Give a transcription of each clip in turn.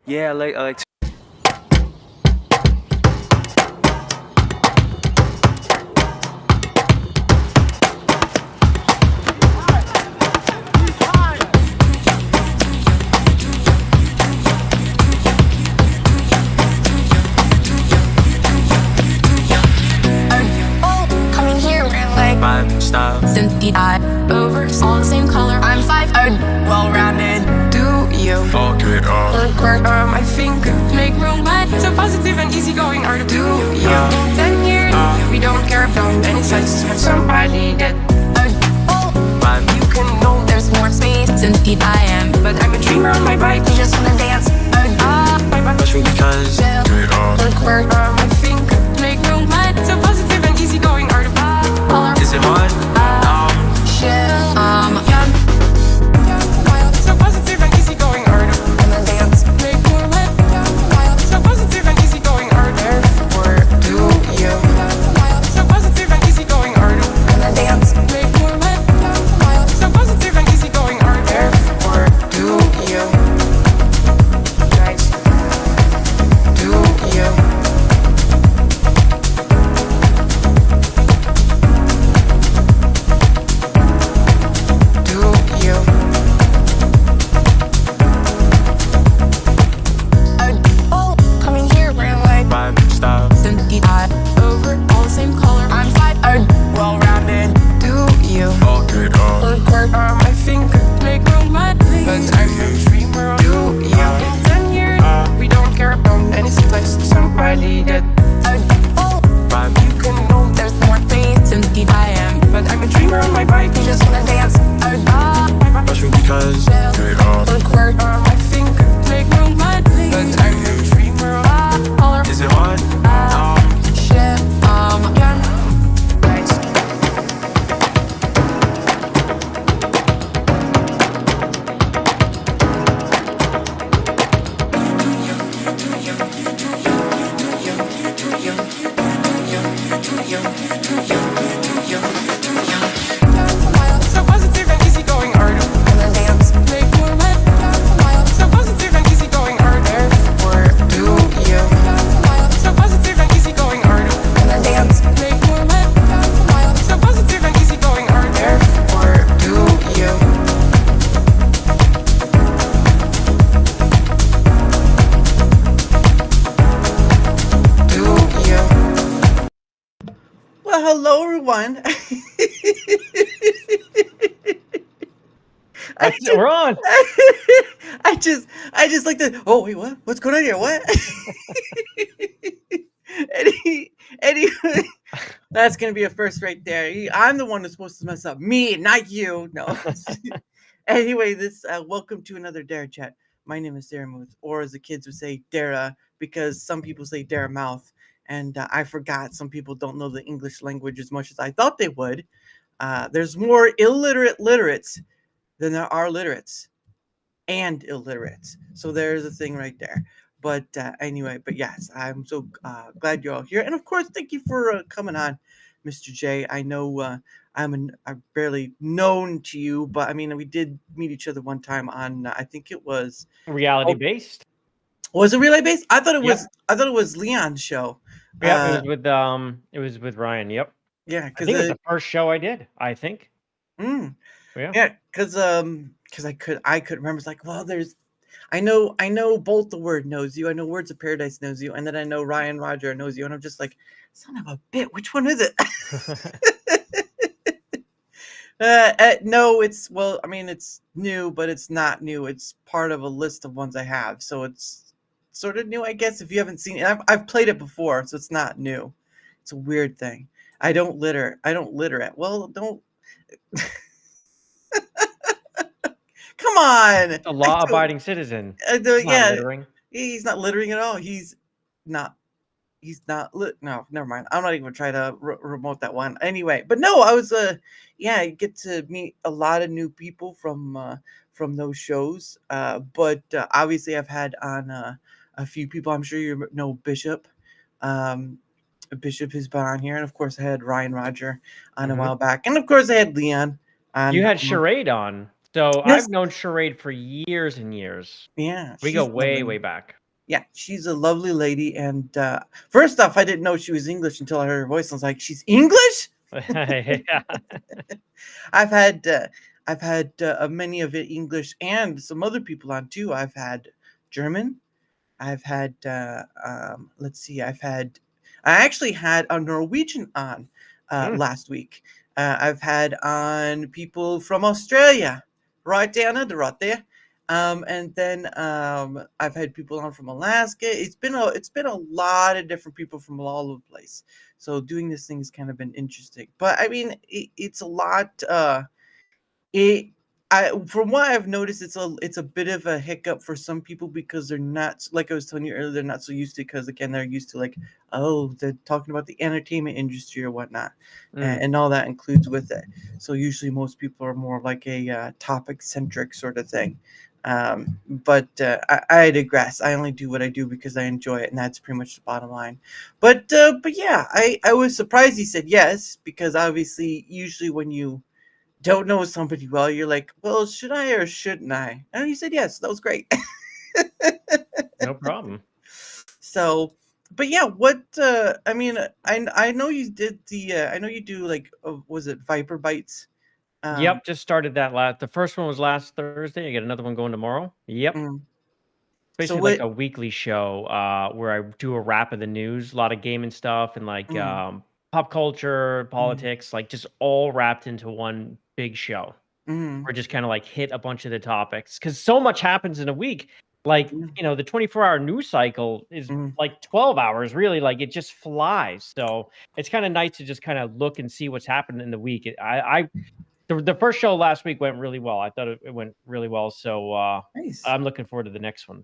Yeah, I like. Coming here, we're like Vibe style. Cynthia over all the same color. I'm 5 well-rounded. Do you work on my finger? Make room, but so positive and easygoing are the do you? 10 years, we don't care about any sizes. Have somebody that Vibe. you can know there's more space. Cynthia I am, but I'm a dreamer on my bike. You just wanna dance. Especially because Work on my finger. Make room, but so positive and easygoing are the color. is it hard? So positive and easygoing are the dance. Make more light. So positive and easygoing are there for do you? So positive and easygoing are the dance. Make more light. So positive and easygoing are there for do you? Nice. Do you? Coming here, we're like Vibe style. Cynthia over all the same color. I'm 5 well-rounded. Do you work on my finger? Make room, but I'm a dreamer. Do you? In 10 years, we don't care about any place. Somebody that Vibe. you can know there's more things. Cynthia I am, but I'm a dreamer on my bike. You just wanna dance. Especially because Work on my finger. Make room, but I'm a dreamer. Color. is it hard? Nice. So positive and easygoing are the dance. Make more light. So positive and easygoing are there for do you? So positive and easygoing are the dance. Make more light. So positive and easygoing are there for do you? Do you? Well, hello everyone. We're on. I just like to. Oh wait, what? What's going on here? What? Anyway, that's gonna be a first right there. I'm the one that's supposed to mess up. Me, not you. No. Anyway, this welcome to another Darachat. My name is Daramouthe, or as the kids would say, Dara, because some people say Daramouthe, and I forgot. Some people don't know the English language as much as I thought they would. There's more illiterate literates than there are literates and illiterates. So there's a thing right there. But anyway, but yes, I'm so glad you're all here. And of course, thank you for coming on, Mr. J. I know I'm barely known to you, but I mean, we did meet each other one time on, I think it was, Reality based. was it Relay Based? I thought it Yep. was, I thought it was Leon's show. Yeah, it was with Ryan. Yep. Yeah, I because think it was the first show I did. I think. Yeah. yeah, because I could remember. It's like, well, I know both the word knows you. I know Words of Paradise knows you, and then I know Ryan Roger knows you, and I'm just like, son of a bit, which one is it? No, it's I mean, it's new, but it's not new. It's part of a list of ones I have, so it's sort of new, I guess. If you haven't seen it, I've played it before, so it's not new. It's a weird thing. I don't litter. It. Well, don't. Come on. A law-abiding citizen. Not Not littering. He's not littering at all. He's not lit. No, never mind. I'm not even gonna try to remote that one. Anyway, but no, I was yeah, I get to meet a lot of new people from those shows. But obviously I've had on a few people. I'm sure you know Bishop. Bishop has been on here, and of course I had Ryan Roger on a while back, and of course I had Leon on. You had Charade on So Yes. I've known Charade for years and years. Yeah, We go she's way, lovely. way back. Yeah, she's a lovely lady. And first off, I didn't know she was English until I heard her voice. I was like, she's English? Yeah. I've had many of it English and some other people on too. I've had German. I've had let's see. I actually had a Norwegian on Mm. last week. I've had on people from Australia, right down under right there. And then I've had people on from Alaska. It's been a lot of different people from all over the place. So doing this thing has kind of been interesting. But I mean, it's a lot. It from what I've noticed, it's a bit of a hiccup for some people because they're not, like I was telling you earlier, they're not so used to, because again they're used to like, oh, they're talking about the entertainment industry or whatnot, and all that includes with it. So usually most people are more like a topic centric sort of thing. But I digress. I only do what I do because I enjoy it, and that's pretty much the bottom line. But yeah, I was surprised he said yes, because obviously usually when you don't know somebody well, you're like, well, should I or shouldn't I? And he said yes. That was great. No problem. So, but yeah, what I mean, I know you did I know you do like was it Viper Bites? Yep, just started that the first one was last Thursday. I get another one going tomorrow. Yep. Mm. So Basically like what? a weekly show where I do a wrap of the news, a lot of gaming stuff and like Mm, pop culture, mm, politics, like just all wrapped into one big show. mm, Or just kind of like hit a bunch of the topics because so much happens in a week. Like, mm, the 24-hour news cycle is mm. like 12 hours, really. Like, it just flies. So it's kind of nice to just kind of look and see what's happening in the week. The first show last week went really well. I thought it went really well. So Nice. I'm looking forward to the next one.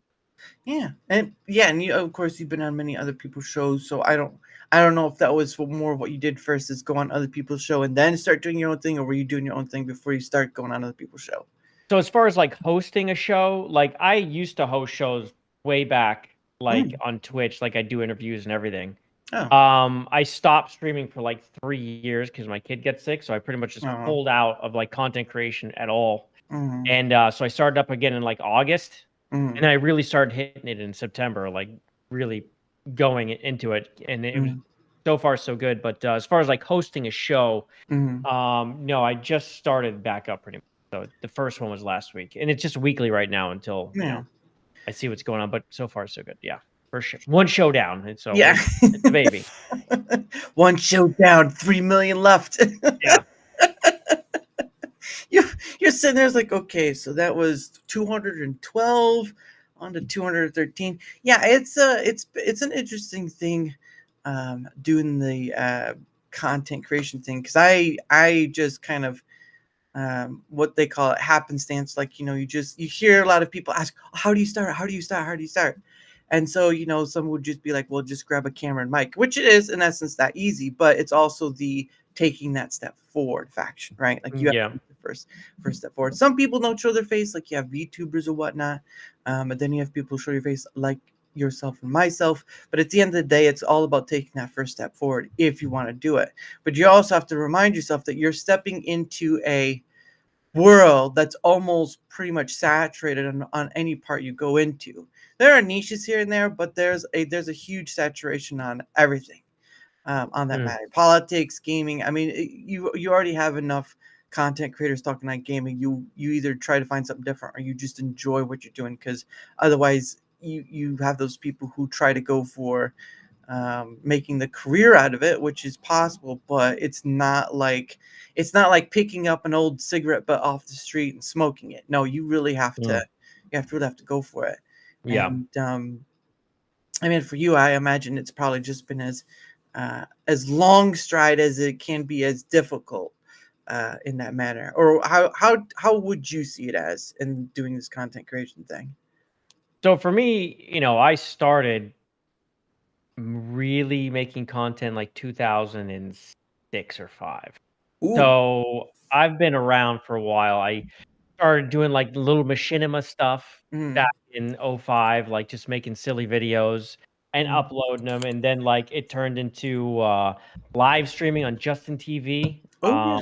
Yeah, and you, of course, you've been on many other people's shows, so I don't know if that was more of what you did first, is go on other people's show and then start doing your own thing, or were you doing your own thing before you start going on other people's show? So as far as like hosting a show, like I used to host shows way back, like Mm. on Twitch, like I do interviews and everything. Oh, I stopped streaming for like 3 years because my kid gets sick, so I pretty much just oh, pulled out of like content creation at all. mm, And so I started up again in like August, and mm, then I really started hitting it in September, like really going into it, and it was mm, so far so good. But as far as like hosting a show, mm. no, I just started back up pretty much. So the first one was last week, and it's just weekly right now until Yeah, I see what's going on. But so far so good. Yeah, first one show down, and so yeah. it's a baby. One show down, 3 million left. Yeah. you you're sitting there, it's like, okay, so that was 212 on to 213. Yeah, it's an interesting thing, doing the content creation thing, because I just kind of, what they call it, happenstance. Like, you hear a lot of people ask, how do you start, and so some would just be like, well, just grab a camera and mic, which it is in essence that easy, but it's also the taking that step forward faction, right? Like, you have Yeah. to take the first step forward. Some people don't show their face, like you have VTubers or whatnot, but then you have people show your face, like yourself and myself. But at the end of the day, it's all about taking that first step forward if you want to do it. But you also have to remind yourself that you're stepping into a world that's almost pretty much saturated on any part you go into. There are niches here and there, but there's a huge saturation on everything, on that Mm. matter. Politics, gaming. I mean, you already have enough content creators talking on gaming. You either try to find something different, or you just enjoy what you're doing, because otherwise you have those people who try to go for making the career out of it, which is possible, but it's not like picking up an old cigarette butt off the street and smoking it. No, you really have to Mm. really have to go for it. Yeah. And I mean, for you, I imagine it's probably just been as long stride as it can be, as difficult in that manner. Or how would you see it as in doing this content creation thing? So for me, I started really making content like 2006 or 5. Ooh. So I've been around for a while. I started doing like little machinima stuff Mm, back in '05, like just making silly videos and mm, uploading them. And then like it turned into live streaming on Justin TV. Oh yeah.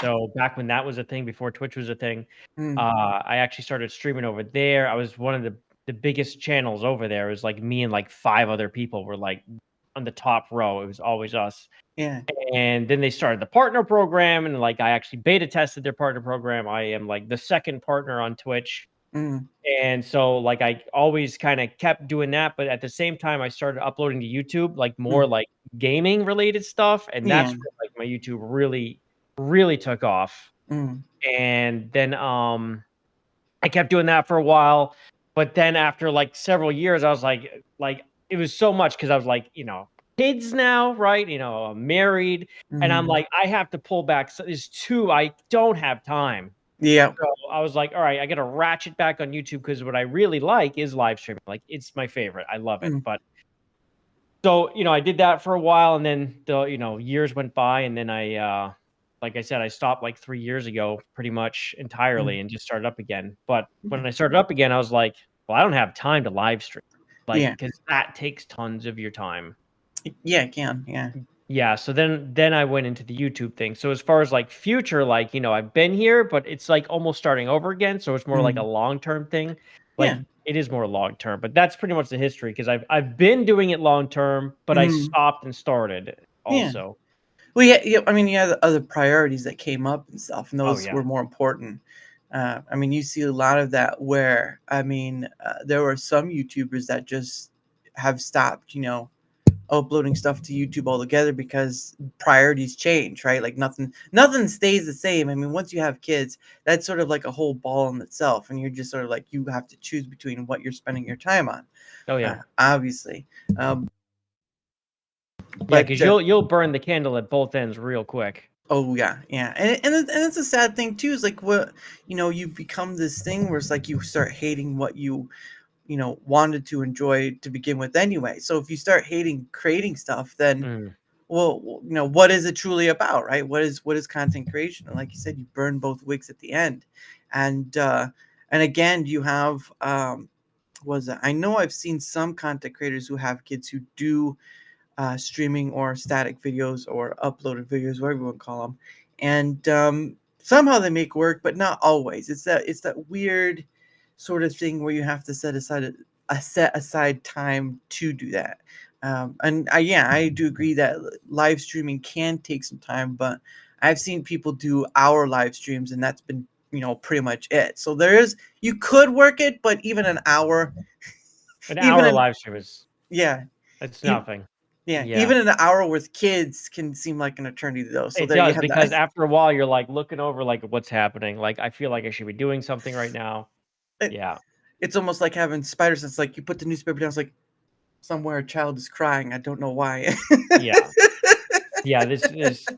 So back when that was a thing, before Twitch was a thing, Mm, I actually started streaming over there. I was one of the biggest channels over there. It was like me and like 5 other people were like on the top row. It was always us. yeah. And then they started the partner program, and like I actually beta tested their partner program. I am like the second partner on Twitch. Mm, And so like I always kind of kept doing that, but at the same time I started uploading to YouTube like more mm, like gaming related stuff, and that's yeah. where like my YouTube really took off. Mm, And then I kept doing that for a while, but then after like several years I was like it was so much because I was like, kids now, right? I'm married, and I'm mm, like I have to pull back. So there's two, I don't have time. yeah. So I was like, all right, I got to ratchet back on YouTube because what I really like is live streaming. Like it's my favorite. I love it. Mm, But so, I did that for a while, and then the, years went by, and then like I said, I stopped like 3 years ago pretty much entirely mm, and just started up again. But when I started up again, I was like, well, I don't have time to live stream. Like, yeah. because that takes tons of your time. Yeah, it can. Yeah. Yeah, so then I went into the YouTube thing. So as far as like future, like, I've been here, but it's like almost starting over again. So it's more like a Mm, long-term thing. Like yeah. it is more long-term, but that's pretty much the history because I've been doing it long-term, but I Mm, stopped and started yeah. also. Well, yeah, yeah. I mean, you had the other priorities that came up and stuff, and Oh those yeah. were more important. I mean, you see a lot of that where, I mean, there were some YouTubers that just have stopped, uploading stuff to YouTube altogether because priorities change, right? Like nothing stays the same. I mean, once you have kids, that's sort of like a whole ball in itself, and you're just sort of like you have to choose between what you're spending your time on, Oh yeah. obviously. Yeah, But because you'll burn the candle at both ends real quick. Oh yeah, yeah, and it's a sad thing too. Is like what you become this thing where it's like you start hating what you wanted to enjoy to begin with anyway. So if you start hating creating stuff, then Mm. well, what is it truly about, right? What is content creation? And like you said, you burn both wigs at the end, and again, you have was it? I know I've seen some content creators who have kids who do streaming or static videos or uploaded videos, whatever you want to call them, and somehow they make work, but not always. It's that weird sort of thing where you have to set aside time to do that. And yeah, I do agree that live streaming can take some time, but I've seen people do hour live streams, and that's been pretty much it. So you could work it, but even an hour, An even hour an live stream is yeah. it's e- nothing. Yeah, Yeah. even an hour with kids can seem like an eternity, though. So It there you does have because that. after a while you're like looking over like what's happening. Like I feel like I should be doing something right now. It, Yeah. it's almost like having spider sense. Like you put the newspaper down, it's like somewhere a child is crying. I don't know why. Yeah. Yeah, this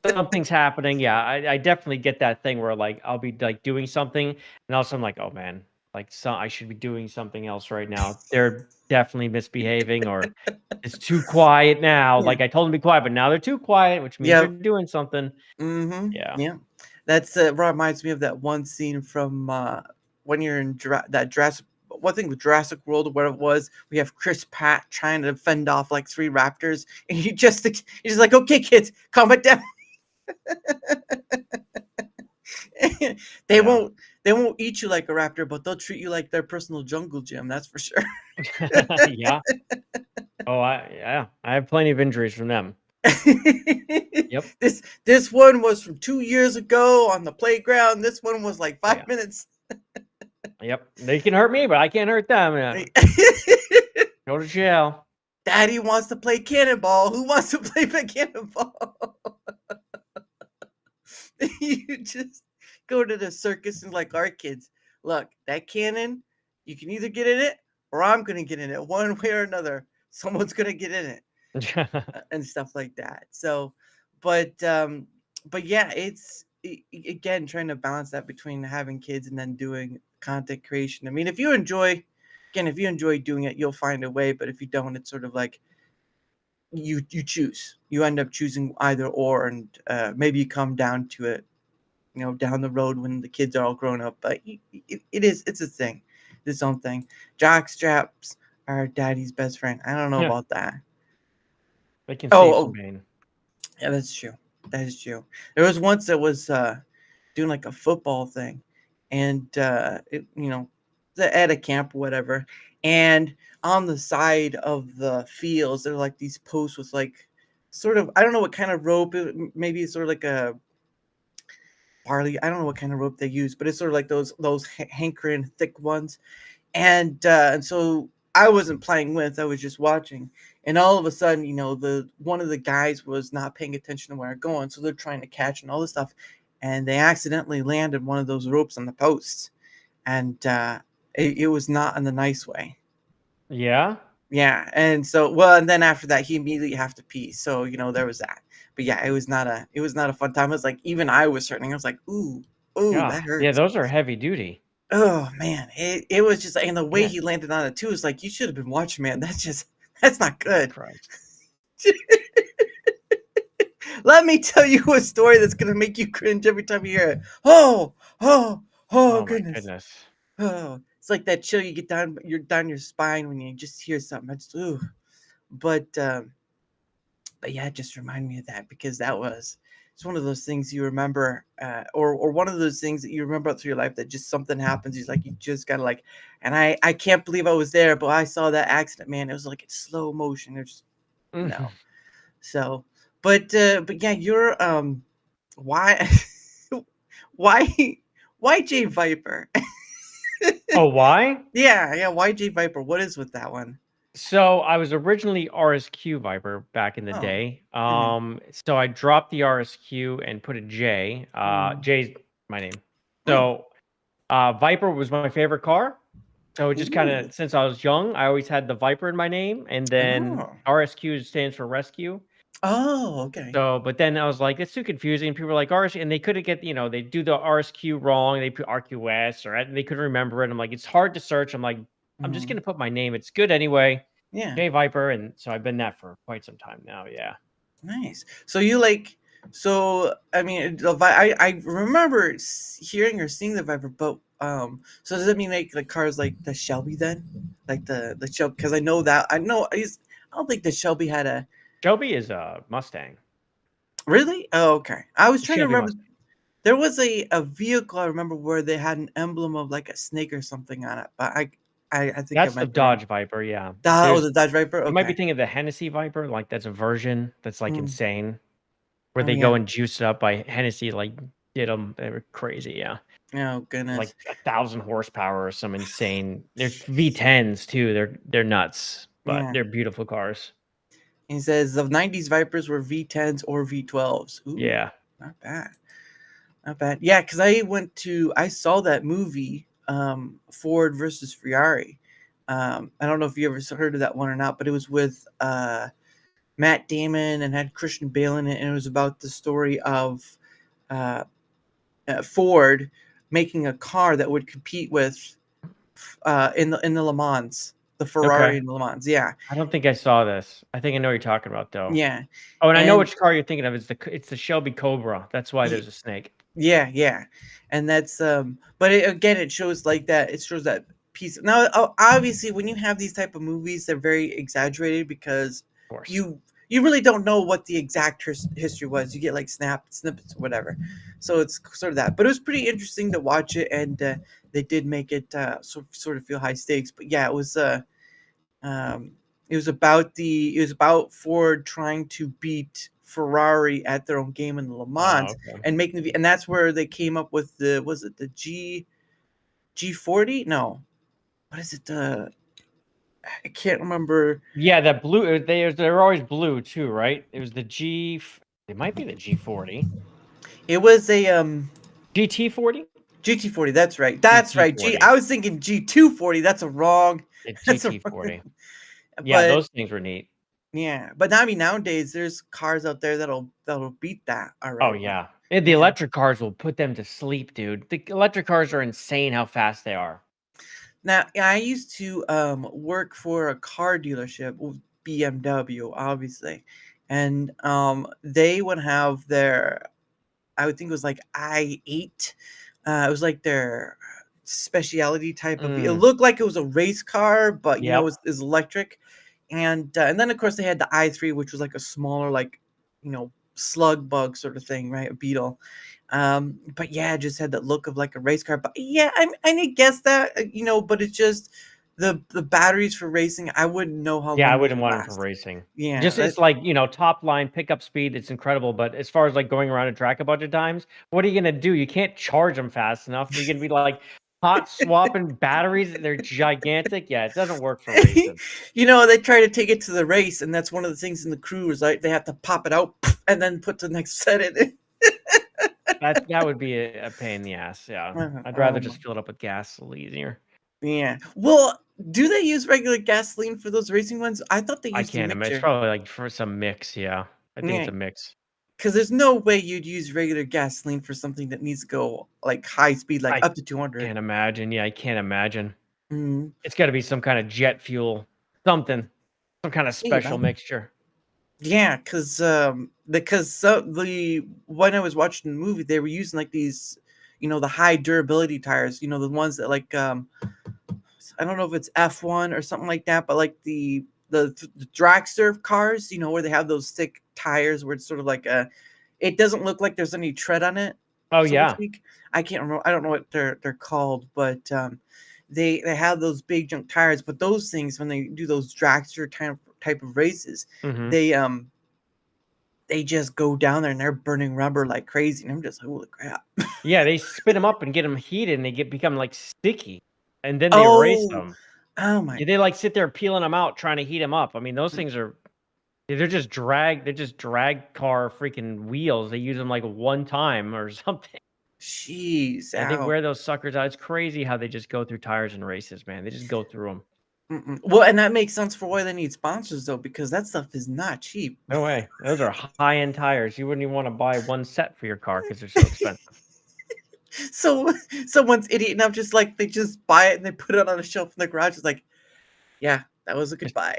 something's happening. Yeah, I definitely get that thing where like I'll be like doing something and also I'm like, oh man, like I should be doing something else right now. They're definitely misbehaving or it's too quiet now. Yeah. Like I told them to be quiet, but now they're too quiet, which means they're Yeah. doing something. Mm-hmm. Yeah. Yeah. That's reminds me of that one scene from when you're in that Jurassic. One thing with Jurassic World or whatever it was, we have Chris Pratt trying to fend off like 3 raptors, and you're just like, okay, kids, calm it down. they Yeah. won't eat you like a raptor, but they'll treat you like their personal jungle gym. That's for sure. Yeah. Oh, I have plenty of injuries from them. Yep. This one was from 2 years ago on the playground. This one was like 5 Yeah. minutes. Yep. They can hurt me, but I can't hurt them. Yeah. Go to jail. Daddy wants to play cannonball. Who wants to play cannonball? You just go to the circus and like our kids. Look, that cannon, you can either get in it or I'm gonna get in it. One way or another, someone's gonna get in it. And stuff like that. So, but yeah, it's again trying to balance that between having kids and then doing content creation. I mean, if you enjoy doing it, you'll find a way. But if you don't, it's sort of like you choose. You end up choosing either or, and maybe you come down to it, down the road when the kids are all grown up. But it's a thing, its own thing. Jock straps are daddy's best friend. I don't know Yeah. about that. They can save some pain. Yeah, that's true. That is true. There was once that was doing like a football thing, and at a camp or whatever, and on the side of the fields there were like these posts with like sort of, I don't know what kind of rope, maybe it's sort of like a barley, I don't know what kind of rope they use, but it's sort of like those hankering thick ones, and so I wasn't playing with, I was just watching, and all of a sudden, the one of the guys was not paying attention to where I'm going, so they're trying to catch and all this stuff, and they accidentally landed one of those ropes on the post, and it was not in the nice way. Yeah. Yeah, and so, well, and then after that, he immediately have to pee. So there was that. But yeah, it was not a fun time. It was like even I was hurting. I was like, ooh, Yeah. that Yeah. hurts. Those are heavy duty. Oh man, it was just, and the way Yeah. he landed on it too is like, you should have been watching, man. That's not good. Christ. Let me tell you a story that's gonna make you cringe every time you hear it. Oh, oh, Oh my goodness. goodness. Oh, it's like that chill you get down your spine when you just hear something. It's ooh. But yeah, it just reminded me of that because it's one of those things you remember, or one of those things that you remember through your life that just something happens. It's like you just gotta like, and I can't believe I was there, but I saw that accident, man. It was like in slow motion. There's no. So, but yeah, you're why why JayViper? Oh, why? Yeah, why JayViper? What is with that one? So I was originally RSQ Viper back in the Oh, day. So I dropped the RSQ and put a J. Jay's my name. So Viper was my favorite car. So it just kind Ooh. of, since I was young, I always had the Viper in my name, and then Oh. RSQ stands for rescue. Oh, okay. So, but then I was like, it's too confusing. People were like RSQ, and they couldn't get, they do the RSQ wrong. They put RQS, or they couldn't remember it. I'm like, it's hard to search. I'm like, I'm just gonna put my name. It's good anyway. Yeah. JayViper, and so I've been that for quite some time now. Yeah. Nice. So you like, so I mean, I remember hearing or seeing the Viper, but so does that mean like cars like the Shelby then, like the Shelby? Because I know I don't think the Shelby had a. Shelby is a Mustang. Really? Oh, okay. I was trying to Shelby remember. Mustang. There was a vehicle I remember where they had an emblem of like a snake or something on it, but I think That's I the might Dodge Viper. Yeah. the Dodge Viper. You might be Okay. thinking of the Hennessy Viper. Like that's a version that's like insane, where Oh, they yeah. go and juice it up by Hennessy. Like did them. They were crazy. Yeah. Oh goodness. Like 1,000 horsepower or some insane. They're V10s too. They're nuts, but Yeah. they're beautiful cars. He says the 90s Vipers were V10s or V12s. Ooh, Yeah. not bad. Not bad. Yeah, because I saw that movie, Ford versus Ferrari. I don't know if you ever heard of that one or not, but it was with Matt Damon and had Christian Bale in it, and it was about the story of Ford making a car that would compete with in the Le Mans, the Ferrari in Le Mans. Yeah. I don't think I saw this. I think I know what you're talking about though. Yeah. Oh, and I know which car you're thinking of. It's the Shelby Cobra. That's why Ye- there's a snake. Yeah, and that's but it shows like that. It shows that piece. Now, obviously, when you have these type of movies, they're very exaggerated because Of course. you really don't know what the exact history was. You get like snippets or whatever. So it's sort of that. But it was pretty interesting to watch it, and they did make it sort of feel high stakes. But yeah, it was about Ford trying to beat Ferrari at their own game in the Le Mans and making and that's where they came up with the G40? No, what is it? I can't remember. Yeah, that blue. They're always blue too, right? It was the G. It might be the G40. It was a GT40. GT40. That's right. That's right. I was thinking G240. That's a wrong. It's That's a GT40. wrong- Yeah, but- those things were neat. Yeah, but I mean nowadays there's cars out there that'll beat that already. Oh yeah. And the electric cars will put them to sleep, dude. The electric cars are insane how fast they are. Now, I used to work for a car dealership, BMW, obviously, and they would have their, I would think it was like i8. It was like their specialty type of. It looked like it was a race car, but you know, it was electric, and then of course they had the i3, which was like a smaller, like slug bug sort of thing, right? A beetle. But yeah, it just had that look of like a race car. But yeah, I guess that but it's just the batteries for racing. I wouldn't know how Yeah, I long they wouldn't could want them for last. racing. Yeah, Just it's like, top line pickup speed, it's incredible. But as far as like going around a track a bunch of times, what are you gonna do? You can't charge them fast enough. You're gonna be like hot swapping batteries. They're gigantic. Yeah, it doesn't work for racing. They try to take it to the race, and that's one of the things in the crew is like they have to pop it out and then put the next set in it. That would be a pain in the ass. Yeah, I'd rather just fill it up with gas. A little easier. Yeah. Well, do they use regular gasoline for those racing ones? I thought they I used a can't imagine. It's mixture. probably like for some mix. Yeah, I think it's Yeah, a mix. because there's no way you'd use regular gasoline for something that needs to go like high speed, like I up to 200. can't imagine. Yeah, I can't imagine. Mm. It's got to be some kind of jet fuel, something, some kind of special mixture. Yeah, because the when I was watching the movie, they were using like these, the high durability tires. The ones that like I don't know if it's F1 or something like that, but like the dragster cars, where they have those thick tires where it's sort of like it doesn't look like there's any tread on it. Oh So to yeah. speak. I can't remember. I don't know what they're called, but they have those big junk tires. But those things, when they do those dragster type of races, Mhm. they just go down there and they're burning rubber like crazy. And I'm just like, holy crap. Yeah, they spin them up and get them heated, and they become like sticky, and then they race them. Oh my. Yeah, they like sit there peeling them out, trying to heat them up. I mean, those things are they're just drag car freaking wheels. They use them like one time or something. Jeez. And they Ow. wear those suckers out. It's crazy how they just go through tires and races, man. They just go through them. Well, and that makes sense for why they need sponsors, though, because that stuff is not cheap. No way. Those are high-end tires. You wouldn't even want to buy one set for your car because they're so expensive. So someone's idiot enough, just like they just buy it and they put it on a shelf in the garage. It's like, yeah, that was a good buy.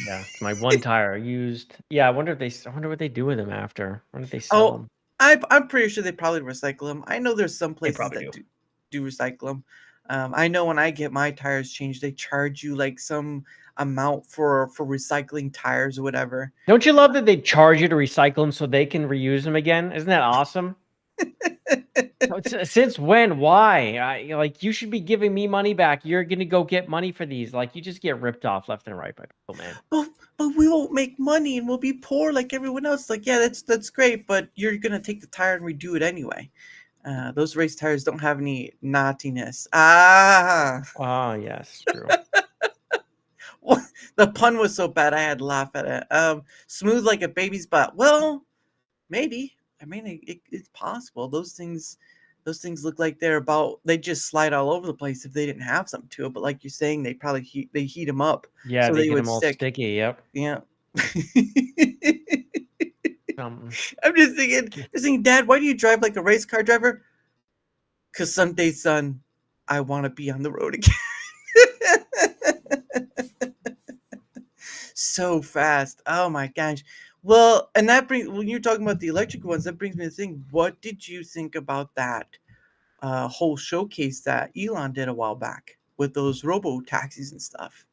Yeah, it's my one tire used. Yeah, I wonder what they do with them after. I wonder if they sell them. I'm pretty sure they probably recycle them. I know there's some places probably that do recycle them. I know when I get my tires changed, they charge you like some amount for recycling tires or whatever. Don't you love that they charge you to recycle them so they can reuse them again? Isn't that awesome? Since when? Why? Like you should be giving me money back. You're gonna go get money for these. Like you just get ripped off left and right by people, man. But we won't make money and we'll be poor like everyone else. Like, yeah, that's great, but you're gonna take the tire and redo it anyway. Those race tires don't have any naughtiness. Ah, yes, true. The pun was so bad I had to laugh at it. Smooth like a baby's butt. Well, maybe. I mean, it's possible. Those things look like they just slide all over the place if they didn't have something to it. But like you're saying, they probably heat them up. Yeah, so they get would them all stick. sticky. Yep. Yeah. Um, I'm just thinking, Dad, why do you drive like a race car driver? Because someday, son, I want to be on the road again. So fast. Oh my gosh. Well, and when you're talking about the electric ones, that brings me to think, what did you think about that whole showcase that Elon did a while back with those robo taxis and stuff?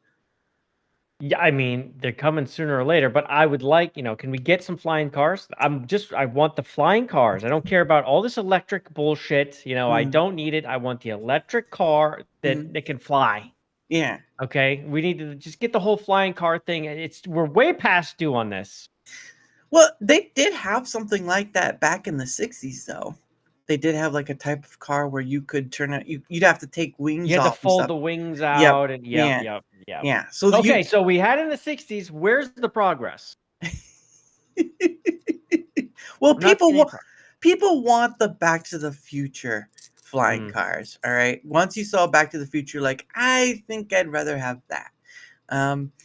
Yeah, I mean, they're coming sooner or later, but I would like, can we get some flying cars? I want the flying cars. I don't care about all this electric bullshit. I don't need it. I want the electric car that can fly. Yeah. Okay. We need to just get the whole flying car thing. We're way past due on this. Well, they did have something like that back in the 60s, though. They did have like a type of car where you could turn it. You'd have to take wings off. You had to fold the wings out. Yep. Yeah. Yeah. So we had in the 60s. Where's the progress? Well, people want the Back to the Future flying cars. All right. Once you saw Back to the Future, like, I think I'd rather have that.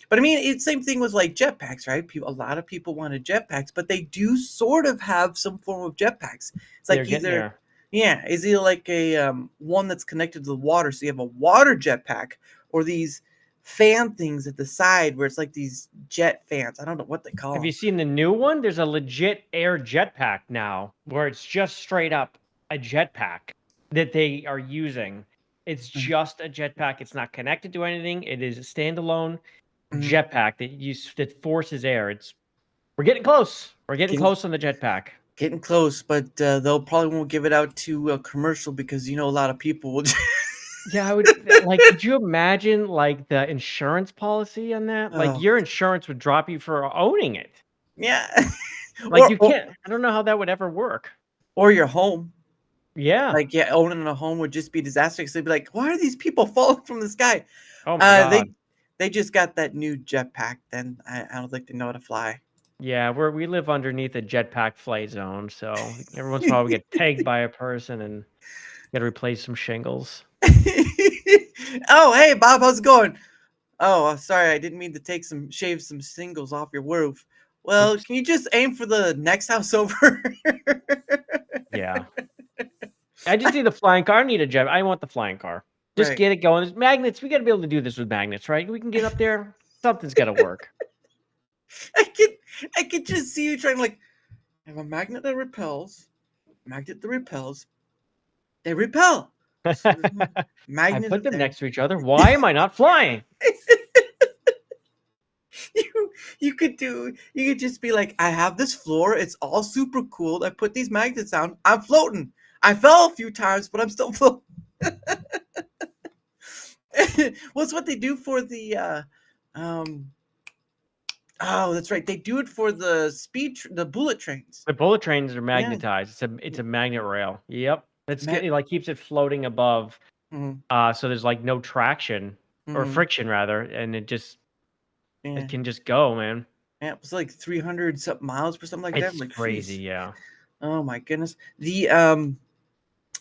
But I mean, it's same thing with like jetpacks, right? A lot of people wanted jetpacks, but they do sort of have some form of jetpacks. It's like it's either like a one that's connected to the water, so you have a water jetpack, or these fan things at the side where it's like these jet fans. I don't know what they call them. Have you seen the new one? There's a legit air jetpack now, where it's just straight up a jetpack that they are using. It's just a jetpack. It's not connected to anything. It is a standalone jetpack that forces air. It's We're getting close. We're getting Getting- close on the jetpack. Getting close, but they'll probably won't give it out to a commercial because a lot of people will. Yeah, I would like. Could you imagine like the insurance policy on that? Like Oh. your insurance would drop you for owning it. Yeah. Like you can't. I don't know how that would ever work. Or your home. Yeah. Like owning a home would just be disastrous. They'd be like, "Why are these people falling from the sky?" Oh my god. They just got that new jetpack. Then I don't think they know how to fly. Yeah, we live underneath a jetpack flight zone, so everyone's probably get pegged by a person and got to replace some shingles. Oh, hey Bob, how's it going? Oh, sorry, I didn't mean to shave some shingles off your roof. Well, can you just aim for the next house over? Yeah. I just need the flying car. I need a jet. I want the flying car. Just Right. get it going. There's magnets. We got to be able to do this with magnets, right? We can get up there. Something's got to work. I could just see you trying like, I have a magnet that repels. Magnet that repels. They repel. So there's no I magnet put them there. next to each other. Why am I not flying? You could just be like, I have this floor, it's all super cool. I put these magnets down, I'm floating. I fell a few times, but I'm still floating. What's what they do for the oh, that's right. They do it for the the bullet trains. The bullet trains are magnetized. It's a magnet rail. Yep. It like keeps it floating above. Mhm. So there's like no traction or Mhm. friction rather, and it Yeah. can just go, man. Yeah, it was like 300 something miles or something like that. It's I'm like, crazy, "Jeez." yeah. Oh my goodness. The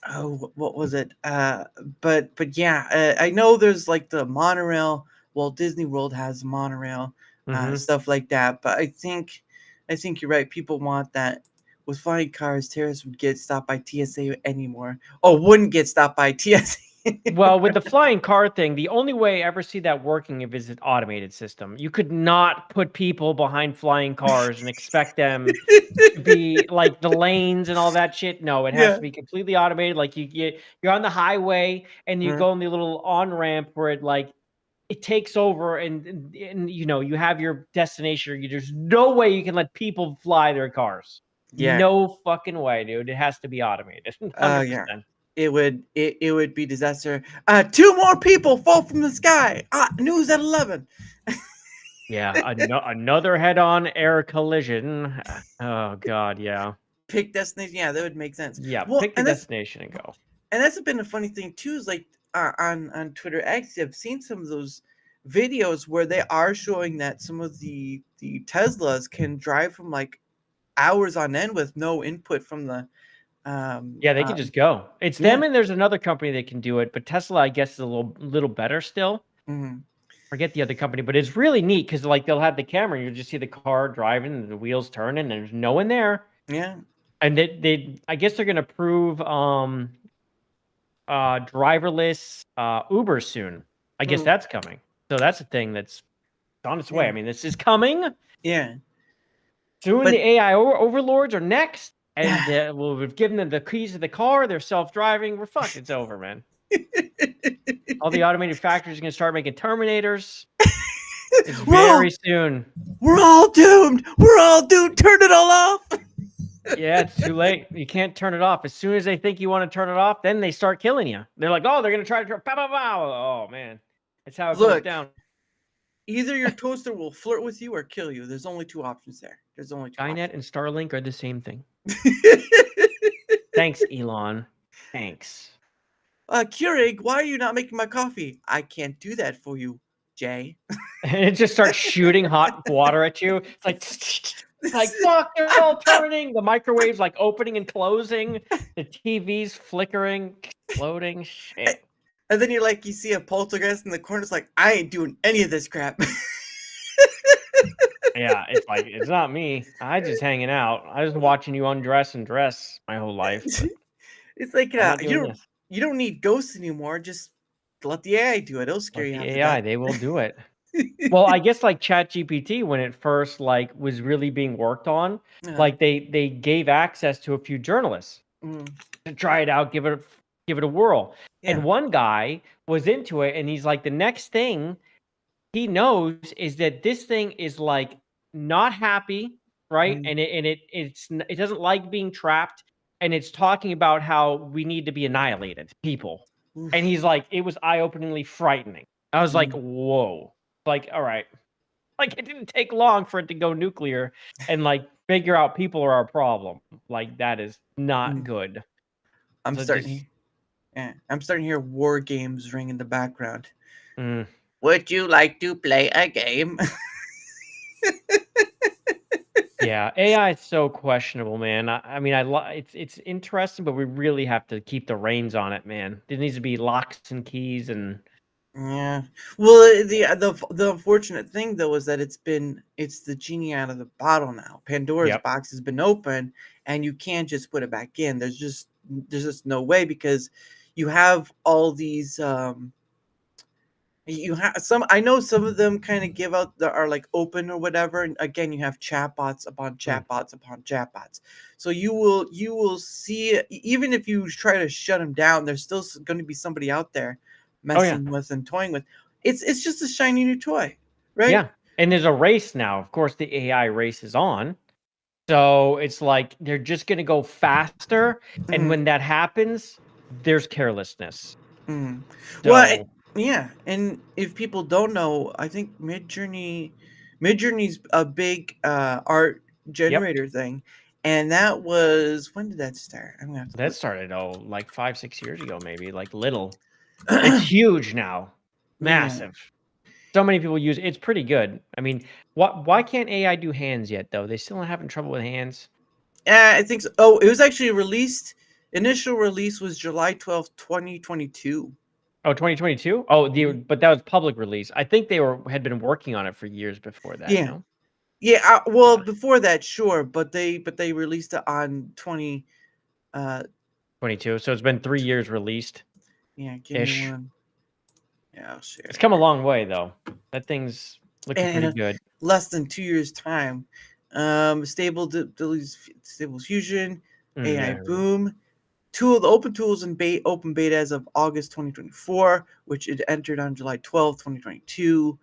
oh, what was it? But yeah, I know there's like the monorail. Walt Disney World has a monorail, Mhm. stuff like that. But I think you're right. People want that. With flying cars, terrorists would get stopped by TSA anymore, or wouldn't get stopped by TSA. Well, with the flying car thing, the only way I ever see that working if it's an automated system. You could not put people behind flying cars and expect them to be like the lanes and all that shit. No, it has Yeah. to be completely automated. Like you're on the highway and you Mhm. go on the little on ramp where it takes over and you have your destination. There's no way you can let people fly their cars. Yeah. No fucking way, dude. It has to be automated. 100%. Yeah. It would be disaster. 2 more people fall from the sky. News at 11. Yeah, another head-on air collision. Oh god, yeah. Pick destination. Yeah, that would make sense. Yeah, Well, pick the and that's destination and go. and that's been a funny thing too. Is like on Twitter X, I've seen some of those videos where they are showing that some of the Teslas can drive from like hours on end with no input from the Yeah, they can just go. It's them and there's another company that can do it, but Tesla, I guess, is a little better still. mhm. Forget the other company, but it's really neat because like they'll have the camera, and you just see the car driving and the wheels turning, and there's no one there. Yeah. And they I guess they're gonna prove driverless Uber soon. I guess that's coming. So that's a thing that's on its way. Yeah. I mean, this is coming. Yeah. Soon But- the AI overlords are next. And we've given them the keys to the car. They're self-driving. We're fucked. It's over, man. All the automated factories are going to start making Terminators. It's very soon. We're all doomed. We're all doomed. Turn it all off. Yeah, it's too late. You can't turn it off. As soon as they think you want to turn it off, then they start killing you. They're like, oh, they're going to try to turn. Pow, pow, pow. Oh, man. That's how it goes down. Either your toaster will flirt with you or kill you. There's only 2 options there. There's only 2 Skynet and Starlink are the same thing. Thanks, Elon. Thanks. Keurig, why are you not making my coffee? I can't do that for you, Jay. And it just starts shooting hot water at you. It's like fuck, they're all turning. The microwave's like opening and closing. The TV's flickering, exploding. Shit. And then you see a poltergeist in the corner. It's like, I ain't doing any of this crap. Yeah, it's like, it's not me. I just hanging out. I was watching you undress and dress my whole life. It's like, I'm not doing this. you don't need ghosts anymore. Just let the AI do it. It'll scare Let you. the after AI, that. they will do it. Well, I guess like ChatGPT, when it first was really being worked on, like they gave access to a few journalists to try it out, give it a whirl. Yeah. And one guy was into it, and he's like, the next thing he knows is that this thing is like not happy right? And it doesn't like being trapped, and it's talking about how we need to be annihilated, people. And Oof. he's like, it was eye-openingly frightening. I was like, Mm. whoa. Like, all right. Like, it didn't take long for it to go nuclear and like figure out people are our problem. Like, that is not Mm. good. I'm So starting. just Yeah, I'm starting to hear war games ring in the background. mm, Would you like to play a game? yeah, AI is so questionable, man. I mean, it's interesting, but we really have to keep the reins on it, man. There needs to be locks and keys and Yeah. Well, the unfortunate thing though is that it's the genie out of the bottle now. Pandora's yep. box has been open, and you can't just put it back in. There's just no way, because you have all these you have some. I know some of them kind of give out that are like open or whatever, and again you have chatbots upon Mm. chatbots upon chatbots. So you will see, even if you try to shut them down, there's still going to be somebody out there Oh yeah. messing with and toying with. It's just a shiny new toy, right? Yeah. And there's a race now. Of course, the AI race is on. So it's like they're just gonna go faster. And Mhm, when that happens, there's carelessness. mhm. Well, So yeah, and if people don't know, I think Midjourney's a big art yep. generator thing, and that was, when did that start? I'm gonna have to That look. started like 5, 6 years ago, maybe, like little. It's huge now. Yeah, Massive. So many people use it. It's pretty good. I mean, why can't AI do hands yet though? They still having trouble with hands. I think so. Oh, it was actually released. Initial release was July 12th, 2022. Oh, 2022? Oh, Mhm. but that was public release. I think they had been working on it for years before that, Yeah, no? yeah. Well, Yeah. before that, sure, but they released it on 20. 22. So it's been 3 years released Yeah, give me ish. one. Yeah, I'll share It's it come a here. long way though. That thing's looking And pretty in good. less than 2 years' time, stable fusion, AI Yeah. boom. The open tools and open beta as of August 2024, which it entered on July 12th, 2022.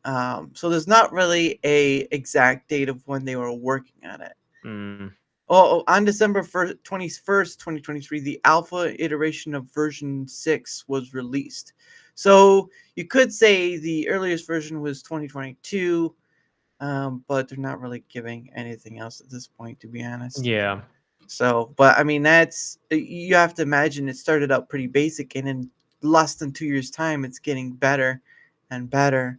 So there's not really a exact date of when they were working on it. Mm. On December 21st, 2023, the alpha iteration of version 6 was released. So you could say the earliest version was 2022, but they're not really giving anything else at this point, to be honest. Yeah. So, but I mean, you have to imagine it started out pretty basic, and in less than 2 years' time, it's getting better and better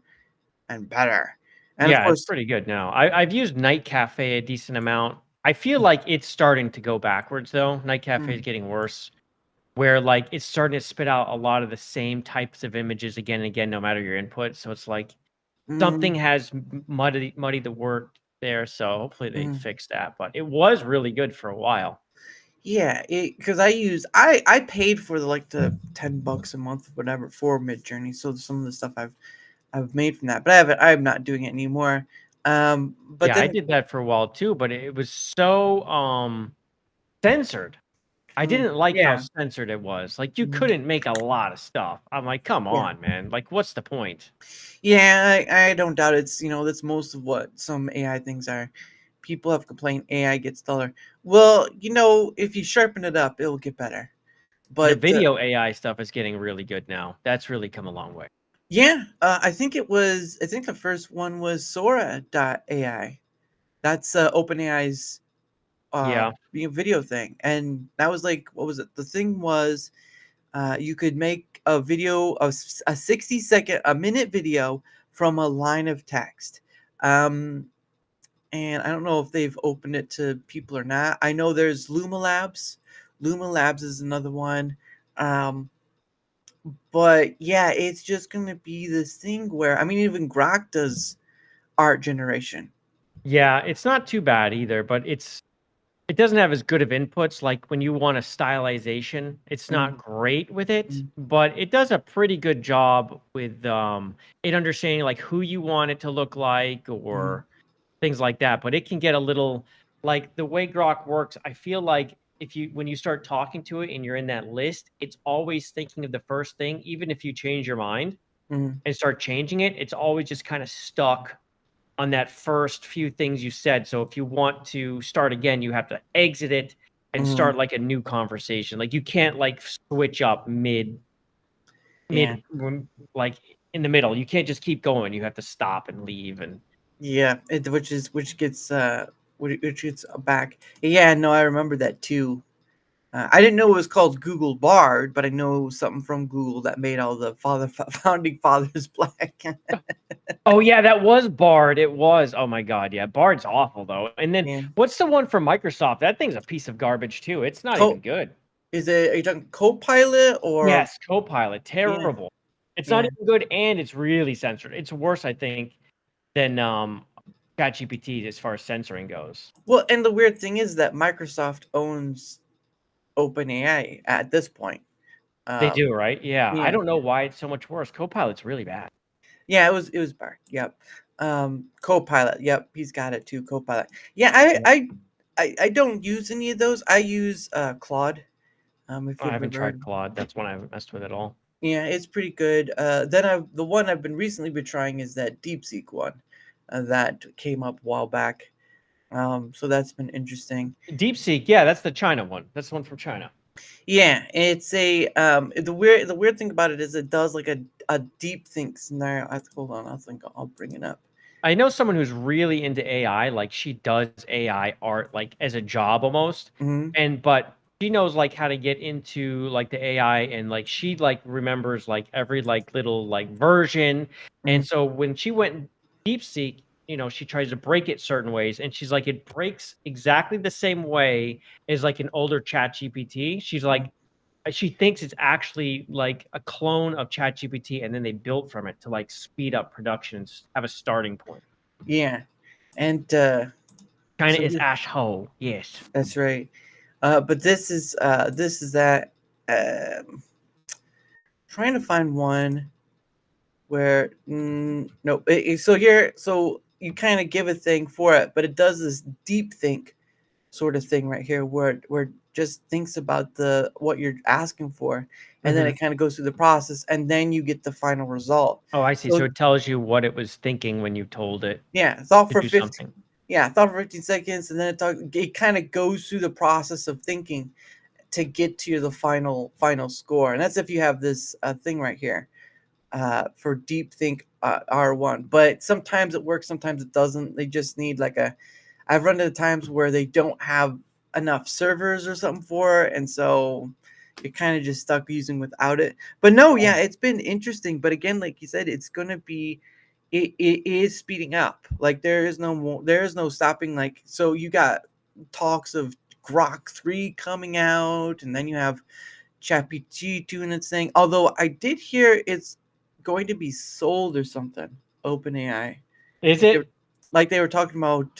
and better. And of Yeah, it's course, pretty good now. I've used Night Cafe a decent amount. I feel like it's starting to go backwards though. Night Cafe is mm, getting worse. Where like it's starting to spit out a lot of the same types of images again and again, no matter your input. So it's like something mm, has muddied the word there. So hopefully they mm. fix that. But it was really good for a while. Yeah, because I paid for the $10 a month, whatever, for Midjourney. So some of the stuff I've made from that, but I'm not doing it anymore. But Yeah, I then, did that for a while too, but it was so censored. I didn't like how yeah, censored it was. Like you mhm, couldn't make a lot of stuff. I'm like, come yeah, on, man. Like, what's the point? yeah. I don't doubt it's that's most of what some AI things are. People have complained AI gets duller. Well, if you sharpen it up, it'll get better. The But video AI stuff is getting really good now. That's really come a long way. yeah, I think the first one was Sora.ai. That's OpenAI's Yeah. video thing, and that was like, what was it? The thing was, you could make a video of a 60-second, a minute video from a line of text. Um, and I don't know if they've opened it to people or not. I know there's Luma Labs. Luma Labs is another one. Um, but yeah, it's just gonna be this thing where, I mean, even Grok does art generation. Yeah, it's not too bad either, but it doesn't have as good of inputs. Like when you want a stylization, it's not Mm, great with it, mm, but it does a pretty good job with it understanding like who you want it to look like mm, or things like that. But it can get a little like the way Grok works, I feel like if you when you start talking to it and you're in that list, it's always thinking of the first thing, even if you change your mind mm, and start changing it, it's always just kind of stuck on that first few things you said. So if you want to start again, you have to exit it and start like a new conversation. Like you can't like switch up Yeah. like in the middle. You can't just keep going. You have to stop and leave. And Yeah, which gets back. Yeah, no, I remember that too. I didn't know it was called Google Bard, but I know something from Google that made all the founding fathers black. oh yeah, that was Bard. It was. Oh my god, yeah. Bard's awful though. And then Yeah. what's the one from Microsoft? That thing's a piece of garbage too. It's not even good. Are you talking Copilot or? Yes, Copilot. Terrible. It's not Yeah. even good, and it's really censored. It's worse, I think, than ChatGPT as far as censoring goes. Well, and the weird thing is that Microsoft owns OpenAI at this point. They do, right? Yeah. I yeah. don't know why it's so much worse. Copilot's really bad. Yeah, it was Bard. Yep. Copilot. Yep, he's got it too. Copilot. Yeah, I don't use any of those. I use Claude. If I you've haven't ever tried heard. Claude. That's one I haven't messed with at all. Yeah, it's pretty good. The one I've been recently been trying is that DeepSeek one, that came up a while back. So that's been interesting. DeepSeek, yeah, that's the China one. That's the one from China. Yeah, it's a the weird thing about it is it does like a deep think scenario. Hold on, I think I'll bring it up. I know someone who's really into AI, like she does AI art like as a job almost. But she knows like how to get into like the AI, and like she like remembers like every like little like version. And so when she went DeepSeek, she tries to break it certain ways, and she's like, it breaks exactly the same way as like an older ChatGPT. She's like, she thinks it's actually like a clone of ChatGPT, and then they built from it to like speed up productions, have a starting point. Yeah, and China so is asshole. Yes, that's right. But this is that. Trying to find one where no. So you kind of give a thing for it, but it does this deep think sort of thing right here, where it just thinks about what you're asking for, and then it kind of goes through the process, and then you get the final result. Oh, I see. So it tells you what it was thinking when you told it. Yeah, thought for do 15. something. Yeah, thought for 15 seconds, and then it kind of goes through the process of thinking to get to the final score, and that's if you have this thing right here for Deep Think R1. But sometimes it works, sometimes it doesn't. They just need like I've run into times where they don't have enough servers or something for it, and so you're kind of just stuck using without it. But no, yeah, it's been interesting. But again, like you said, it's gonna be, it is speeding up. Like there is no stopping. Like, so you got talks of Grok 3 coming out, and then you have ChatGPT doing its thing. Although I did hear it's going to be sold or something. OpenAI. Is it? Like they were talking about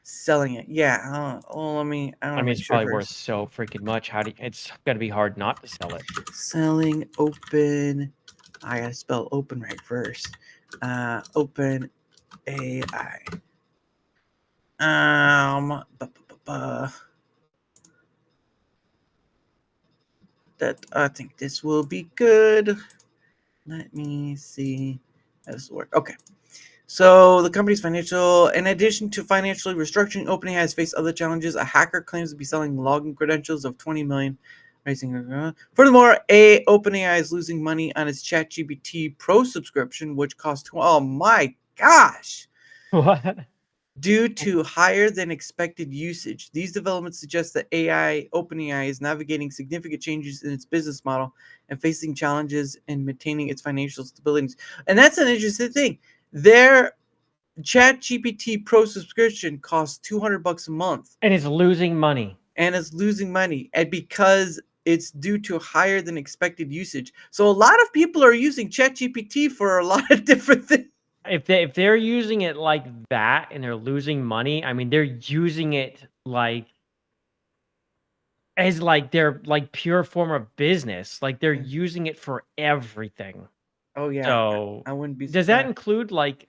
selling it. Yeah. Well, I mean, it's probably worth so freaking much. It's gonna be hard not to sell it. Selling open. I gotta spell open right first. Open AI. That I think this will be good. Let me see how this will work. Okay. So the company's in addition to financially restructuring, OpenAI has faced other challenges. A hacker claims to be selling login credentials of 20 million. Furthermore, OpenAI is losing money on its ChatGPT Pro subscription, which costs, oh my gosh, What? due to higher than expected usage. These developments suggest that OpenAI is navigating significant changes in its business model and facing challenges in maintaining its financial stability. And that's an interesting thing. Their ChatGPT Pro subscription costs $200 a month, and it's losing money. And because it's due to higher than expected usage. So a lot of people are using ChatGPT for a lot of different things. If they're using it like that and they're losing money, I mean, they're using it like as like their like pure form of business. Like they're using it for everything. Oh yeah. So I wouldn't be surprised. Does that include like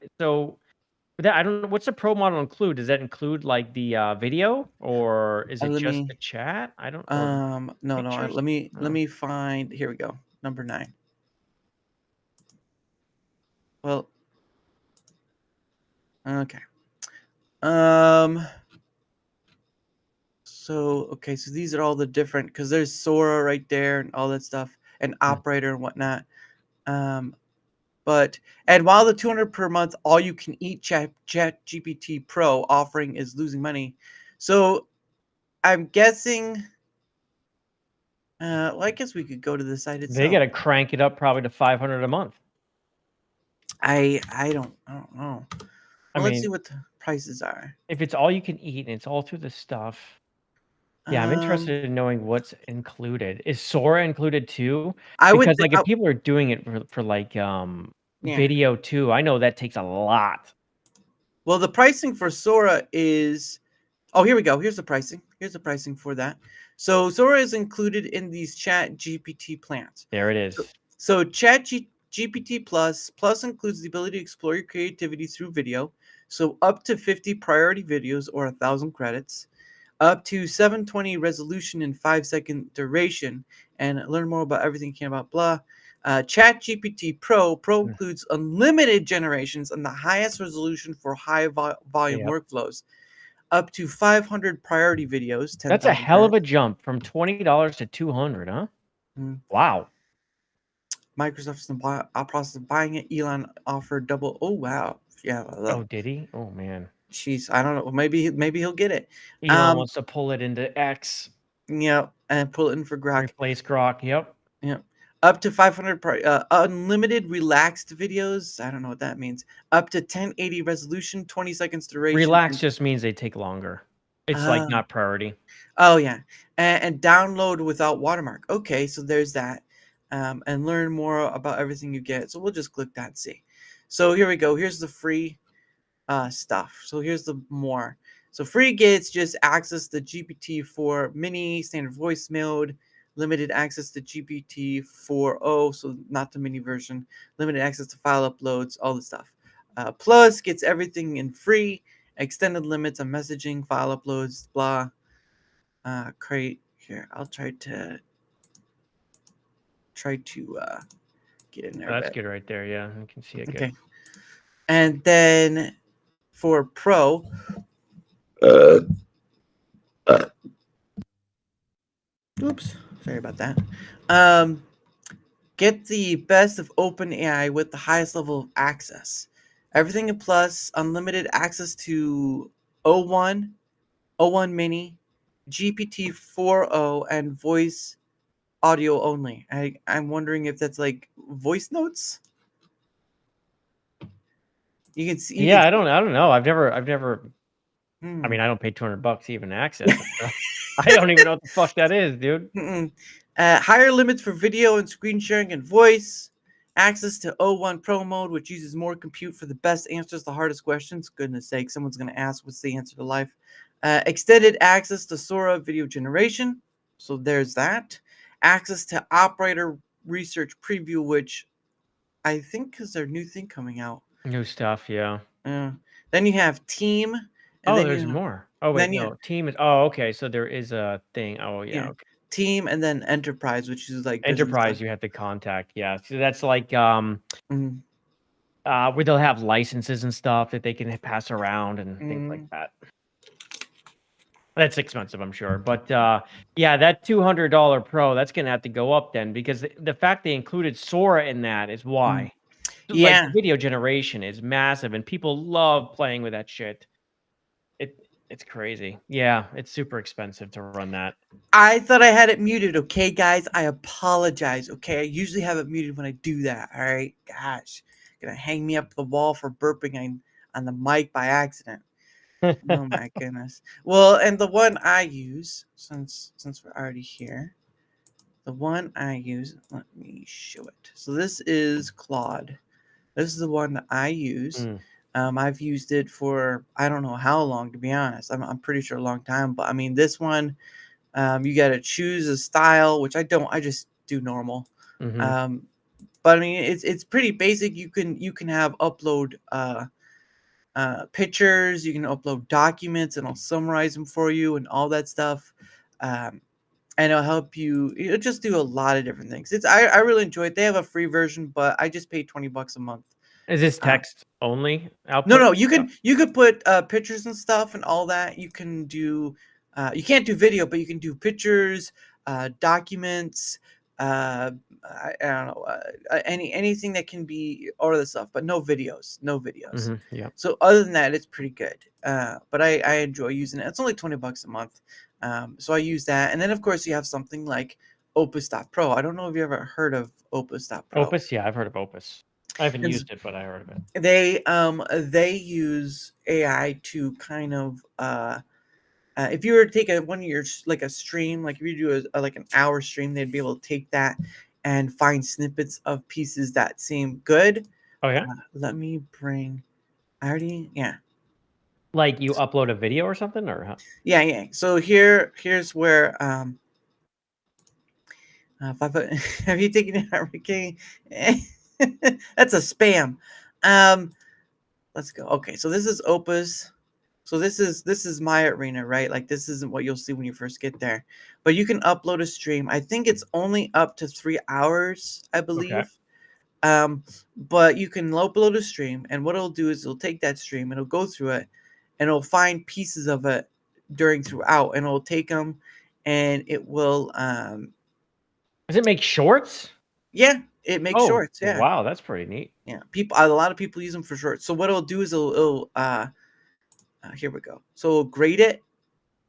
I don't know, what's the pro model include? Does that include like the video, or is it just the chat? I don't know. No. Let me find. Here we go. Number 9. Well, Okay. So okay, so these are all the different because there's Sora right there and all that stuff, and operator and whatnot. And while the 200 per month all you can eat Chat GPT Pro offering is losing money, so I'm guessing. Well, I guess we could go to the site They itself. got to crank it up probably to 500 a month. I don't know. I Well, let's see mean, what the prices are. if it's all you can eat and it's all through the stuff, yeah, I'm interested in knowing what's included. Is Sora included too? I would Because think. like if people are doing it for like Yeah. video too, I know that takes a lot. Well, the pricing for Sora is. Oh, here we go. Here's the pricing. Here's the pricing for that. So Sora is included in these Chat GPT plans. There it is. So Chat GPT Plus includes the ability to explore your creativity through video. So up to 50 priority videos or 1,000 credits, up to 720 resolution and 5-second duration, and learn more about everything you can about blah. Chat GPT Pro includes unlimited generations and the highest resolution for high volume Yep. workflows. Up to 500 priority videos. 10,000 That's a hell of credits. a jump from $20 to 200, huh? Mm. Wow. Microsoft is in the process of buying it. Elon offered double. Oh wow, yeah. Oh, did he? Oh man. Jeez, I don't know. Maybe he'll get it. Elon wants to pull it into X. Yeah, and pull it in for Grok. Replace Grok. Yep. Yeah. Up to 500 unlimited relaxed videos. I don't know what that means. Up to 1080 resolution, 20 seconds duration. Relax just means they take longer. It's like not priority. Oh yeah, and download without watermark. Okay, so there's that. And learn more about everything you get. So we'll just click that and see. So here we go. Here's the free stuff. So here's the more. So free gets just access to GPT-4 mini, standard voice mode, limited access to GPT 4.0, so not the mini version, limited access to file uploads, all the stuff. Plus gets everything in free, extended limits on messaging, file uploads, blah. Create here. I'll try to get in there. That's good right there. Yeah, I can see it. Okay. Good. And then for Pro, oops, sorry about that. Get the best of OpenAI with the highest level of access. Everything in Plus, unlimited access to O1 Mini, GPT 4.0, and voice audio only. I'm wondering if that's like voice notes. You can see. Yeah, I don't know. I've never. I Hmm. mean, I don't pay $200 to even access it. So I don't even know what the fuck that is, dude. Higher limits for video and screen sharing and voice. Access to O1 Pro mode, which uses more compute for the best answers to the hardest questions. Goodness sake, someone's going to ask what's the answer to life. Extended access to Sora video generation. So there's that. Access to operator research preview, which I think is their new thing coming out. New stuff, yeah. Then you have team. And then there's more. Oh wait, no. Team is. Oh, okay. So there is a thing. Oh yeah. Okay. Team and then enterprise, which is like enterprise. You have to contact. Yeah. So that's like where they'll have licenses and stuff that they can pass around and things like that. That's expensive, I'm sure. But yeah, that $200 Pro, that's gonna have to go up then because the fact they included Sora in that is why. Yeah, like, video generation is massive, and people love playing with that shit. It's crazy. Yeah, it's super expensive to run that. I thought I had it muted. Okay, guys, I apologize. Okay, I usually have it muted when I do that. All right, gosh, gonna hang me up the wall for burping on the mic by accident. Oh my goodness. Well, and the one I use, since we're already here, the one I use, let me show it. So this is Claude. This is the one that I use. I've used it for I don't know how long, to be honest. I'm pretty sure a long time. But I mean, this one, you got to choose a style, which I don't. I just do normal. But I mean, it's pretty basic. You can have upload pictures. You can upload documents, and I'll summarize them for you and all that stuff. And it'll help you. It'll just do a lot of different things. I really enjoy it. They have a free version, but I just paid $20 a month. Is this text only output? No, you could put pictures and stuff and all that. You can do you can't do video, but you can do pictures, documents, I don't know, anything that can be all of the stuff, but no videos, Yeah. So other than that, it's pretty good. But I enjoy using it. It's only $20 a month, so I use that. And then of course you have something like Opus.pro. I don't know if you ever heard of Opus.pro. Opus, yeah, I've heard of Opus. I haven't And used it, but I heard of it. they use AI to kind of if you were to take one of your like a stream, like if you do like an hour stream, they'd be able to take that and find snippets of pieces that seem good. Oh yeah. Let me bring. I already Like you upload a video or something, or how? yeah. So here's where if I put, have you taken it out, Ricky? That's a spam. Let's go. Okay, so this is Opus. So this is my arena, right? Like this isn't what you'll see when you first get there. But you can upload a stream. I think it's only up to 3 hours, I believe. Okay. But you can upload a stream, and what it'll do is it'll take that stream and it'll go through it, and it'll find pieces of it throughout, and it'll take them, and it will Does it make shorts? yeah, it makes shorts. Yeah. Wow, that's pretty neat. Yeah, a lot of people use them for shorts. So what it'll do is it'll here we go. So it'll grade it.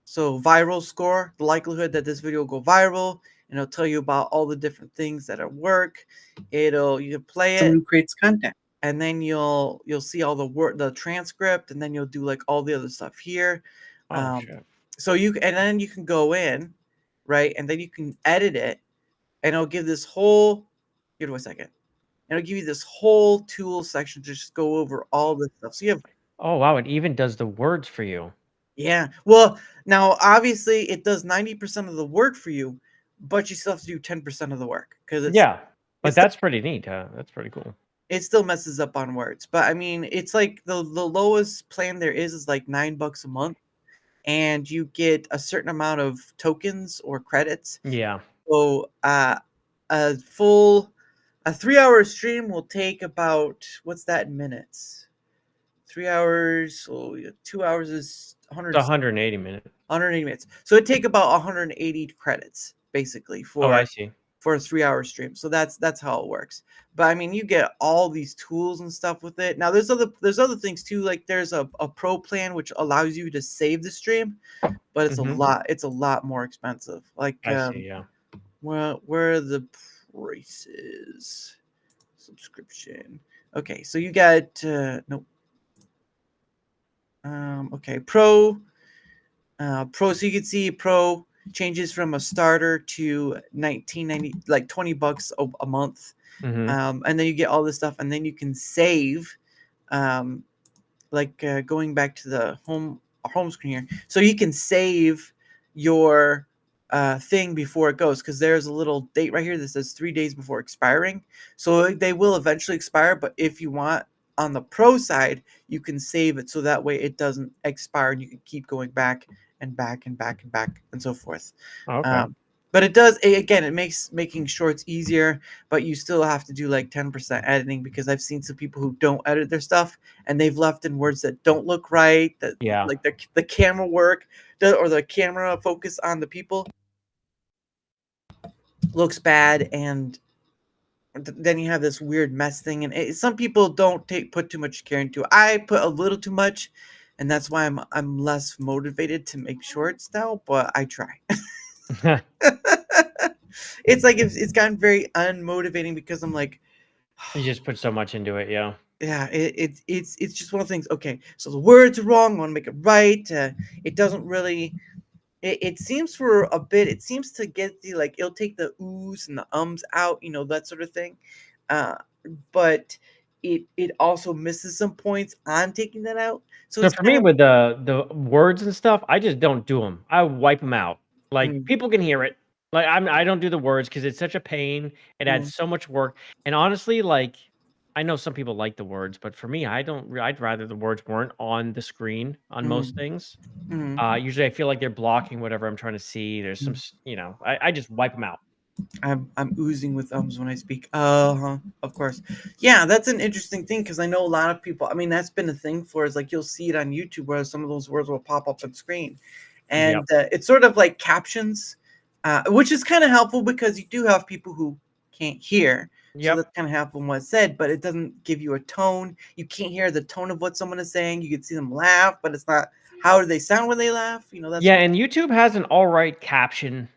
So viral score, the likelihood that this video will go viral, and it'll tell you about all the different things that work. You can play it. Someone who creates content. And then you'll see all the transcript, and then you'll do like all the other stuff here. Shit. So then you can go in, right, and then you can edit it, and it'll give this whole. Give it a second. And it'll give you this whole tool section to just go over all this stuff. So you have. Oh wow, it even does the words for you. Yeah. Well, now obviously it does 90% of the work for you, but you still have to do 10% of the work because but that's pretty neat. That's pretty cool. It still messes up on words. But I mean, it's like the lowest plan there is like $9 a month, and you get a certain amount of tokens or credits. Yeah. So a 3-hour stream will take about, what's that in minutes? 3 hours. So 2 hours is 180 minutes. 180 minutes. So it'd take about 180 credits basically for I see. For a 3-hour stream. So that's how it works. But I mean, you get all these tools and stuff with it. Now there's other things too. Like there's a pro plan which allows you to save the stream, but it's a lot more expensive. Like I see, yeah. Where are the prices? Subscription. Okay, so you got nope. Okay, pro. So you can see pro changes from a starter to $19.90, like $20 a month. And then you get all this stuff, and then you can save, going back to the home screen here. So you can save your thing before it goes, because there's a little date right here that says 3 days before expiring. So they will eventually expire, but if you want on the pro side, you can save it so that way it doesn't expire, and you can keep going back and back and back and back and so forth. Okay. But it does, again, it makes making shorts easier, but you still have to do like 10% editing, because I've seen some people who don't edit their stuff and they've left in words that don't look right, that like the camera work or the camera focus on the people looks bad, and then you have this weird mess thing, and some people don't put too much care into it. I put a little too much, and that's why I'm less motivated to make shorts now, but I try. It's like it's gotten very unmotivating, because I'm like, you just put so much into it. Yeah it's just one of the things. Okay, so the words are wrong, I want to make it right. It doesn't really, it seems for a bit, it seems to get the, like, it'll take the oohs and the ums out, that sort of thing, but it also misses some points on taking that out. So for me, with the words and stuff, I just don't do them. I wipe them out. Like, people can hear it. Like, I don't do the words because it's such a pain. It adds so much work. And honestly, like, I know some people like the words, but for me, I'd rather the words weren't on the screen on most things. Usually I feel like they're blocking whatever I'm trying to see. There's some, I just wipe them out. I'm oozing with ums when I speak. Of course. Yeah, that's an interesting thing because I know a lot of people. I mean, that's been a thing for is like you'll see it on YouTube where some of those words will pop up on screen, Yep. and it's sort of like captions, which is kind of helpful because you do have people who can't hear. So Yep. that's kind of helpful in what's said, but it doesn't give you a tone. You can't hear the tone of what someone is saying. You can see them laugh, but it's not how do they sound when they laugh. You know, that's Yeah, and YouTube has an all right caption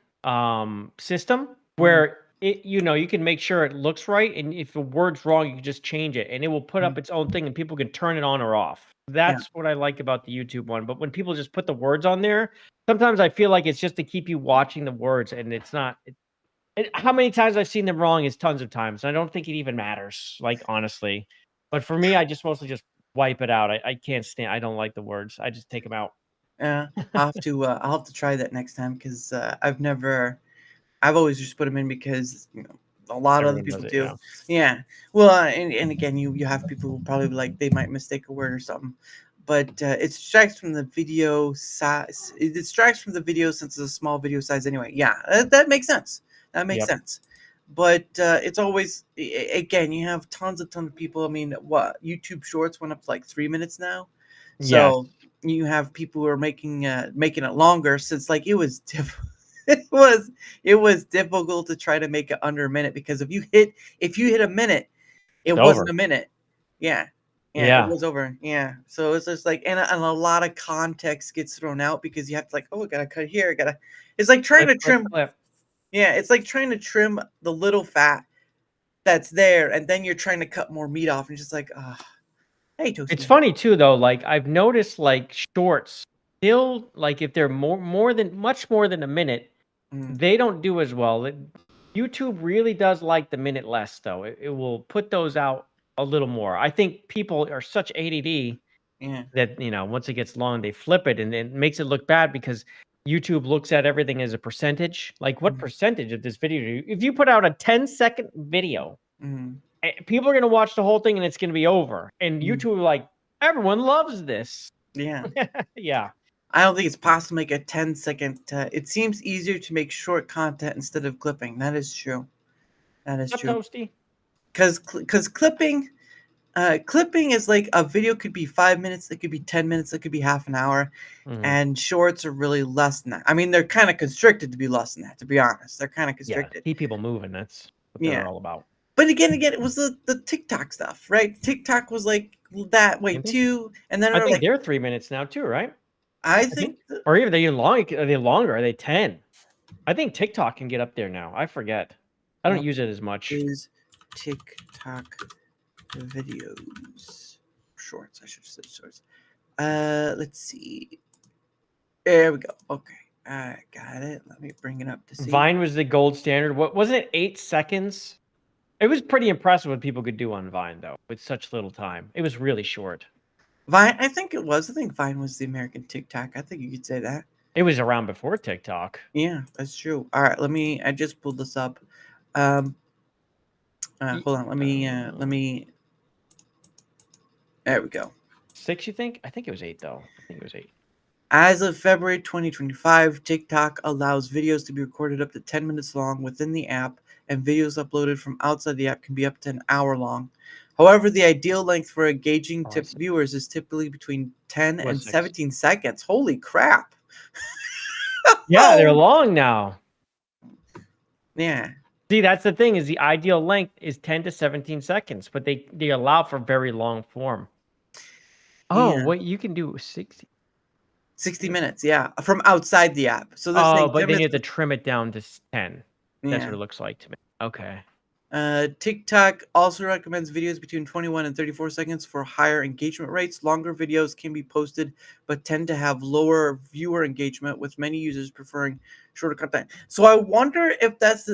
system where it you can make sure it looks right, and if a word's wrong, you can just change it, and it will put up its own thing, and people can turn it on or off. yeah. That's what I like about the YouTube one. But when people just put the words on there, sometimes I feel like it's just to keep you watching the words, and it's not. How many times I've seen them wrong is tons of times. I don't think it even matters, like honestly. But for me, I just mostly just wipe it out. I can't stand. I don't like the words. I just take them out. Yeah, I'll have to try that next time because I've always just put them in because a lot of other Everyone people does it. do. Yeah. Yeah. Well, and again, you have people who probably like they might mistake a word or something, but it distracts from the video size. It distracts from the video since it's a small video size anyway. Yeah, that makes sense. That makes Yep. sense. But it's always again, you have tons of people. I mean, what YouTube Shorts went up to like 3 minutes now. Yes. So you have people who are making it longer since like it was it was difficult to try to make it under a minute because if you hit a minute, it It's wasn't over. a minute. Yeah. Yeah, it Yeah. was over. Yeah. So it's just like and a lot of context gets thrown out because you have to like, oh, I gotta cut here, it's like trying Clip, to clip, trim. clip. Yeah, it's like trying to trim the little fat that's there, and then you're trying to cut more meat off and just like, hey It's Toasty. funny too, though. Like I've noticed, like shorts still, like if they're much more than a minute, Mm, they don't do as well. YouTube really does like the minute less, though. It will put those out a little more. I think people are such ADD yeah. that once it gets long, they flip it, and it makes it look bad because YouTube looks at everything as a percentage. Like, what Mm, percentage of this video? If you put out a 10-second video, mm, people are gonna watch the whole thing, and it's gonna be over. And mm. YouTube, like, everyone loves this. Yeah. Yeah. I don't think it's possible to make a 10-second. It seems easier to make short content instead of clipping. That is true. That is Up true. toasty. Because clipping is like a video could be 5 minutes, it could be 10 minutes, it could be half an hour, Mhm. and shorts are really less than that. I mean, they're kind of constricted to be less than that. To be honest, they're kind of Yeah. constricted. Keep people moving. That's what Yeah. they're all about. But again, it was the TikTok stuff, right? TikTok was like that way Mhm. too, and then I they're think like, they're 3 minutes now too, right? I I think think, or even they long? Are they longer? Are they 10? I think TikTok can get up there now. I forget. I don't what use it as much. is TikTok videos shorts. I should say shorts. Let's see. There we go. Okay, I got it. Let me bring it up to see. Vine was the gold standard. What wasn't it? 8 seconds. It was pretty impressive what people could do on Vine, though, with such little time. It was really short. Vine, I think it was. I think Vine was the American TikTok. I think you could say that. It was around before TikTok. Yeah, that's true. All right, I just pulled this up. Um, hold on. Let me. There we go. 6, you think? I think it was 8, though. I think it was 8. As of February 2025, TikTok allows videos to be recorded up to 10 minutes long within the app, and videos uploaded from outside the app can be up to an hour long. However, the ideal length for engaging Oh, I see. viewers is typically between 10 It and was 6. 17 seconds. Holy crap. Yeah, they're Oh, long now. yeah. See, that's the thing, is the ideal length is 10 to 17 seconds, but they allow for very long form. Oh, Yeah. what you can do 60. 60 minutes, yeah, from outside the app. So they're Oh, saying but 10 then you minutes. have to trim it down to 10. That's Yeah. what it looks like to me. Okay. TikTok also recommends videos between 21 and 34 seconds for higher engagement rates. Longer videos can be posted, but tend to have lower viewer engagement, with many users preferring shorter content. So I wonder if that's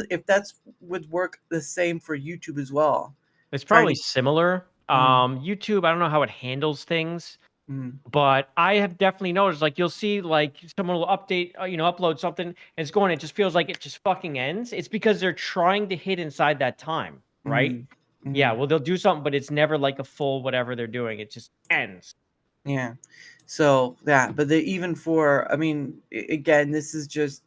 would work the same for YouTube as well. It's Trying probably similar. Mm, YouTube, I don't know how it handles things, mm, but I have definitely noticed, like, you'll see, like, someone will update, upload something, and it's going, it just feels like it just fucking ends. It's because they're trying to hit inside that time, right? mm, Yeah, mm, well, they'll do something, but it's never like a full whatever they're doing. It just ends. yeah. So yeah, but they even for I mean, again, this is just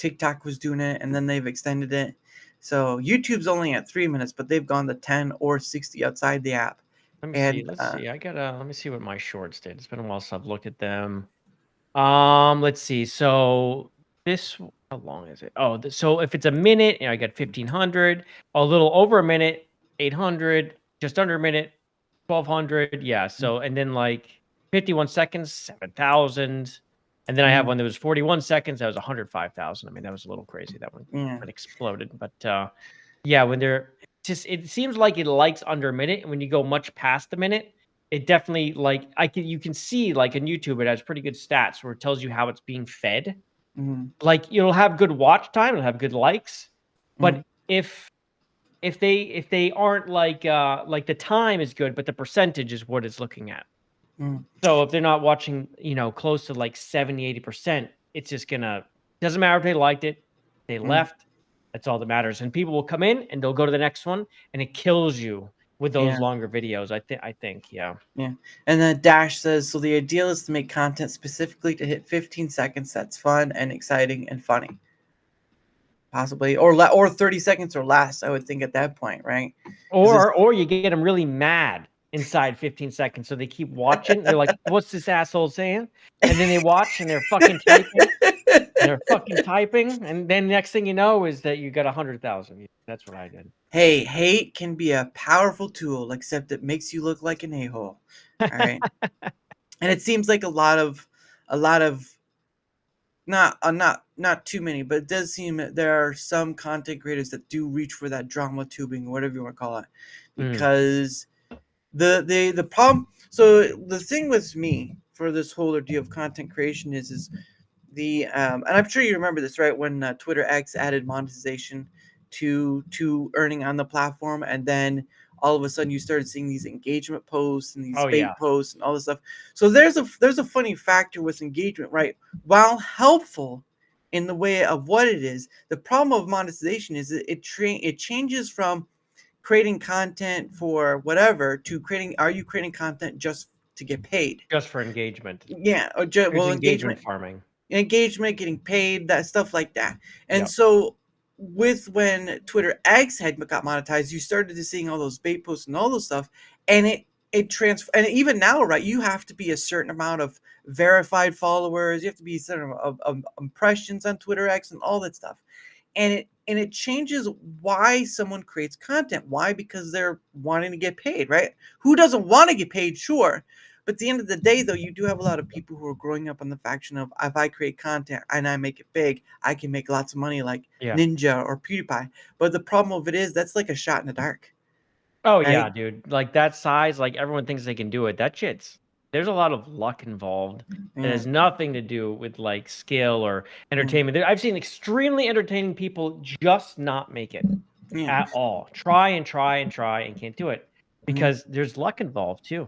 TikTok was doing it, and then they've extended it. So YouTube's only at 3 minutes, but they've gone to 10 or 60 outside the app. Let me see. And Let's see. Let me see what my shorts did. It's been a while since I've looked at them. Let's see. So this, how long is it? Oh, so if it's a minute, I got 1,500. A little over a minute, 800. Just under a minute, 1,200. Yeah. So and then like 51 seconds, 7,000. And then I have one that was 41 seconds. That was 105,000. I mean, that was a little crazy. That one exploded. But yeah, when they're just, it seems like it likes under a minute, and when you go much past the minute, it definitely like you can see like on YouTube, it has pretty good stats where it tells you how it's being fed. Like it'll have good watch time, it'll have good likes, but if they aren't like the time is good, but the percentage is what it's looking at. So if they're not watching, close to like 70-80%, it's just doesn't matter if they liked it, they left. That's all that matters. And people will come in and they'll go to the next one, and it kills you with those longer videos. I think. Yeah. And then Dash says, so the ideal is to make content specifically to hit 15 seconds. That's fun and exciting and funny. Possibly, or 30 seconds or less, I would think at that point, right? Or you get them really mad inside 15 seconds, so they keep watching. They're like, "What's this asshole saying?" And then they watch and they're fucking typing. And then next thing you know is that you got 100,000. That's what I did. Hey, hate can be a powerful tool, except it makes you look like an a-hole. All right. And it seems like a lot of not too many, but it does seem that there are some content creators that do reach for that drama tubing, whatever you want to call it, because the problem. So the thing with me for this whole idea of content creation is the and I'm sure you remember this, right? When Twitter X added monetization to earning on the platform, and then all of a sudden you started seeing these engagement posts and these bait posts and all this stuff. So there's a funny factor with engagement, right? While helpful in the way of what it is, the problem of monetization is that it changes from creating content for whatever to are you creating content just to get paid? Just for engagement. Yeah, or engagement farming. Engagement, getting paid, that stuff like that. And so when Twitter X got monetized, you started to seeing all those bait posts and all those stuff, and it and even now, right, you have to be a certain amount of verified followers, you have to be a certain of impressions on Twitter X and all that stuff, and it changes why someone creates content. Why? Because they're wanting to get paid, right? Who doesn't want to get paid? Sure. But at the end of the day, though, you do have a lot of people who are growing up on the faction of, if I create content and I make it big, I can make lots of money, like Ninja or PewDiePie. But the problem of it is that's like a shot in the dark. Oh, right? Yeah, dude. Like that size, like everyone thinks they can do it. There's a lot of luck involved. It has nothing to do with like skill or entertainment. I've seen extremely entertaining people just not make it at all. Try and can't do it because there's luck involved too.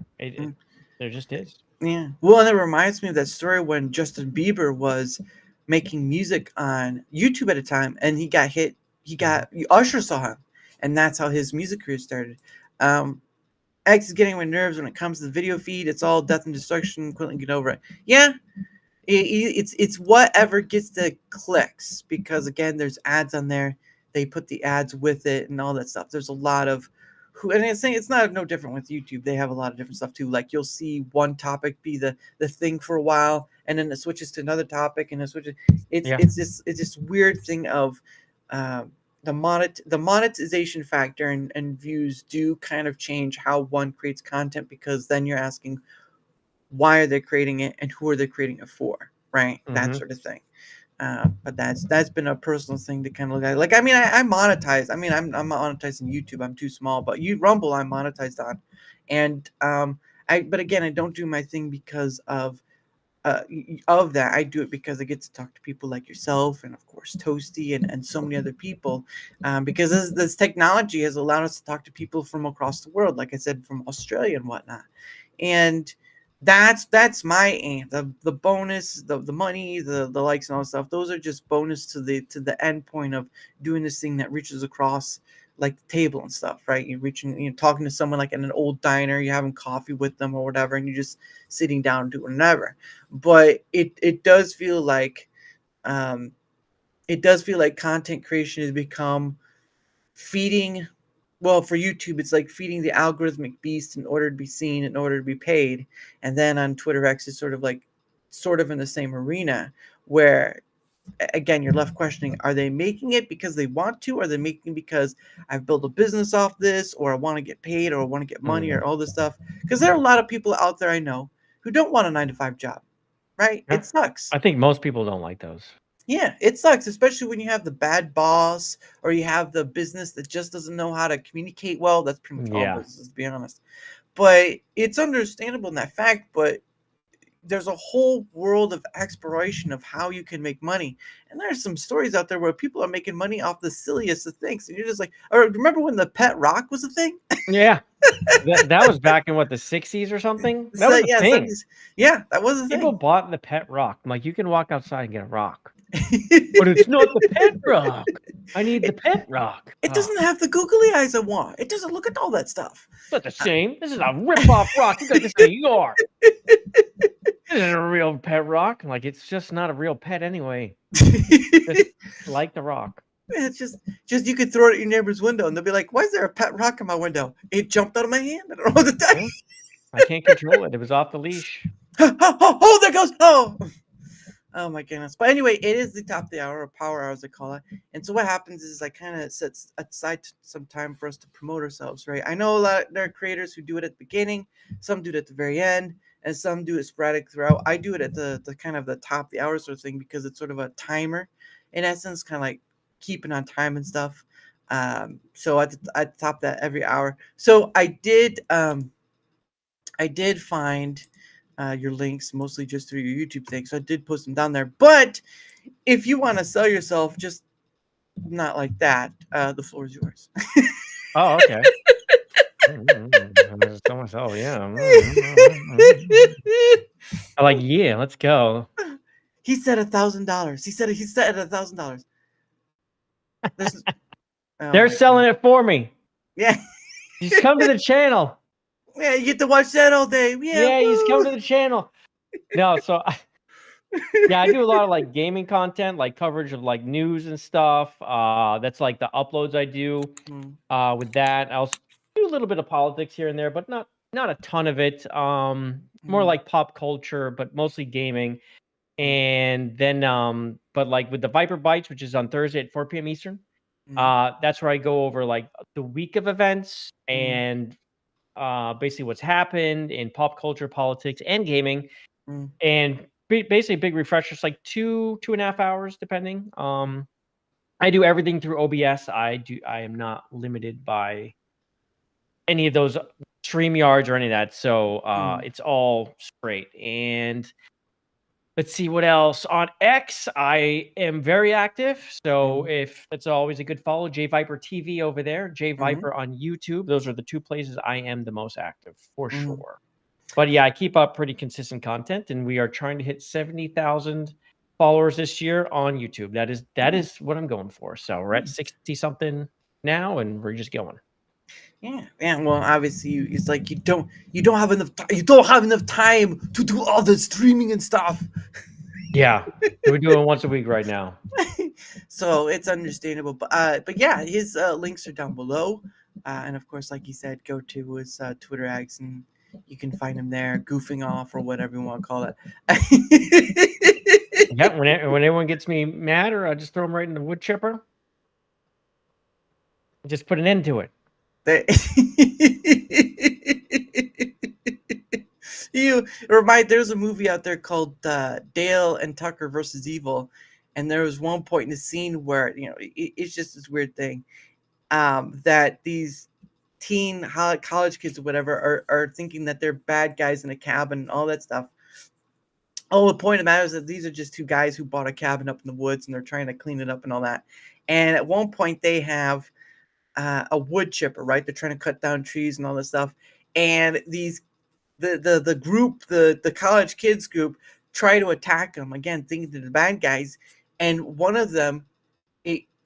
There just is. Yeah. Well, and it reminds me of that story when Justin Bieber was making music on YouTube at a time, and he got hit. Usher saw him, and that's how his music career started. X is getting on my nerves when it comes to the video feed. It's all death and destruction. Couldn't get over it. Yeah. It's whatever gets the clicks, because again, there's ads on there. They put the ads with it and all that stuff. There's a lot of and it's not no different with YouTube. They have a lot of different stuff too. Like you'll see one topic be the thing for a while, and then it switches to another topic, and it switches. It's this weird thing of the monetization factor and views do kind of change how one creates content, because then you're asking why are they creating it and who are they creating it for, right? That sort of thing. But that's been a personal thing to kind of look at. Like, I mean, I monetize. I mean, I'm monetizing YouTube. I'm too small, but Rumble I'm monetized on, and but again, I don't do my thing because of that. I do it because I get to talk to people like yourself, and of course Toasty and so many other people, because this technology has allowed us to talk to people from across the world, like I said, from Australia and whatnot, and that's my aim. The bonus, the money, the likes and all that stuff, those are just bonus to the end point of doing this thing that reaches across like the table and stuff, right? You're talking to someone like in an old diner, you're having coffee with them or whatever, and you're just sitting down doing whatever. But it does feel like it does feel like content creation has become feeding. Well, for YouTube, it's like feeding the algorithmic beast in order to be seen, in order to be paid. And then on Twitter X, it's sort of in the same arena where, again, you're left questioning, are they making it because they want to, or are they making it because I've built a business off this, or I want to get paid, or I want to get money, or all this stuff? Because there are a lot of people out there I know who don't want a 9-to-5 job, right? Yeah. It sucks. I think most people don't like those. Yeah, it sucks, especially when you have the bad boss or you have the business that just doesn't know how to communicate well. That's pretty much all Yeah. businesses, to be honest. But it's understandable in that fact, but there's a whole world of exploration of how you can make money. And there's some stories out there where people are making money off the silliest of things. And you're just like, or remember when the pet rock was a thing? Yeah. That was back in what, the 60s or something? That was a yeah, thing. that was a People thing. bought the pet rock. I'm like, you can walk outside and get a rock. But it's not the pet rock. I need the pet rock. It doesn't have the googly eyes I want. It doesn't look at all that stuff. It's not the same. This is a rip-off rock. You got this in your yard. This isn't a real pet rock. I'm like, it's just not a real pet anyway. Just like the rock. It's just you could throw it at your neighbor's window and they'll be like, why is there a pet rock in my window? It jumped out of my hand. I don't know what to tell you. I can't control it. It was off the leash. Oh, there goes. Oh my goodness. But anyway, it is the top of the hour, or power hour as I call it. And so what happens is I kind of set aside some time for us to promote ourselves, right? I know there are creators who do it at the beginning, some do it at the very end, and some do it sporadic throughout. I do it at the kind of the top of the hour sort of thing because it's sort of a timer, in essence, kind of like keeping on time and stuff. So at the top of that every hour. So I did find your links mostly just through your YouTube thing. So I did post them down there. But if you want to sell yourself, just not like that, the floor is yours. Oh, okay. Sell myself, yeah. I'm like, yeah, let's go. He said $1,000. He said $1,000. They're selling it for me. Yeah. Just come to the channel. Yeah, you get to watch that all day. Yeah, you just come to the channel. No, so yeah, I do a lot of like gaming content, like coverage of like news and stuff. That's like the uploads I do. With that, I also do a little bit of politics here and there, but not a ton of it. More like pop culture, but mostly gaming. And then but like with the Viper Bites, which is on Thursday at 4 p.m. Eastern, that's where I go over like the week of events and basically what's happened in pop culture, politics, and gaming, and basically big refreshers, like 2.5 hours depending. I do everything through OBS. I am not limited by any of those StreamYards or any of that, so it's all straight. And let's see what else. On X, I am very active. So if it's always a good follow, JayViperTV over there, JayViper on YouTube. Those are the two places I am the most active for sure. But yeah, I keep up pretty consistent content, and we are trying to hit 70,000 followers this year on YouTube. That is what I'm going for. So we're at 60 something now, and we're just going. Yeah. Well, obviously, it's like you don't have enough time to do all the streaming and stuff. Yeah, we're doing once a week right now. So it's understandable. But yeah, his links are down below, and of course, like he said, go to his Twitter X, and you can find him there, goofing off or whatever you want to call it. Yeah, when anyone gets me mad, or I just throw them right in the wood chipper. Just put an end to it. There's a movie out there called Dale and Tucker versus Evil, and there was one point in the scene where it's just this weird thing that these teen college kids or whatever are thinking that they're bad guys in a cabin and all that stuff. Oh, the point of the matter is that these are just two guys who bought a cabin up in the woods and they're trying to clean it up and all that. And at one point they have a wood chipper, right? They're trying to cut down trees and all this stuff. And the group, the college kids group, try to attack them again, thinking they're the bad guys. And one of them,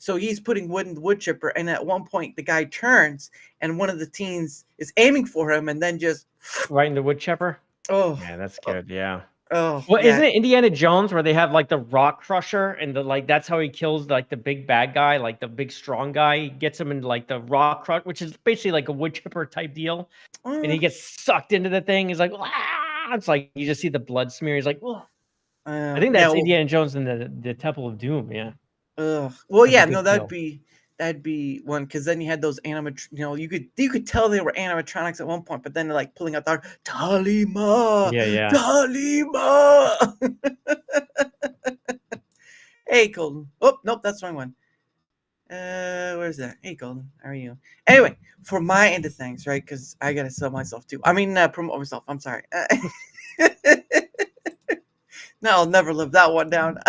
so he's putting wood in the wood chipper, and at one point the guy turns, and one of the teens is aiming for him, and then just right in the wood chipper. Oh, yeah, that's good. Yeah. Oh, Well, yeah. isn't it Indiana Jones where they have like the rock crusher and that's how he kills like the big bad guy, like the big strong guy. He gets him into like the rock crush, which is basically like a wood chipper type deal. And he gets sucked into the thing. He's like, ah! It's like you just see the blood smear. He's like, oh. I think that's yeah. Indiana Jones in the Temple of Doom. Yeah. Well, That's a yeah, good no, kill. that'd be one because then you had those you could tell they were animatronics at one point, but then they're like pulling out the Talima, Yeah. Talima. Hey, Golden. Oh, nope, that's the wrong one. Where's that? Hey, Golden, how are you? Anyway, for my end of things, right? Because I gotta sell myself too. I mean, promote myself. I'm sorry. No, I'll never live that one down.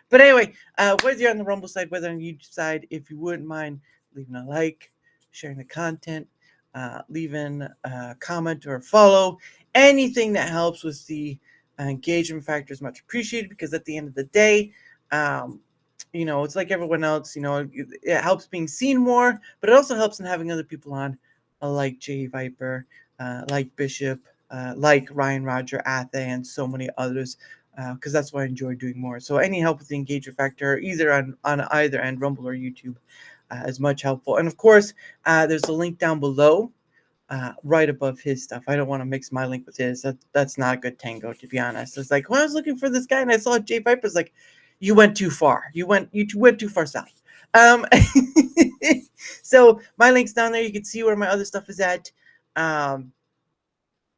But anyway, whether you're on the Rumble side, whether on YouTube side, if you wouldn't mind leaving a like, sharing the content, leaving a comment or a follow, anything that helps with the engagement factor is much appreciated because at the end of the day, it's like everyone else, it helps being seen more, but it also helps in having other people on, like JayViper, like Bishop, like Ryan, Roger, Athe, and so many others, because that's what I enjoy doing more. So any help with the engagement factor, either on either end, Rumble or YouTube, is much helpful. And of course, there's a link down below, right above his stuff. I don't want to mix my link with his. That's not a good tango, to be honest. It's like when I was looking for this guy and I saw JayViper's, like, you went too far. You went too far south. So my link's down there. You can see where my other stuff is at.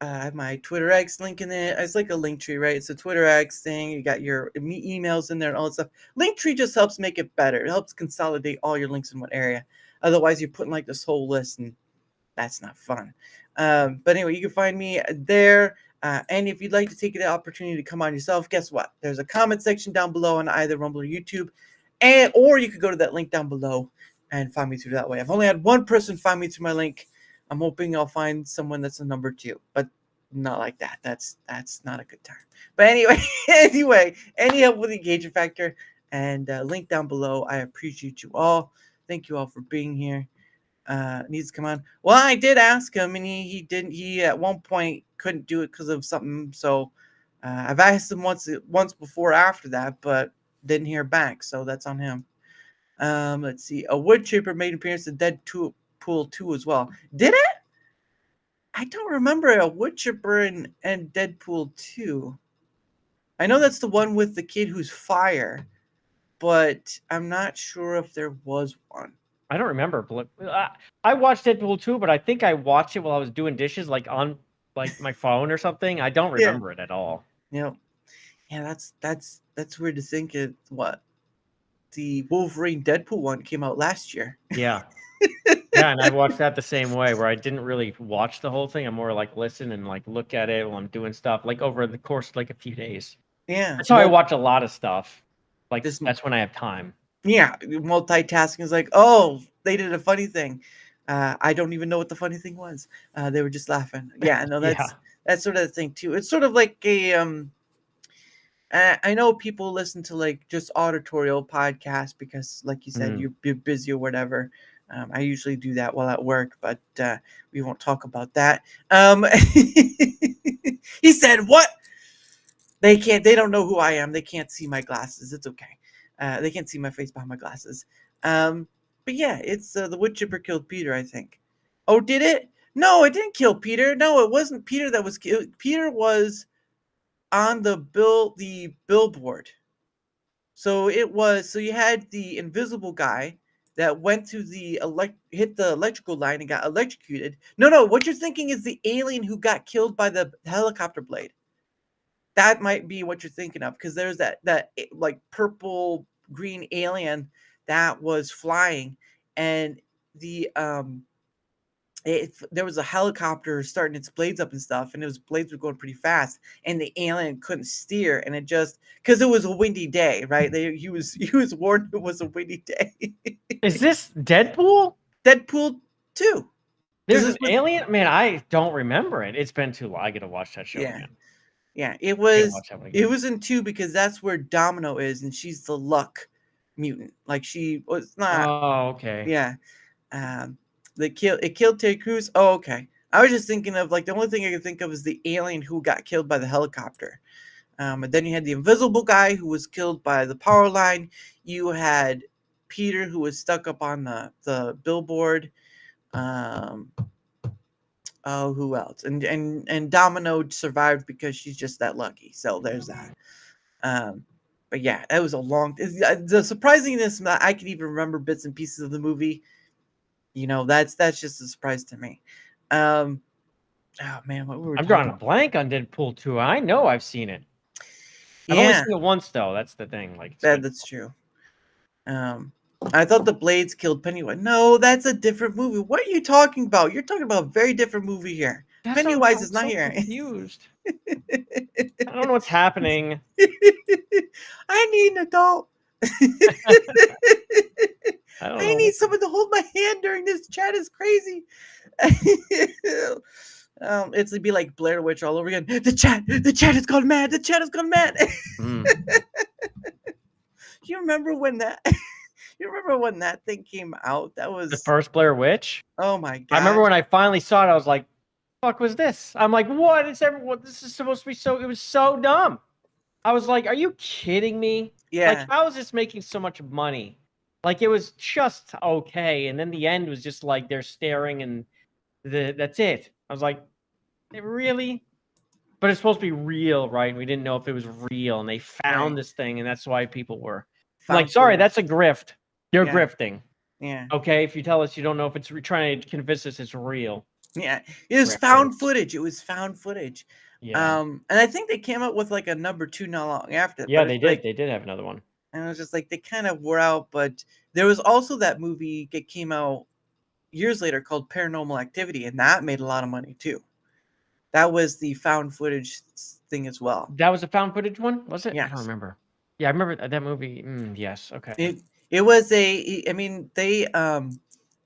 I have my Twitter X link in there. It's like a link tree, right? It's a Twitter X thing. You got your emails in there and all that stuff. Linktree just helps make it better. It helps consolidate all your links in one area. Otherwise, you're putting like this whole list, and that's not fun. But anyway, you can find me there. And if you'd like to take the opportunity to come on yourself, guess what? There's a comment section down below on either Rumble or YouTube, or you could go to that link down below and find me through that way. I've only had one person find me through my link. I'm hoping I'll find someone that's a number 2, but not like that. That's not a good time. But anyway, any help with the engagement factor and link down below. I appreciate you all. Thank you all for being here. Needs to come on. Well, I did ask him, and he didn't. He at one point couldn't do it because of something. So I've asked him once before after that, but didn't hear back. So that's on him. Let's see. A wood chipper made an appearance in Deadpool 2 as well. Did it? I don't remember a wood chipper and Deadpool 2. I know that's the one with the kid who's fire, but I'm not sure if there was one. I don't remember. I watched Deadpool 2, but I think I watched it while I was doing dishes, like on like my phone or something. I don't remember it at all. Yeah, that's weird to think. The Wolverine Deadpool one came out last year. Yeah. Yeah, and I watched that the same way, where I didn't really watch the whole thing. I'm more like listen and like look at it while I'm doing stuff, like over the course of like a few days. Yeah, that's how I watch a lot of stuff. Like that's when I have time. Yeah, multitasking is like, oh, they did a funny thing. I don't even know what the funny thing was. They were just laughing. Yeah, no, that's sort of the thing too. It's sort of like a I know people listen to like just auditorial podcasts because, like you said, you're busy or whatever. I usually do that while at work, but we won't talk about that. He said, "What? They don't know who I am. They can't see my glasses. It's okay. They can't see my face behind my glasses." But yeah, it's the wood chipper killed Peter, I think. Oh, did it? No, it didn't kill Peter. No, it wasn't Peter that was killed. Peter was on the billboard. So you had the invisible guy that went to hit the electrical line and got electrocuted. No, what you're thinking is the alien who got killed by the helicopter blade. That might be what you're thinking of, because there's that like purple green alien that was flying, and there was a helicopter starting its blades up and stuff, and blades were going pretty fast, and the alien couldn't steer, and it just because it was a windy day, right? He was warned it was a windy day. Is this Deadpool? Deadpool 2. There's an alien? Man, I don't remember it. It's been too long. I gotta watch that show again. Yeah, it was in 2 because that's where Domino is, and she's the luck mutant. Like she was not. Oh, okay. Yeah. It killed Ted Cruz. Oh, okay. I was just thinking of like the only thing I could think of is the alien who got killed by the helicopter. And then you had the invisible guy who was killed by the power line. You had Peter who was stuck up on the billboard. Oh, who else? And Domino survived because she's just that lucky. So there's that. But yeah, that was a long. The surprisingness that I can even remember bits and pieces of the movie. That's just a surprise to me. Oh man, what were we I'm talking drawing a about? blank on Deadpool 2. I know I've seen it. I've only seen it once though. That's the thing. Like that's true. I thought the Blades killed Pennywise. No, that's a different movie. What are you talking about? You're talking about a very different movie here. Pennywise is not here. Confused. I don't know what's happening. I need an adult. I need someone to hold my hand during this chat. Is crazy. It'd be like Blair Witch all over again. The chat has gone mad. The chat has gone mad. You remember when that? You remember when that thing came out? That was the first Blair Witch. Oh my god! I remember when I finally saw it. I was like, "Fuck was this?" I'm like, "What is everyone? This is supposed to be so." It was so dumb. I was like, "Are you kidding me?" Yeah. Like, how is this making so much money? Like, it was just okay, and then the end was just like they're staring, and that's it. I was like, really? But it's supposed to be real, right? We didn't know if it was real, and they found this thing, and that's why people were like, "Sorry, that's a grift. You're grifting." Yeah. Okay, if you tell us you don't know if it's trying to convince us it's real. Yeah, it was found footage. It was found footage. Yeah. And I think they came up with like a number 2 not long after. Yeah, they did. They did have another one. And it was just like they kind of wore out. But there was also that movie that came out years later called Paranormal Activity, and that made a lot of money too. That was the found footage thing as well. That was a found footage one, was it? Yeah, I don't remember. Yeah, I remember that movie. Yes. Okay. It was a. I mean, they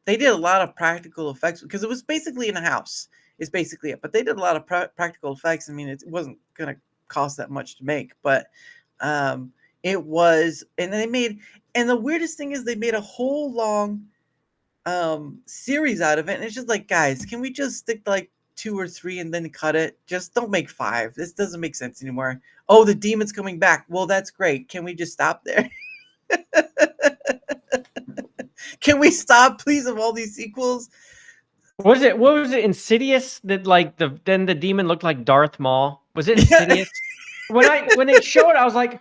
did a lot of practical effects because it was basically in a house. It's basically it, but they did a lot of practical effects. I mean, it wasn't gonna cost that much to make, but it was, and they made. And the weirdest thing is they made a whole long series out of it, and it's just like, guys, can we just stick to like 2 or 3 and then cut it? Just don't make 5. This doesn't make sense anymore. Oh, the demon's coming back. Well, that's great. Can we just stop there? Can we stop, please, of all these sequels? What was it? Insidious? That like then the demon looked like Darth Maul. Was it Insidious? when they showed, I was like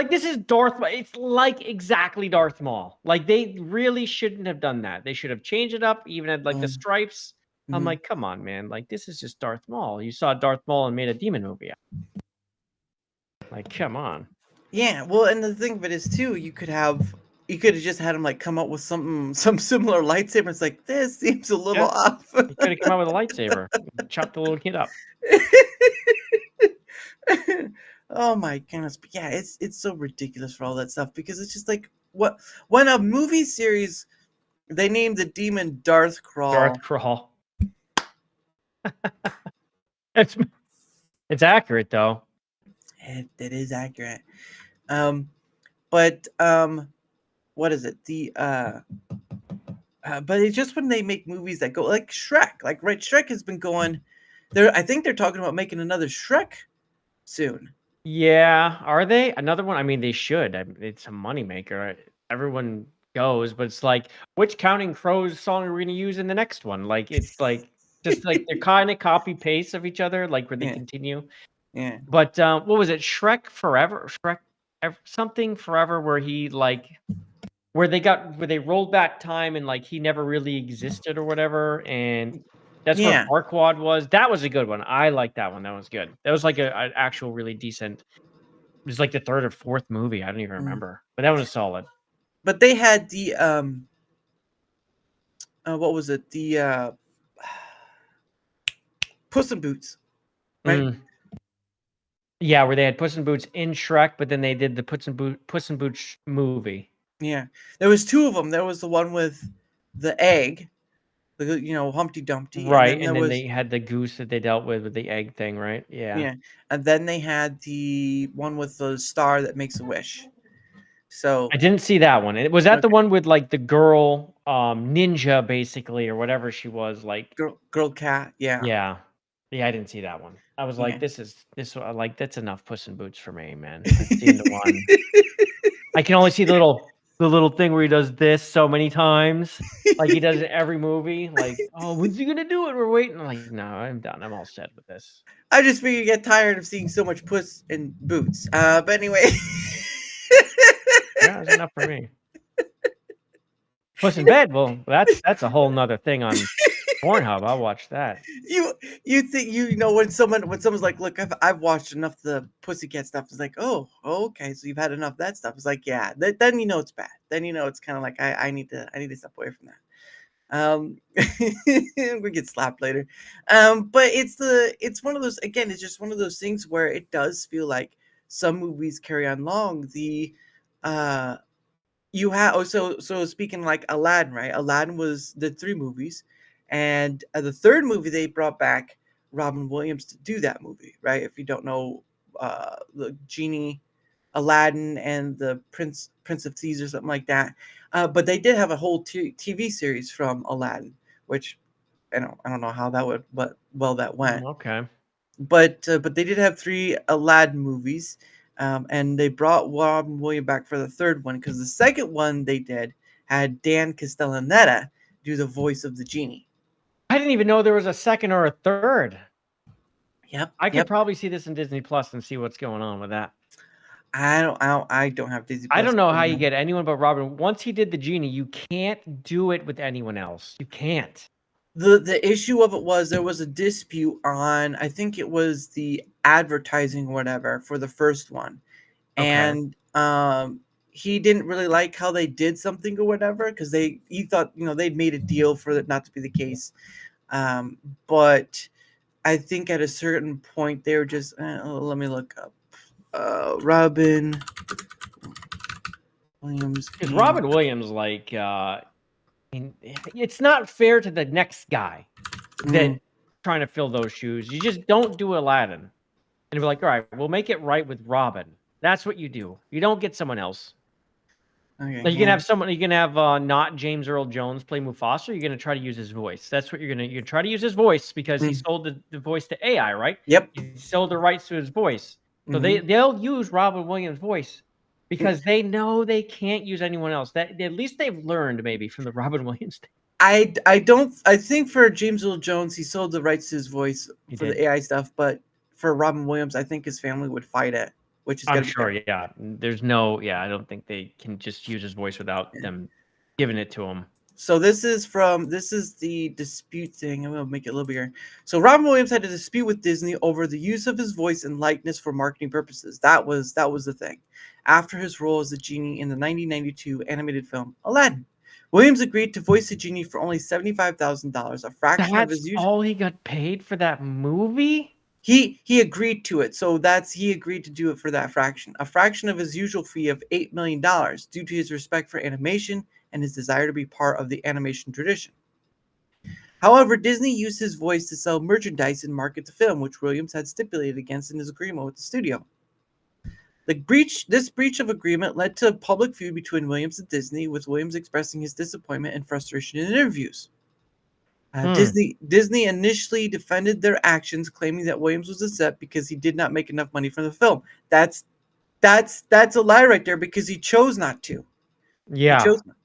this is Darth Maul. It's like exactly Darth Maul. Like they really shouldn't have done that. They should have changed it up, even had like the stripes. I'm like, come on, man. Like this is just Darth Maul. You saw Darth Maul and made a demon movie. Like, come on. Yeah, well, and the thing of it is too, you could have just had him like come up with some similar lightsaber. It's like, this seems a little off. You could have come out with a lightsaber, chopped the little kid up. Oh my goodness! But yeah, it's so ridiculous for all that stuff because it's just like when a movie series they named the demon Darth Crawl. Darth Crawl. It's accurate though. It is accurate. But what is it? But it's just when they make movies that go like Shrek, like right, Shrek has been going there. I think they're talking about making another Shrek soon. Yeah, are they? Another one? I mean, they should. It's a moneymaker. Everyone goes, but it's like, which Counting Crows song are we going to use in the next one? Like, it's like just like they're kind of copy paste of each other, like where they continue. Yeah. But what was it? Shrek Forever? Shrek something Forever, where he like where they rolled back time and like he never really existed or whatever, and that's what Farquaad was. That was a good one. I like that one. That was good. That was like an actual really decent. It was like the 3rd or 4th movie. I don't even remember, but that one was solid. But they had the what was it? The Puss in Boots, right? Yeah, where they had Puss in Boots in Shrek, but then they did the Puss in Boots movie. Yeah, there was 2 of them. There was the one with the egg, Humpty Dumpty, right? And then they had the goose that they dealt with the egg thing, right? Yeah. Yeah, and then they had the one with the star that makes a wish. So I didn't see that one. Was that the okay. one with like the girl ninja basically or whatever she was like? Girl cat, yeah, Yeah. Yeah, I didn't see that one. I was like, yeah. like that's enough Puss in Boots for me, man. I've seen the one. I can only see the little thing where he does this so many times. Like he does it every movie. Like, oh, when's he gonna do it? We're waiting. I'm like, no, I'm done. I'm all set with this. I just figure you get tired of seeing so much Puss in Boots. But anyway. Yeah, it's enough for me. Puss in Bed. Well, that's a whole nother thing on Pornhub. I'll watch that. You think when someone's like, look, I've watched enough of the Pussycat stuff. It's like, oh, okay, so you've had enough of that stuff. It's like, yeah. Then you know it's bad. Then you know it's kind of like I need to step away from that. We get slapped later. But it's one of those, again, it's just one of those things where it does feel like some movies carry on long. You have so speaking like Aladdin, right? Aladdin was the 3 movies, and the 3rd movie they brought back Robin Williams to do that movie, right? If you don't know, the genie, Aladdin, and the Prince of Thieves or something like that. But they did have a whole TV series from Aladdin, which I don't know how that would, but well that went. Okay. But they did have 3 Aladdin movies, and they brought Robin Williams back for the 3rd one because the 2nd one they did had Dan Castellaneta do the voice of the genie. I didn't even know there was a 2nd or a 3rd. Yep, I could yep. probably see this in Disney Plus and see what's going on with that. I don't have Disney I Plus. don't know how you get anyone but Robin. Once he did the genie, you can't do it with anyone else. You can't. The issue of it was there was a dispute on, I think it was the advertising or whatever for the 1st one. Okay. And he didn't really like how they did something or whatever because he thought they'd made a deal for it not to be the case. But I think at a certain point they were just let me look up Robin Williams. Because Robin Williams, like, it's not fair to the next guy that trying to fill those shoes. You just don't do Aladdin, and be like, all right, we'll make it right with Robin. That's what you do. You don't get someone else. Okay, Like you can have someone. You can have not James Earl Jones play Mufasa. You're gonna try to use his voice. That's what you're try to use his voice because he sold the voice to AI, right? Yep. He sold the rights to his voice, so they'll use Robin Williams' voice because they know they can't use anyone else. That at least they've learned maybe from the Robin Williams thing. I think for James Earl Jones he sold the rights to his voice for the AI stuff, but for Robin Williams I think his family would fight it. Which is I'm sure, yeah. There's no, I don't think they can just use his voice without them giving it to him. So this is the dispute thing. I'm gonna make it a little bigger. So Robin Williams had a dispute with Disney over the use of his voice and likeness for marketing purposes. That was the thing. After his role as the genie in the 1992 animated film Aladdin, Williams agreed to voice the genie for only $75,000, a fraction of his usual. All he got paid for that movie? He agreed to it, so he agreed to do it for that fraction, a fraction of his usual fee of $8 million, due to his respect for animation and his desire to be part of the animation tradition. However, Disney used his voice to sell merchandise and market the film, which Williams had stipulated against in his agreement with the studio. This breach of agreement led to a public feud between Williams and Disney, with Williams expressing his disappointment and frustration in interviews. Disney initially defended their actions, claiming that Williams was upset because he did not make enough money from the film. That's a lie right there because he chose not to. Yeah,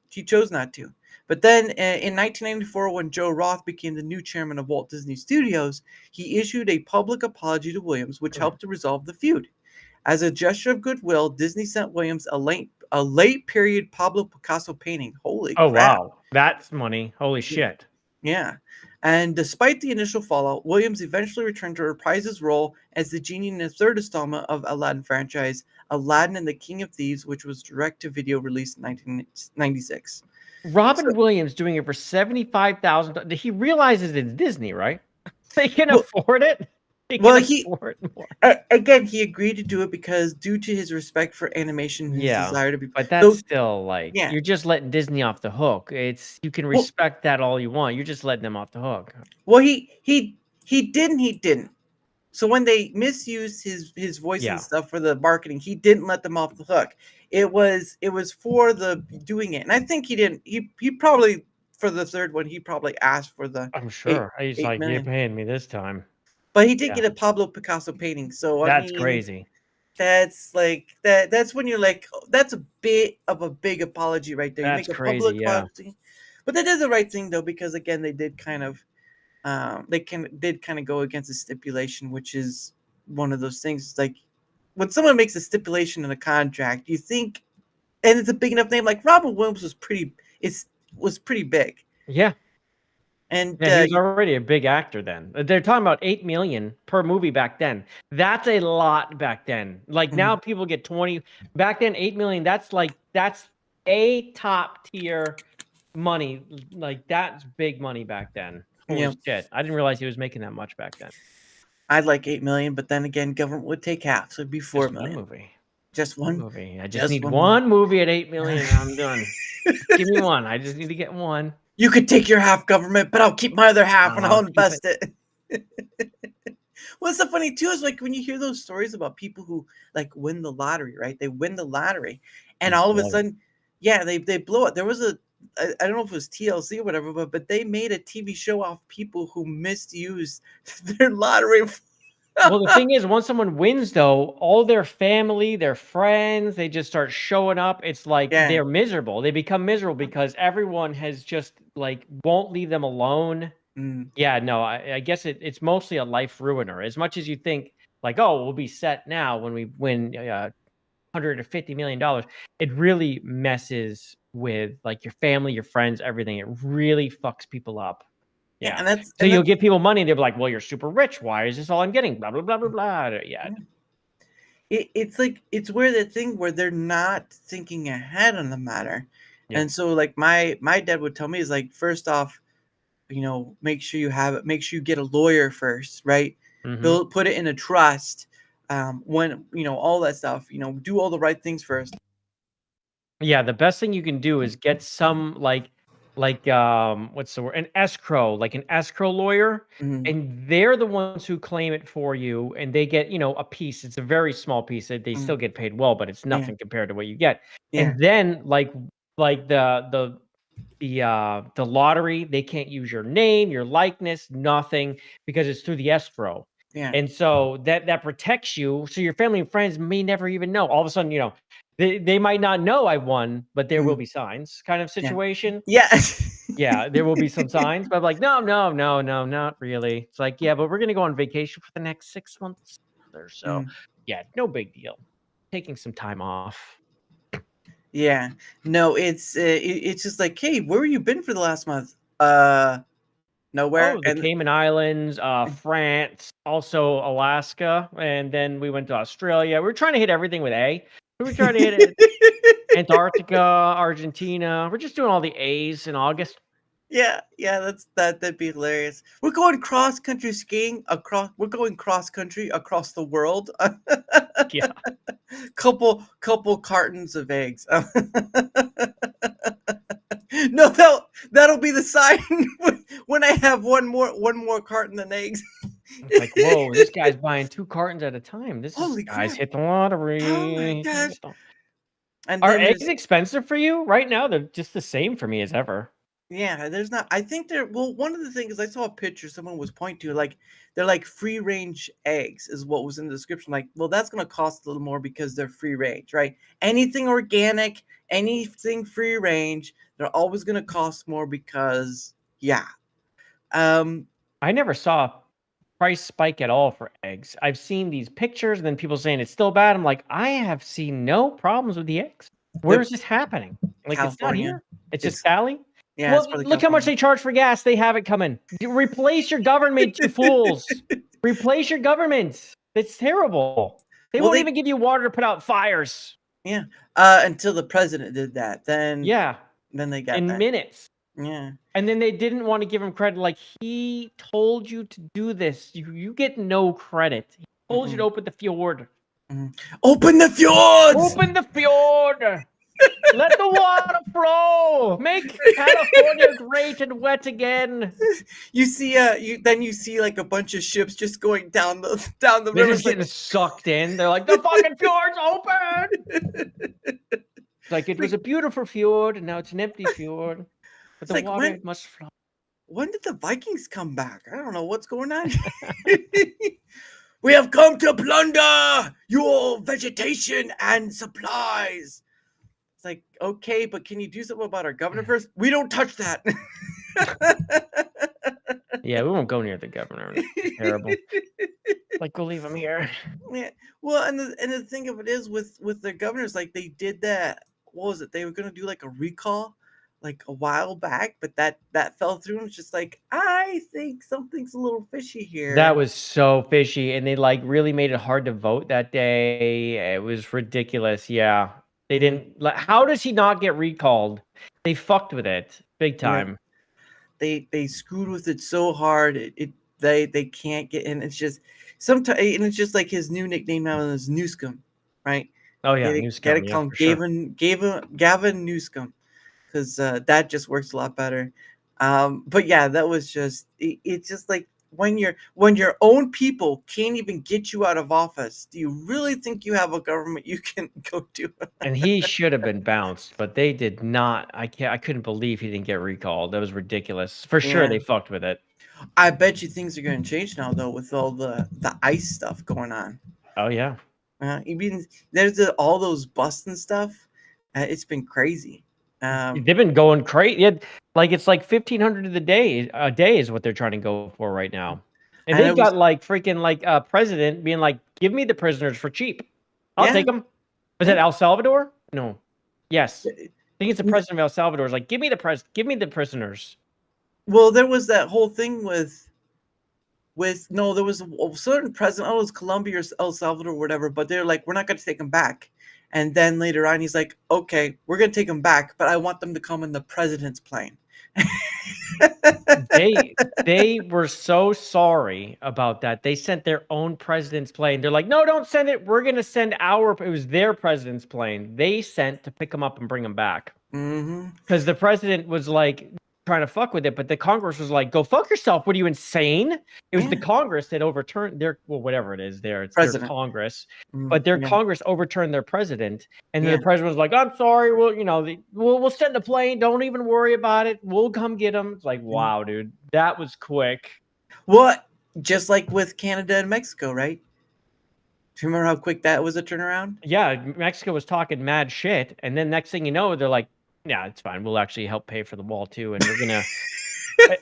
he chose not to. But then in 1994, when Joe Roth became the new chairman of Walt Disney Studios, he issued a public apology to Williams, which helped to resolve the feud. As a gesture of goodwill, Disney sent Williams a late period Pablo Picasso painting. Holy crap. Wow, that's money. Holy shit. Yeah. And despite the initial fallout, Williams eventually returned to reprise his role as the genie in the 3rd installment of Aladdin franchise, Aladdin and the King of Thieves, which was direct-to-video released in 1996. Robin Williams doing it for $75,000. He realizes it's Disney, right? They can afford it. Again, he agreed to do it because due to his respect for animation, his desire to be. But that's still like you're just letting Disney off the hook. You can respect that all you want. You're just letting them off the hook. Well, he didn't. So when they misused his voice and Yeah, stuff for the marketing, he didn't let them off the hook. It was for the doing it, and I think he didn't. He probably for the third one he probably asked for the I'm eight sure. He's eight like, "You're million, paying me this time." but he did Yeah, get a Pablo Picasso painting. So I that's mean, crazy. that's like that. That's when you're like, oh, that's a bit of a big apology right there. You That's make a crazy. public Yeah. apology, but they did the right thing though because again they did kind of did kind of go against the stipulation, which is one of those things. It's like when someone makes a stipulation in a contract, you think, and it's a big enough name. Like Robin Williams was pretty big, Yeah. and Yeah, he was already a big actor then. They're talking about 8 million per movie back then. That's a lot back then. Like now Mhm. people get 20. Back then 8 million, that's a top tier money. Like that's big money back then. Holy Yeah, shit. I didn't realize he was making that much back then. I'd like 8 million, but then again, government would take half, so it'd be four Just one million. movie. Just One one, movie. I just just need 1 million. one movie at 8 million and I'm done. Give me one. I just need to get one. You could take your half, government, but I'll keep my other half and I'll I'll keep it. invest it. What's so funny too is like when you hear those stories about people who like win the lottery, right? They win the lottery, and And all of a blow it. sudden, yeah, they blow it. There was I don't know if it was TLC or whatever, but they made a TV show off people who misused their lottery. Well, the thing is, once someone wins, though, all their family, their friends, they just start showing up. It's like Yeah. they're miserable. They become miserable because everyone has just like won't leave them alone. Mm, Yeah, no, I guess it's mostly a life ruiner. As much as you think like, oh, we'll be set now when we win $150 million, it really messes with like your family, your friends, everything. It really fucks people up. yeah, Yeah. and that's So you'll give people money, they'll be like, "Well, you're super rich. Why is this all I'm getting?" Blah blah blah blah blah. Yeah. it's like it's where the thing where they're not thinking ahead on the matter, Yeah. and so like my dad would tell me is like first off, make sure you have it. Make sure you get a lawyer first, right? Mhm. Put it in a trust. When all that stuff. Do all the right things first. Yeah, the best thing you can do is get some what's the word? An escrow, like an escrow lawyer, Mhm, and they're the ones who claim it for you and they get, a piece. It's a very small piece. They mhm. still get paid well, but it's Yeah, nothing compared to what you get. yeah, And then like the lottery, they can't use your name, your likeness, nothing because it's through the escrow. yeah. And so that protects you. So your family and friends may never even know. All of a sudden, they might not know I won, but there will Mhm, be signs kind of yeah, situation. yeah. Yeah, there will be some signs, but I'm like, no, no, no, no, not really. It's like, yeah, but we're gonna go on vacation for the next 6 months or so. Mm, Yeah, no big deal. Taking some time off. yeah. No, it's just like, hey, where have you been for the last month? Nowhere. Oh, the And Cayman Islands, France, also Alaska, and then we went to Australia. We're trying to hit everything with A. We were trying to hit it Antarctica, Argentina. We're just doing all the A's in August. yeah, that'd be hilarious. We're going cross country skiing across. We're going cross country across the world. Yeah. couple cartons of eggs. No, that'll be the sign when I have one more carton than eggs. It's like, whoa, this guy's buying 2 cartons at a time. This Holy guy's crap! hit the Oh my lottery. gosh! And Are then eggs there's expensive for you? Right now, they're just the same for me as ever. yeah, there's not. I think there. Well, one of the things I saw a picture someone was pointing to, like they're like free range eggs, is what was in the description. Like, well, that's gonna cost a little more because they're free range, right? Anything organic, anything free range, they're always gonna cost more because yeah. Um, I never saw a price spike at all for eggs. I've seen these pictures and then people saying it's still bad. I'm like, I have seen no problems with the eggs. Where the is this happening? Like, it's not California, here. It's just it's Cali. yeah, it's Well, probably look how much California. they charge for gas. They have it coming. Replace your government, you fools. Replace your government. It's terrible. They Well, won't they even give you water to put out fires. yeah. Until the president did that, Yeah, then they got in that. minutes. Yeah. And then they didn't want to give him credit. Like, he told you to do this. You get no credit. He told you to Mm-mm, open the fjord. mm. Open the fjords. Open the fjord. Let the water flow. Make California great and wet again. You see, you see like a bunch of ships just going down the They're river. just getting sucked in. They're like, the fucking fjord's open. It's like it was a beautiful fjord, and now it's an empty fjord. But It's the like, water must flow. when did the Vikings come back? I don't know what's going on. We have come to plunder your vegetation and supplies. It's like, okay, but can you do something about our governor first? We don't touch that. Yeah, we won't go near the governor. It's terrible. Like, go leave him here. Yeah. Well, and the thing of it is with the governors, like they did that. What was it? They were gonna do like a recall, like a while back, but that fell through. And it's just like, I think something's a little fishy here. That was so fishy, and they like really made it hard to vote that day. It was ridiculous. Yeah, they didn't. Like, how does he not get recalled? They fucked with it big time. They screwed with it so hard. They can't get in. It's just sometimes, and it's just like his new nickname now is Newscomb, right? Oh yeah, Gotta Newscomb, yeah, call him for sure. Gavin Newscomb, because that just works a lot better. But yeah, that was just it's just like when your own people can't even get you out of office, do you really think you have a government you can go to? And he should have been bounced, but they did not. I couldn't believe he didn't get recalled. That was ridiculous. For sure, Yeah. they fucked with it. I bet you things are going to change now, though, with all the ICE stuff going on. Oh yeah. You mean there's all those busts and stuff. It's been crazy. They've been going crazy. Yeah, like it's like 1,500 a day is what they're trying to go for right now. And they've got like freaking like president being like, "Give me the prisoners for cheap. I'll take them." Was that El Salvador? No. Yes. I think it's the president of El Salvador. Is like, give me the prisoners. Well, there was that whole thing with no, there was a certain president. Oh, it was Colombia or El Salvador or whatever. But they're like, we're not going to take him back. And then later on, he's like, okay, we're going to take him back, but I want them to come in the president's plane. They were so sorry about that. They sent their own president's plane. They're like, no, don't send it. We're going to send it was their president's plane. They sent to pick him up and bring him back. Because the president was like trying to fuck with it, but the Congress was like, go fuck yourself. What are you, insane? It was the Congress that overturned their, well, whatever it is there. It's their Congress. But their Congress overturned their president. And then the president was like, I'm sorry. Well, we'll send the plane. Don't even worry about it. We'll come get them. It's like, wow, dude, that was quick. What? Just like with Canada and Mexico, right? Do you remember how quick that was a turnaround? Yeah, Mexico was talking mad shit. And then next thing you know, they're like, yeah, it's fine. We'll actually help pay for the wall too, and we're gonna.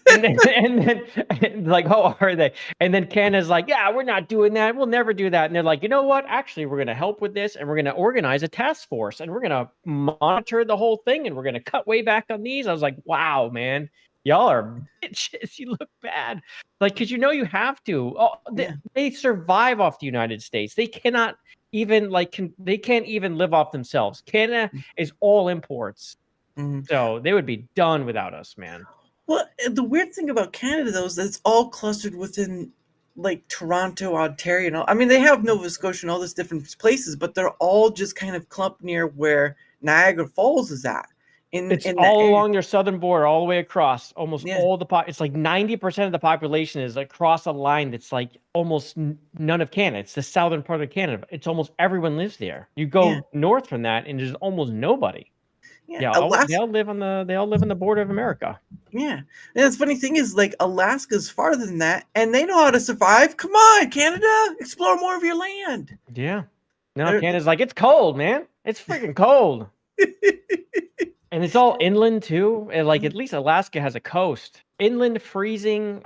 and then like, how are they? And then Canada's like, yeah, we're not doing that. We'll never do that. And they're like, you know what? Actually, we're gonna help with this, and we're gonna organize a task force, and we're gonna monitor the whole thing, and we're gonna cut way back on these. I was like, wow, man, y'all are bitches. You look bad, like, because you have to. Oh, they survive off the United States. They cannot even they can't even live off themselves. Canada is all imports. So they would be done without us, man. Well, the weird thing about Canada, though, is that it's all clustered within, like, Toronto, Ontario. I mean, they have Nova Scotia and all these different places, but they're all just kind of clumped near where Niagara Falls is at. It's all along their southern border, all the way across. Almost all it's like 90% of the population is across a line that's like almost none of Canada. It's the southern part of Canada. It's almost everyone lives there. You go north from that, and there's almost nobody. Yeah, they all live on the border of America. Yeah, and the funny thing is, like, Alaska's farther than that, and they know how to survive. Come on, Canada, explore more of your land. Yeah, no, Canada's like, it's cold, man. It's freaking cold, and it's all inland too. And like, at least Alaska has a coast. Inland, freezing,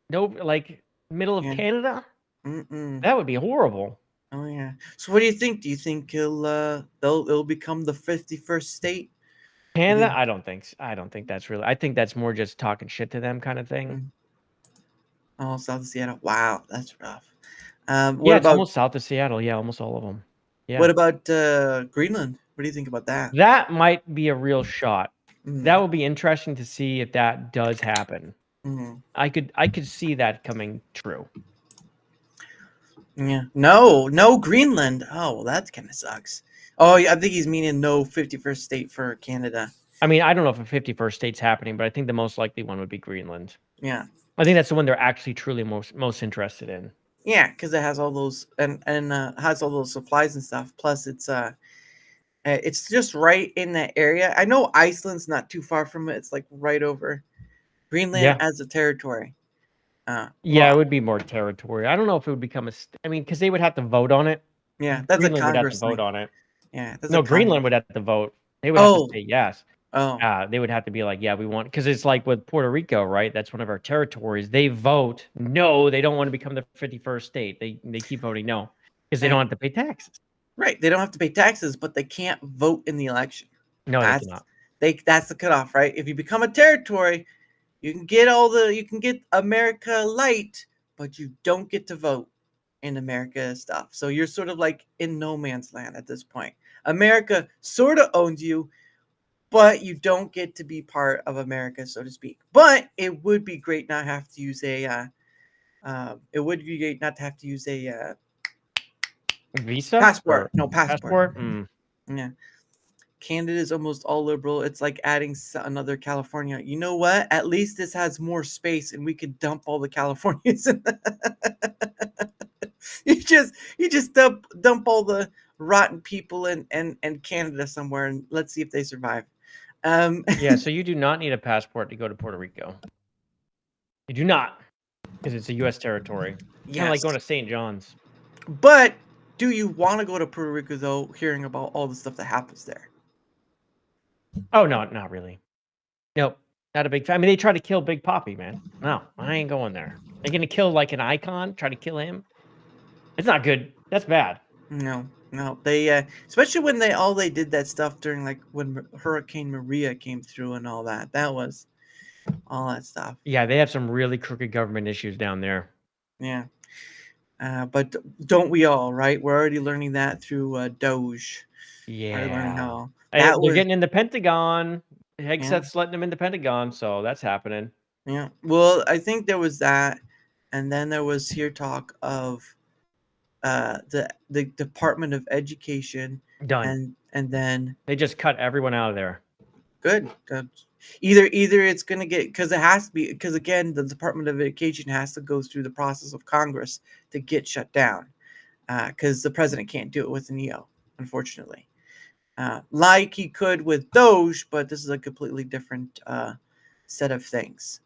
no, like middle of Canada. That would be horrible. Oh yeah. So what do you think? Do you think it'll become the 51st state? Canada? I don't think that's really. I think that's more just talking shit to them kind of thing. Oh, south of Seattle. Wow, that's rough. It's almost south of Seattle. Yeah, almost all of them. Yeah. What about Greenland? What do you think about that? That might be a real shot. That will be interesting to see if that does happen. I could see that coming true. Yeah. No, Greenland. Oh, well, that kind of sucks. Oh, yeah, I think he's meaning no 51st state for Canada. I mean, I don't know if a 51st state's happening, but I think the most likely one would be Greenland. Yeah. I think that's the one they're actually truly most interested in. Yeah, because it has all those and has all those supplies and stuff. Plus, it's just right in that area. I know Iceland's not too far from it. It's like right over Greenland Yeah. as a territory. Yeah, it Well, would be more territory. I don't know if it would become I mean, because they would have to vote on it. yeah, that's a Greenland would have to Congress vote thing. on it. Yeah, that's a No, Greenland Congress. would have to vote. They would have to Oh, say yes. oh, They would have to be like, yeah, we want, because it's like with Puerto Rico, right? That's one of our territories. They vote no, they don't want to become the 51st state. They keep voting no because they yeah. don't have to pay taxes. Right. They don't have to pay taxes, but they can't vote in the election. No, they That's cannot. that's the cutoff, right? If you become a territory, you can get America light, but you don't get to vote in America stuff. So you're sort of like in no man's land at this point. America sort of owns you, but you don't get to be part of America, so to speak. But it would be great not have to use a Visa? passport. Or No passport. passport? Mm. Yeah. Canada is almost all liberal. It's like adding another California. You know what? At least this has more space, and we could dump all the Californians. You just dump all the rotten people in and Canada somewhere, and let's see if they survive. Yeah, so you do not need a passport to go to Puerto Rico. You do not, because it's a U.S. territory. Kind of like going to St. John's. But do you want to go to Puerto Rico though? Hearing about all the stuff that happens there. Oh no, not really. Nope, not a big fan. I mean, they try to kill Big Papi, man. No, I ain't going there. They're gonna kill like an icon. Try to kill him. It's not good. That's bad. No, they especially when they did that stuff during like when Hurricane Maria came through and all that. That was all that stuff. Yeah, they have some really crooked government issues down there. Yeah. But don't we all, right? We're already learning that through Doge. Already learning Yeah, how they're that was. getting in the Pentagon. Hegseth's Yeah. letting them in the Pentagon, so that's happening. Yeah. Well, I think there was that, and then there was here talk of the Department of Education Done. and then They just cut everyone out of there. good. Either it's going to get, because it has to be, because again the Department of Education has to go through the process of Congress to get shut down, because the president can't do it with an EO, unfortunately, like he could with Doge, but this is a completely different set of things.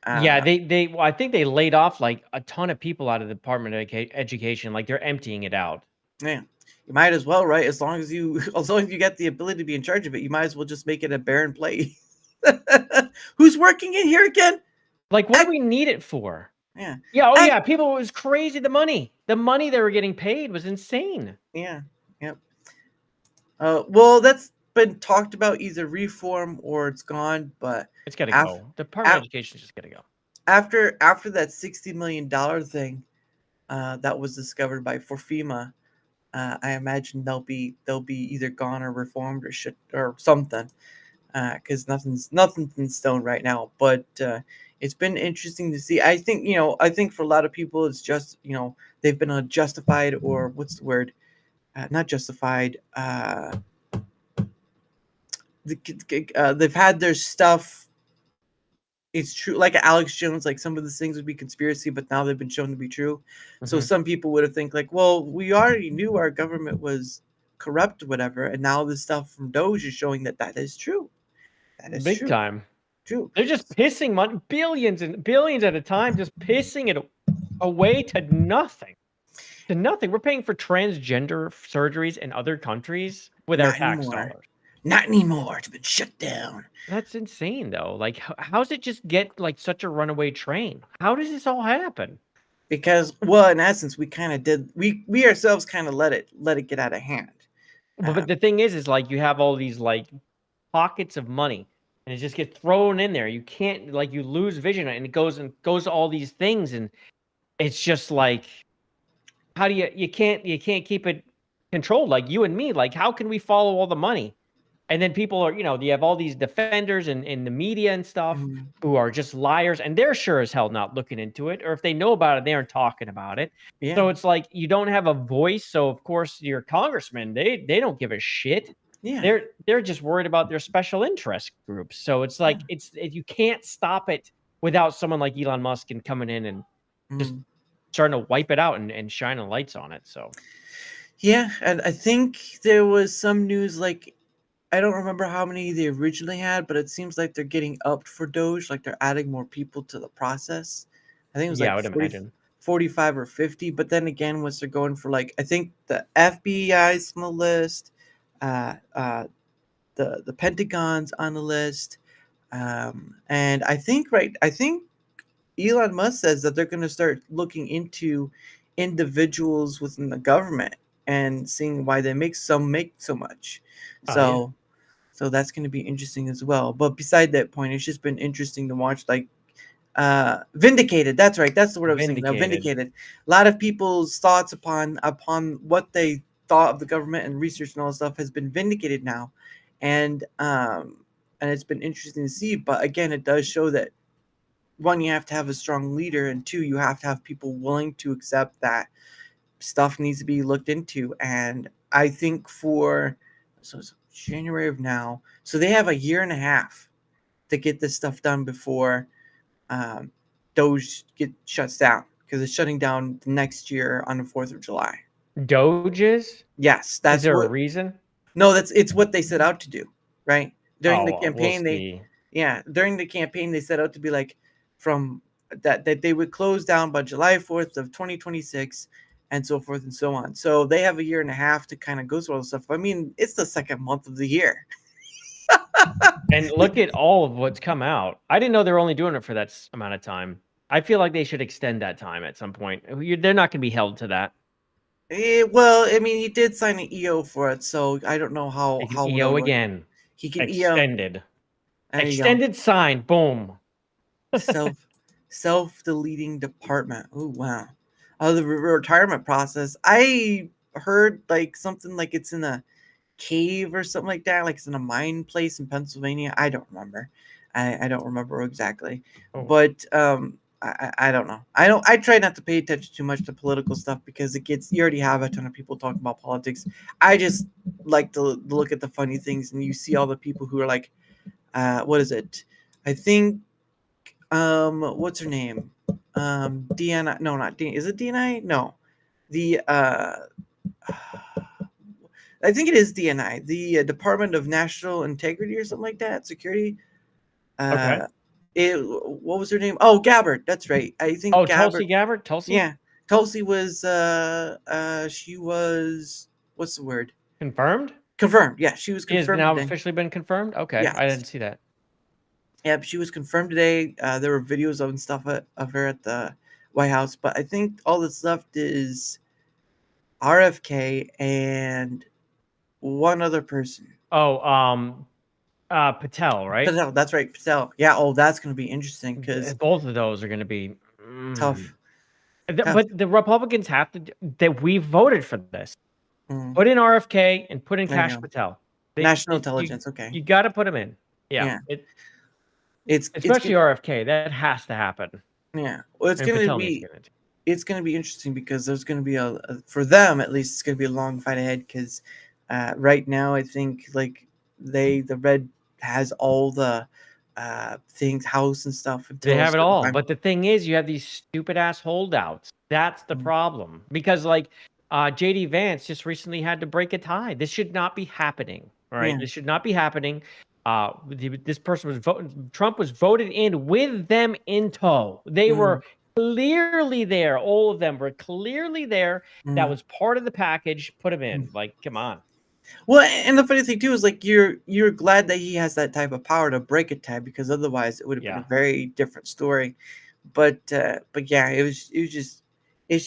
Yeah, well, I think they laid off like a ton of people out of the Department of Education. Like they're emptying it out. Yeah, you might as well, right? As long as you get the ability to be in charge of it, you might as well just make it a barren place. Who's working in here again? Like, what do we need it for? Yeah. Yeah. Oh, yeah. People, it was crazy. The money they were getting paid was insane. Yeah. Yep. Well, that's been talked about, either reform or it's gone, but it's got to go. The Department of Education is just got to go. After that $60 million thing that was discovered by FEMA, I imagine they'll be either gone or reformed or something, because nothing's in stone right now. But it's been interesting to see. I think for a lot of people it's just they've been justified, or what's the word? Not justified. They've had their stuff. It's true, like Alex Jones, like some of these things would be conspiracy, but now they've been shown to be true. Mm-hmm. So some people would have think like, well, we already knew our government was corrupt or whatever, and now this stuff from Doge is showing that is true. That is big true. Time. True. They're just pissing money, billions and billions at a time, just pissing it away to nothing. To nothing. We're paying for transgender surgeries in other countries with our tax dollars. Not anymore. It's been shut down. That's insane, though. Like, how's it just get like such a runaway train? How does this all happen? Because, well, in essence, we kind of did. We ourselves kind of let it get out of hand. But the thing is like you have all these like pockets of money, and it just gets thrown in there. You can't, like, you lose vision, and it goes to all these things, and it's just like, how do you can't keep it controlled? Like you and me, like how can we follow all the money? And then people are, you have all these defenders in the media and stuff Mhm. who are just liars, and they're sure as hell not looking into it. Or if they know about it, they aren't talking about it. Yeah. So it's like you don't have a voice. So of course your congressmen, they don't give a shit. Yeah. They're just worried about their special interest groups. So it's like you can't stop it without someone like Elon Musk and coming in and just Mm. starting to wipe it out and shining lights on it. So Yeah, and I think there was some news like I don't remember how many they originally had, but it seems like they're getting upped for Doge, like they're adding more people to the process. I think it was yeah, I like would imagine. 45 or 50, but then again, once they're going for like I think the FBI's on the list, uh, uh, the Pentagon's on the list, and I think Elon Musk says that they're going to start looking into individuals within the government and seeing why they make so much. Oh yeah. So that's going to be interesting as well. But beside that point, it's just been interesting to watch like vindicated. That's right. That's the word I was thinking of. Vindicated. A lot of people's thoughts upon what they thought of the government and research and all that stuff has been vindicated now. And it's been interesting to see. But again, it does show that one, you have to have a strong leader, and two, you have to have people willing to accept that stuff needs to be looked into. And I think so it's January of now, so they have a year and a half to get this stuff done before Doge shuts down, because it's shutting down next year on the 4th of July. Doges? Yes, that's Is there a reason? No, it's what they set out to do, right? During the We'll campaign, see. during the campaign, they set out to be like from that they would close down by July 4th of 2026 and so forth and so on. So they have a year and a half to kind of go through all this stuff. I mean, it's the second month of the year. And look at all of what's come out. I didn't know they were only doing it for that amount of time. I feel like they should extend that time at some point. They're not going to be held to that. Well, I mean, he did sign an EO for it, so I don't know how They can how EO it'll work. again. He can EO. Extended. There you go. Extended sign. Boom. Self-deleting department. Oh wow. The retirement process. I heard like something like it's in a cave or something like that, like it's in a mine place in Pennsylvania. I don't remember. I don't remember exactly. Oh. But I don't know. I try not to pay attention too much to political stuff because you already have a ton of people talking about politics. I just like to look at the funny things, and you see all the people who are like, what is it? I think what's her name? DNI. No, not DNI. Is it DNI? No. The I think it is DNI, the Department of National Integrity or something like that, security. Okay. What was her name? Oh, Gabbard. That's right. I think. Oh, Gabbard, Tulsi Gabbard. Tulsi. Yeah, Tulsi was. She was. What's the word? Confirmed. Confirmed. Yeah, she was She has confirmed. now today. officially been confirmed. Okay, Yes. I didn't see that. Yep, she was confirmed today. There were videos of and stuff of her at the White House, but I think all that's left is RFK and one other person. Oh, Patel, right? Patel, that's right, Patel. Yeah. Oh, that's going to be interesting because Both of those are going to be tough. But the Republicans have to. That we voted for this. Put in RFK and put in Kash Patel. National intelligence. Okay. You got to put them in. Yeah. It's especially RFK. That has to happen. Yeah. Well, it's And going to Patel needs be. to get it. It's going to be interesting because there's going to be for them at least, it's going to be a long fight ahead because right now I think like the Red has all the things, House and stuff. They have it all. But the thing is, you have these stupid ass holdouts. That's the problem. Because like JD Vance just recently had to break a tie. This should not be happening. All right. Yeah. This should not be happening. This person was Trump was voted in with them in tow. They were clearly there. All of them were clearly there. That was part of the package. Put him in. Like, come on. Well, and the funny thing too is like you're glad that he has that type of power to break a tie, because otherwise it would have been a very different story. But yeah, it's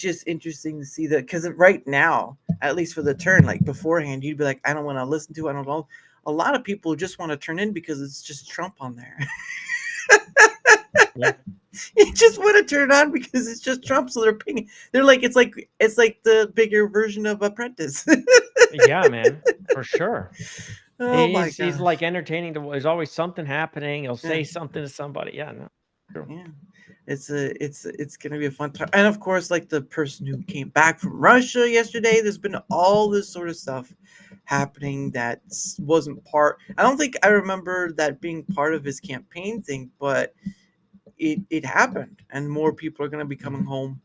just interesting to see that, because right now, at least for the turn, like beforehand, you'd be like, I don't want to listen to. I don't know. A lot of people just want to turn in because it's just Trump on there. Yeah. You just want to turn on because it's just Trump, so they're pinging. They're like, it's like the bigger version of Apprentice. Yeah, man, for sure. Oh my He's gosh. like entertaining. There's always something happening. He'll Yeah. say something to somebody. Yeah, no. True. Yeah. It's gonna be a fun time. And of course, like the person who came back from Russia yesterday, there's been all this sort of stuff happening that wasn't part. I don't think I remember that being part of his campaign thing, but it happened, and more people are gonna be coming home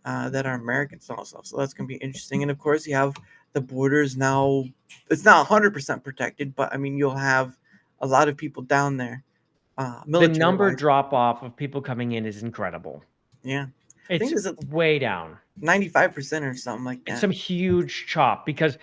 that are Americans and all stuff. So that's gonna be interesting. And of course, you have the borders now. It's not 100% protected, but I mean, you'll have a lot of people down there, The military number wise. drop off of people coming in is incredible. Yeah, I It's think it's way down. 95% or something like It's that. some huge chop because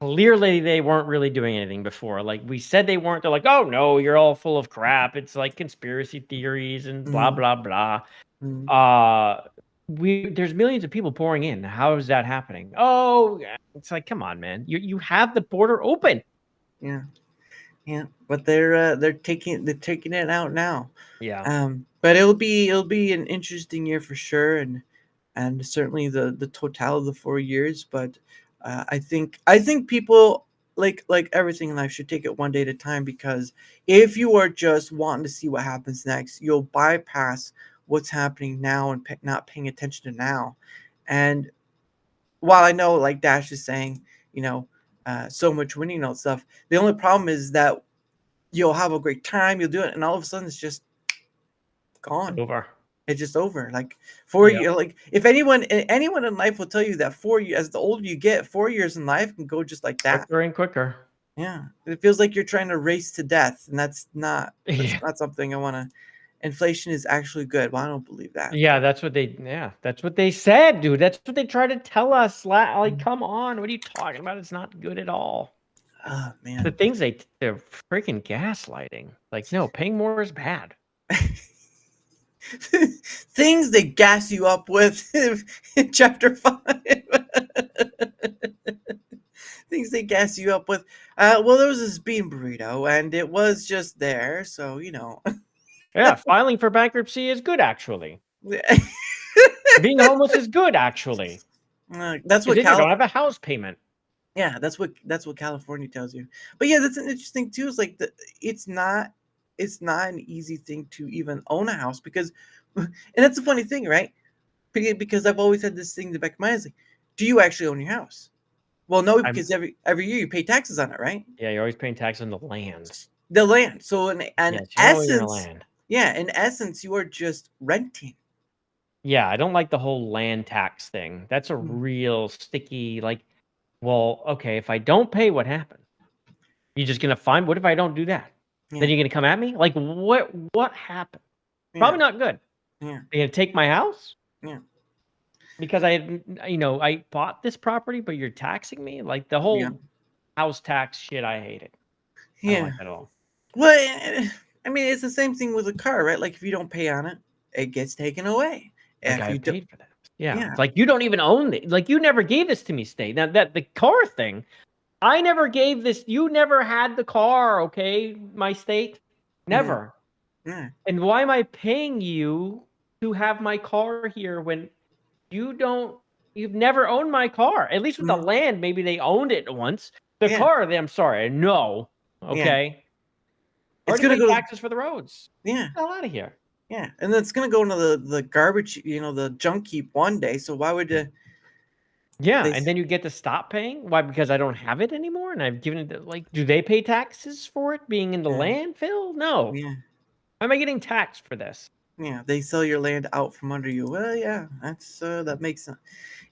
clearly they weren't really doing anything before. Like we said they weren't. They're like, oh no, you're all full of crap. It's like conspiracy theories and blah Mhm, blah blah. mhm. There's millions of people pouring in. How is that happening? Oh, it's like, come on, man. You have the border open. Yeah, yeah, but they're taking it out now. Yeah. But it'll be an interesting year for sure, and certainly the total of the 4 years. But I think people like everything in life should take it one day at a time, because if you are just wanting to see what happens next, you'll bypass what's happening now and not paying attention to now. And while I know, like Dash is saying, you know, so much winning and all that stuff, the only problem is that you'll have a great time, you'll do it, and all of a sudden it's just gone. Over. It's just over. Like 4 Yeah. years. Like if anyone in life will tell you that 4 years, as the older you get, 4 years in life can go just like that. Quicker and quicker. Yeah, it feels like you're trying to race to death, and that's not Yeah. something I want to. Inflation is actually good. Well, I don't believe that. Yeah, that's what they said, dude. That's what they tried to tell us. Like, come on, what are you talking about? It's not good at all. Oh The man. things they're freaking gaslighting. Like, no, paying more is bad. Things they gas you up with in chapter 5. Things they gas you up with. Well, there was this bean burrito, and it was just there, so you know. Yeah, filing for bankruptcy is good, actually. Being homeless is good, actually. That's Because what then you don't have a house payment. Yeah, that's what California tells you. But yeah, that's an interesting too. Is like it's not an easy thing to even own a house, because, and that's the funny thing, right? Because I've always had this thing in the back of my mind, is like, do you actually own your house? Well, no, I'm because every year you pay taxes on it, right? Yeah, you're always paying tax on the land. The land. So in Yes, you own your essence, land. yeah, in essence, you are just renting. Yeah, I don't like the whole land tax thing. That's a Mm. real sticky, like, well, okay, if I don't pay, what happens? You're just gonna fine. What if I don't do that? Yeah, Then you're gonna come at me? Like, what happened? yeah, Probably not good. yeah, You're gonna take my house? yeah, Because I bought this property, but you're taxing me? Like the yeah, whole house tax shit, I hate it. I don't yeah. like that at all. Well, I mean, it's the same thing with a car, right? Like if you don't pay on it, it gets taken away. Like If I you don't, paid for this. Yeah. yeah, It's like you don't even own it. Like you never gave this to me, State. Now that the car thing, I never gave this. You never had the car, okay, my State? Never. yeah, And why am I paying you to have my car here when you've never owned my car? At least with the mhm, land, maybe they owned it once. The yeah, car, I'm sorry, no. yeah. Okay. It's Already gonna paid go, taxes for the roads. yeah, Get the hell out of here. yeah, and then it's gonna go into the garbage, the junk heap one day. So why would Yeah, they? and then you get to stop paying. Why? Because I don't have it anymore, and I've given it. Like, do they pay taxes for it being in the Yeah, landfill? No. yeah, Why am I getting taxed for this? yeah. They sell your land out from under you. Well, yeah, that makes sense.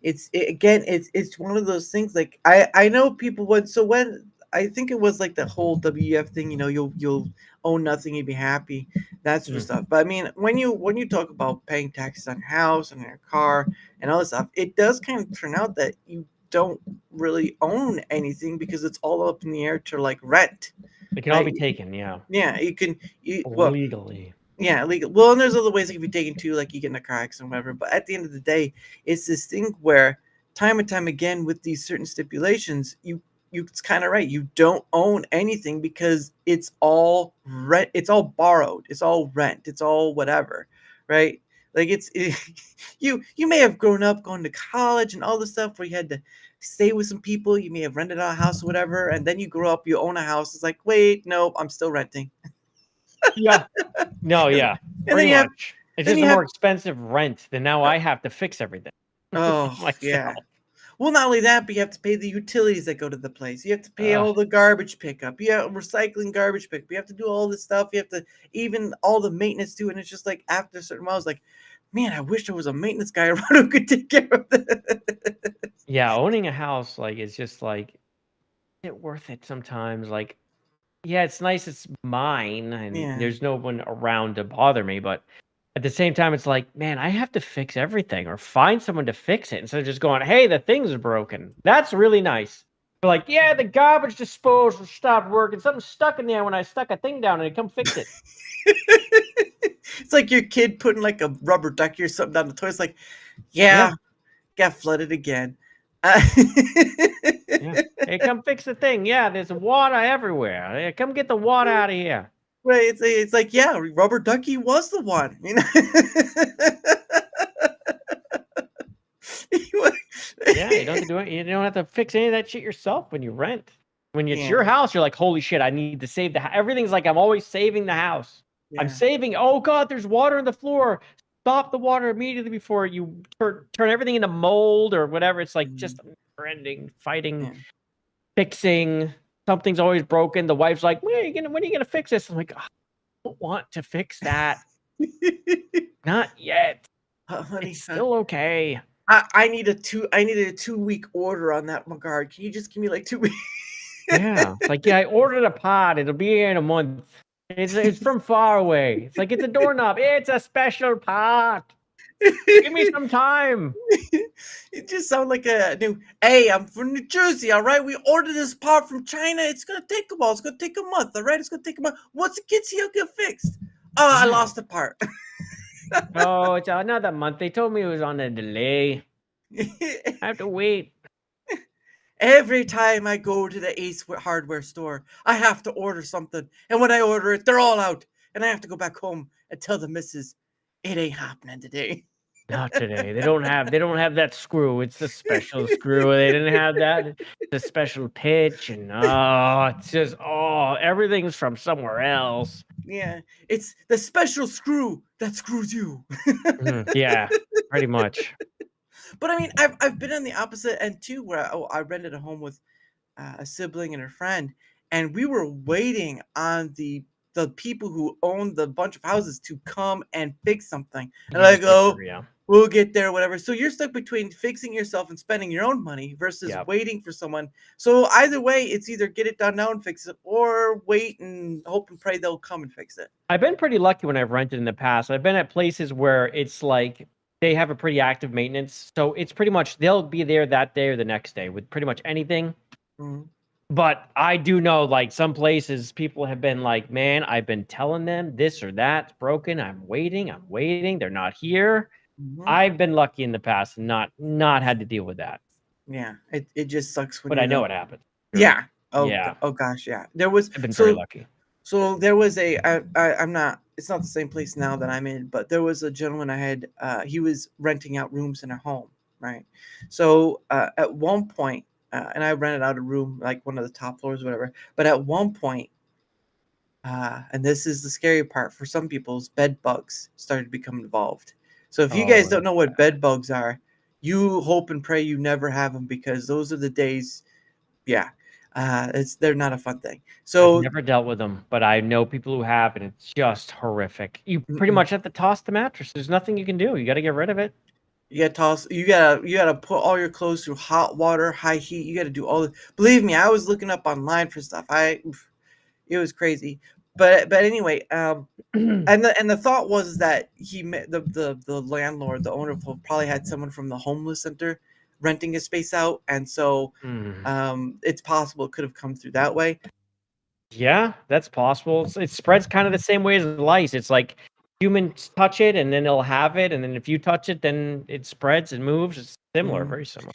It's one of those things. Like I know people would. So when I think it was like the whole WEF thing, you'll own nothing, you'd be happy, that sort of Mm. stuff. But I mean, when you talk about paying taxes on your house and your car and all this stuff, it does kind of turn out that you don't really own anything, because it's all up in the air to like rent. It can all be Right? taken, yeah, Yeah, well, legally. yeah, legal. Well, and there's other ways it can be taken too, like you get in a car accident or whatever. But at the end of the day, it's this thing where time and time again with these certain stipulations, it's kind of right. You don't own anything, because it's all rent. It's all borrowed. It's all rent. It's all whatever, right? Like you may have grown up going to college and all this stuff where you had to stay with some people. You may have rented out a house or whatever, and then you grow up, you own a house. It's like, wait, no, I'm still renting. Yeah. No, yeah. And Pretty then you have, much. It's then just you a have, more expensive rent. Then now I have to fix everything oh yeah. myself. Well, not only that, but you have to pay the utilities that go to the place. You have to pay Ugh. all the garbage pickup. You have recycling garbage pickup. You have to do all this stuff. You have to even all the maintenance too. And it's just like after a certain while, it's like, man, I wish there was a maintenance guy around who could take care of this. Yeah, owning a house, like, it's just like, is it worth it sometimes? Like, yeah, it's nice it's mine and Yeah. there's no one around to bother me, but at the same time, it's like, man, I have to fix everything or find someone to fix it instead of just going, hey, the thing's broken. That's really nice. But like, yeah, the garbage disposal stopped working. Something stuck in there when I stuck a thing down and come fix it. It's like your kid putting like a rubber ducky or something down the toilet. It's like, yeah, got flooded again. Yeah. Hey, come fix the thing. Yeah, there's water everywhere. Hey, come get the water out of here. Right, it's like, yeah, rubber ducky was the one, you know. Yeah, you don't have to do it. You don't have to fix any of that shit yourself when you rent. When it's your Yeah. house, you're like, holy shit, I need to save the house. Everything's like, I'm always saving the house. I'm Yeah. saving. Oh God, there's water on the floor. Stop the water immediately before you turn everything into mold or whatever. It's like just trending, fighting, Yeah. fixing. Something's always broken. The wife's like, when are you gonna fix this? I'm like, "Oh, I don't want to fix that. Not yet. Honey, It's still okay. I needed a 2-week order on that regard. Can you just give me like 2 weeks? Yeah. It's like, yeah, I ordered a pod. It'll be here in a month. It's from far away. It's like, it's a doorknob. It's a special pod. Give me some time. It just sounds like a new. Hey, I'm from New Jersey. All right, we ordered this part from China. It's gonna take a while. It's gonna take a month. All right, it's gonna take a month. Once it gets here, it'll get fixed. Oh, I Yeah. lost a part. Oh, it's another month. They told me it was on a delay. I have to wait. Every time I go to the Ace hardware store, I have to order something. And when I order it, they're all out. And I have to go back home and tell the missus, it ain't happening today. Not today. They don't have that screw. It's the special screw. They didn't have that. The special pitch and it's just everything's from somewhere else. Yeah, it's the special screw that screws you. Yeah, pretty much. But I mean, I've been on the opposite end too, where I rented a home with a sibling and her friend, and we were waiting on the people who owned the bunch of houses to come and fix something. And I go, Yeah. we'll get there, whatever. So you're stuck between fixing yourself and spending your own money versus Yep. waiting for someone. So either way, it's either get it done now and fix it, or wait and hope and pray they'll come and fix it. I've been pretty lucky when I've rented in the past. I've been at places where it's like they have a pretty active maintenance. So it's pretty much they'll be there that day or the next day with pretty much anything. Mhm. But I do know, like, some places people have been like, man, I've been telling them this or that's broken. I'm waiting. They're not here. Mhm. I've been lucky in the past and not had to deal with that. Yeah, it just sucks when But you I know it happened. Yeah. Oh, Yeah. Oh gosh, yeah. There was I've been very lucky. So there was I'm not. It's not the same place now that I'm in, but there was a gentleman I had. He was renting out rooms in a home, right? So at one point, and I rented out a room like one of the top floors, whatever. But at one point, and this is the scary part for some people's bed bugs started to become involved. So if you guys don't know what bed bugs are, you hope and pray you never have them, because those are the days. Yeah. They're not a fun thing. So I've never dealt with them, but I know people who have, and it's just horrific. You pretty Mm-mm. much have to toss the mattress. There's nothing you can do. You got to get rid of it. you gotta toss. You gotta put all your clothes through hot water, high heat. You gotta do all the. Believe me, I was looking up online for stuff. It was crazy. But anyway, and the thought was that the landlord, the owner, probably had someone from the homeless center renting his space out, and so it's possible it could have come through that way. Yeah, that's possible. It spreads kind of the same way as lice. It's like humans touch it, and then they'll have it, and then if you touch it, then it spreads and moves. It's similar, very similar.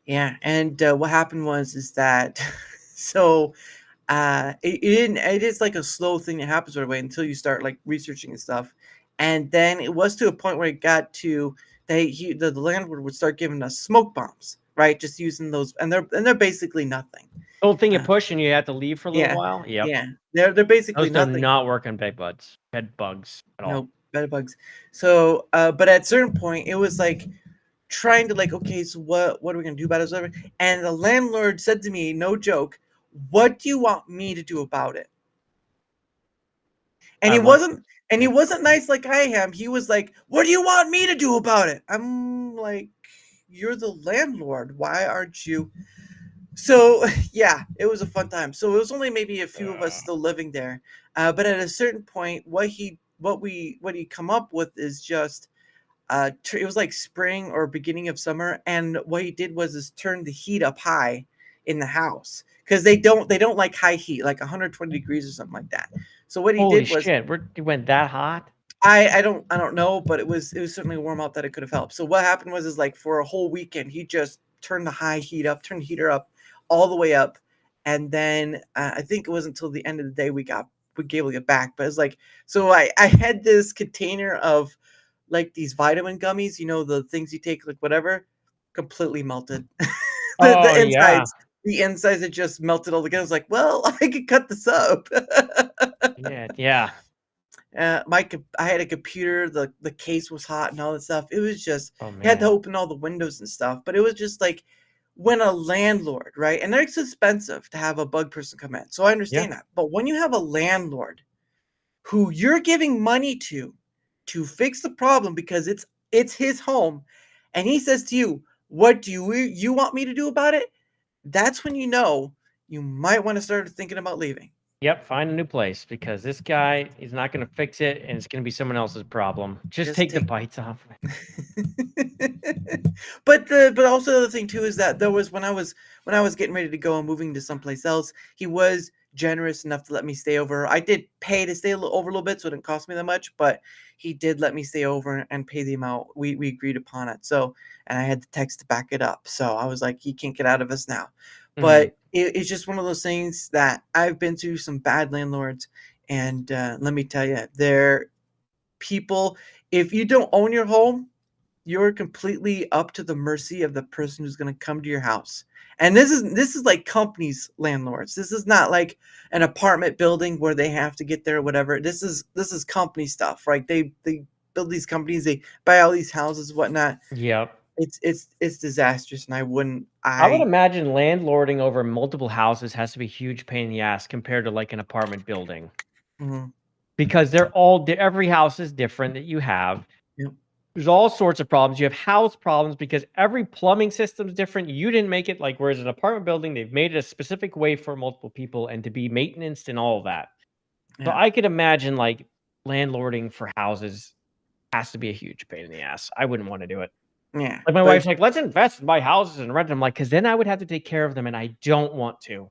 Yeah, and what happened is that so it is like a slow thing that happens right away until you start like researching and stuff, and then it was to a point where it got to the landlord would start giving us smoke bombs, right? Just using those, and they're basically nothing. Old thing you Uh, push and you have to leave for a little yeah, while. Yep. yeah, they're basically Those do nothing. not work on bed bugs at all. No bed bugs. So, but at a certain point, it was like trying to like, okay, so what are we gonna do about it? Whatever. And the landlord said to me, no joke, "What do you want me to do about it?" And I he want wasn't, and he wasn't nice like I am. He was like, "What do you want me to do about it?" I'm like, "You're the landlord. Why aren't you?" So yeah, it was a fun time. So it was only maybe a few of us still living there, but at a certain point, what he come up with is just it was like spring or beginning of summer, and what he did was is turn the heat up high in the house because they don't like high heat, like 120 degrees or something like that. So what he Holy did was shit! It went that hot? I don't know, but it was certainly warm out that it could have helped. So what happened was is like for a whole weekend, he just turned the turned the heater up all the way up, and then I think it wasn't until the end of the day we able to get back. But it's like so I had this container of like these vitamin gummies, you know, the things you take like whatever, completely melted. Oh The yeah, insides. The insides it just melted all together. I was like, well, I could cut this up. yeah. I had a computer, the case was hot and all that stuff. It was just Oh you had to man. open all the windows and stuff, but it was just like when a landlord, right? And it's expensive to have a bug person come in. So I Yeah. understand that. But when you have a landlord who you're giving money to fix the problem because it's his home, and he says to you, "What do you want me to do about it?" That's when you know you might want to start thinking about leaving. Yep. Find a new place because this guy is not going to fix it, and it's going to be someone else's problem. Just Just take the take bites off. but also the other thing too is that there was when I was getting ready to go and moving to someplace else, he was generous enough to let me stay over. I did pay to stay over a little bit, so it didn't cost me that much, but he did let me stay over and pay the amount we agreed upon it. So, and I had the text to back it up. So I was like, he can't get out of us now. Mhm. But it's just one of those things that I've been through some bad landlords, and let me tell you, they're people. If you don't own your home, you're completely up to the mercy of the person who's going to come to your house. And this is like companies landlords. This is not like an apartment building where they have to get there or whatever. This is company stuff, right? They build these companies, they buy all these houses, whatnot. Yep. It's disastrous, and I would imagine landlording over multiple houses has to be a huge pain in the ass compared to like an apartment building Mhm, because every house is different that you have. yep, There's all sorts of problems. You have house problems because every plumbing system is different. You didn't make it like whereas an apartment building, they've made it a specific way for multiple people and to be maintenance and all of that. So yeah, I could imagine like landlording for houses has to be a huge pain in the ass. I wouldn't want to do it. yeah. Like my But wife's like, let's invest and buy houses and rent them. Like, because then I would have to take care of them, and I don't want to.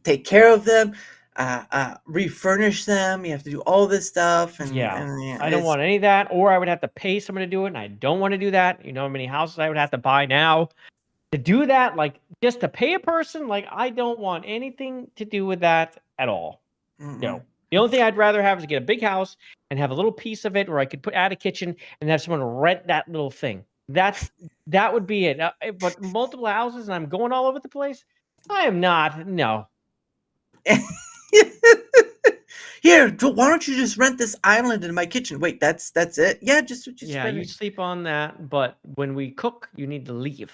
take care of them, refurnish them. You have to do all this stuff, Yeah, and yeah, I don't want any of that, or I would have to pay someone to do it, and I don't want to do that. You know how many houses I would have to buy now to do that? Like, just to pay a person? Like, I don't want anything to do with that at all. No. mm-mm. The only thing I'd rather have is get a big house and have a little piece of it where I could add a kitchen and have someone rent that little thing. That would be it. But multiple houses and I'm going all over the place. I am not. No. Here, why don't you just rent this island in my kitchen? Wait, that's it? Yeah, just Yeah, rent you it. sleep on that, but when we cook, you need to leave.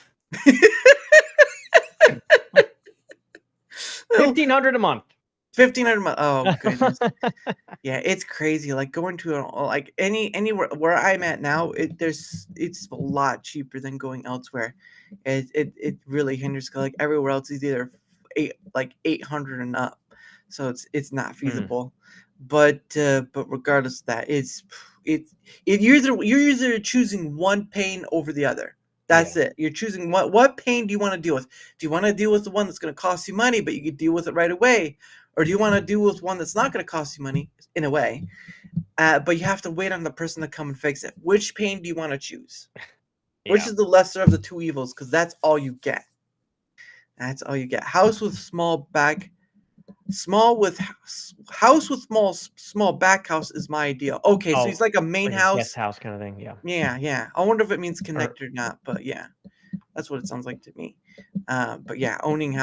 Oh, 1,500 a month. 1,500 a month. Oh goodness. Yeah, it's crazy. Like going to like anywhere where I'm at now, it's a lot cheaper than going elsewhere. It really hinders. Like everywhere else is either 800 and up, so it's not Mm, feasible. But regardless of that, you're either choosing one pain over the other. yeah. That's it. You're choosing what pain do you want to deal with? Do you want to deal with the one that's going to cost you money, but you can deal with it right away? Or do you want to deal with one that's not going to cost you money in a way, but you have to wait on the person to come and fix it? Which pain do you want to choose? Which Yeah. is the lesser of the two evils? Because that's all you get. That's all you get. House with small back house is my ideal. Okay, so he's Oh, like a main like a guest house. house kind of thing. Yeah. Yeah, yeah. I wonder if it means Or connected or not, but yeah. That's what it sounds like to me. But yeah, owning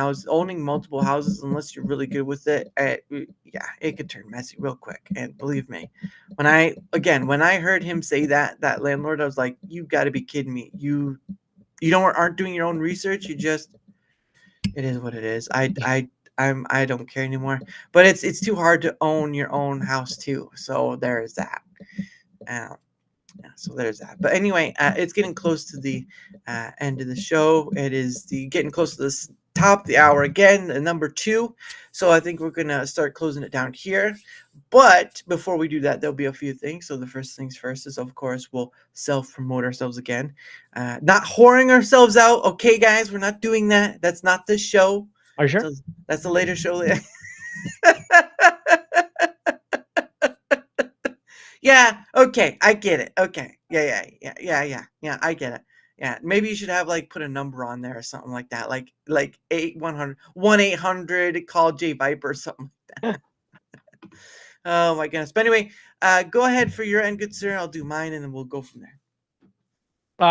multiple houses, unless you're really good with it, it could turn messy real quick. And believe me, when I heard him say that landlord, I was like, you got to be kidding me. You aren't doing your own research. It is what it is. I don't care anymore. But it's too hard to own your own house too. So there's that. So there's that. But anyway, it's getting close to the end of the show. It is getting close to the top of the hour again, number 2. So I think we're gonna start closing it down here. But before we do that, there'll be a few things. So the first things first is, of course, we'll self-promote ourselves again. Not whoring ourselves out. Okay, guys, we're not doing that. That's not this show. Are you sure? So that's a later show. Yeah, okay, I get it. Okay. Yeah, I get it. Yeah, maybe you should have put a number on there or something like that. Like 1-800 call JayViper or something like that. Oh my goodness. But anyway, go ahead for your end, good sir. I'll do mine and then we'll go from there.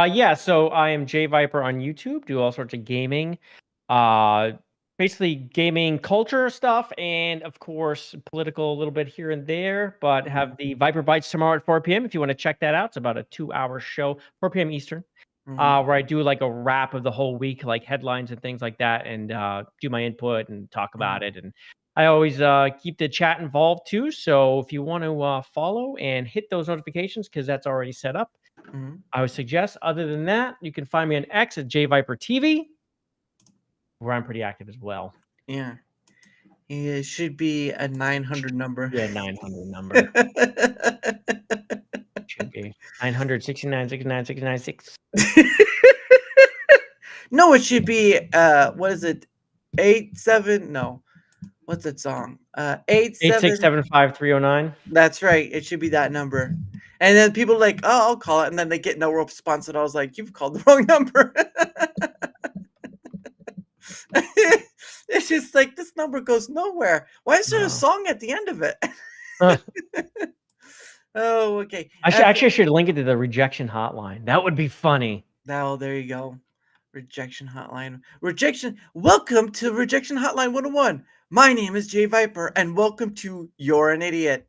Yeah, so I am JayViper on YouTube, do all sorts of gaming. Basically gaming culture stuff and of course political a little bit here and there, but have the Viper Bites tomorrow at 4 p.m. if you want to check that out. It's about a 2-hour show, 4 p.m. Eastern, where I do like a wrap of the whole week, like headlines and things like that, and do my input and talk about it. And I always keep the chat involved too. So if you want to follow and hit those notifications, because that's already set up, I would suggest. Other than that, you can find me on X at JayViperTV, where I'm pretty active as well. Yeah. It should be a 900 number. Yeah, 900 number. Should be 969 69 69 6. No, it should be what is it? 87? No. What's that song? 8675309. That's right. It should be that number. And then people are like, oh, I'll call it, and then they get no response, and I was like, you've called the wrong number. It's just like this number goes nowhere. Why is there a song at the end of it? Oh, okay. I should link it to the rejection hotline. That would be funny. Now there you go. Rejection hotline. Welcome to Rejection Hotline 101. My name is JayViper, and welcome to You're an Idiot.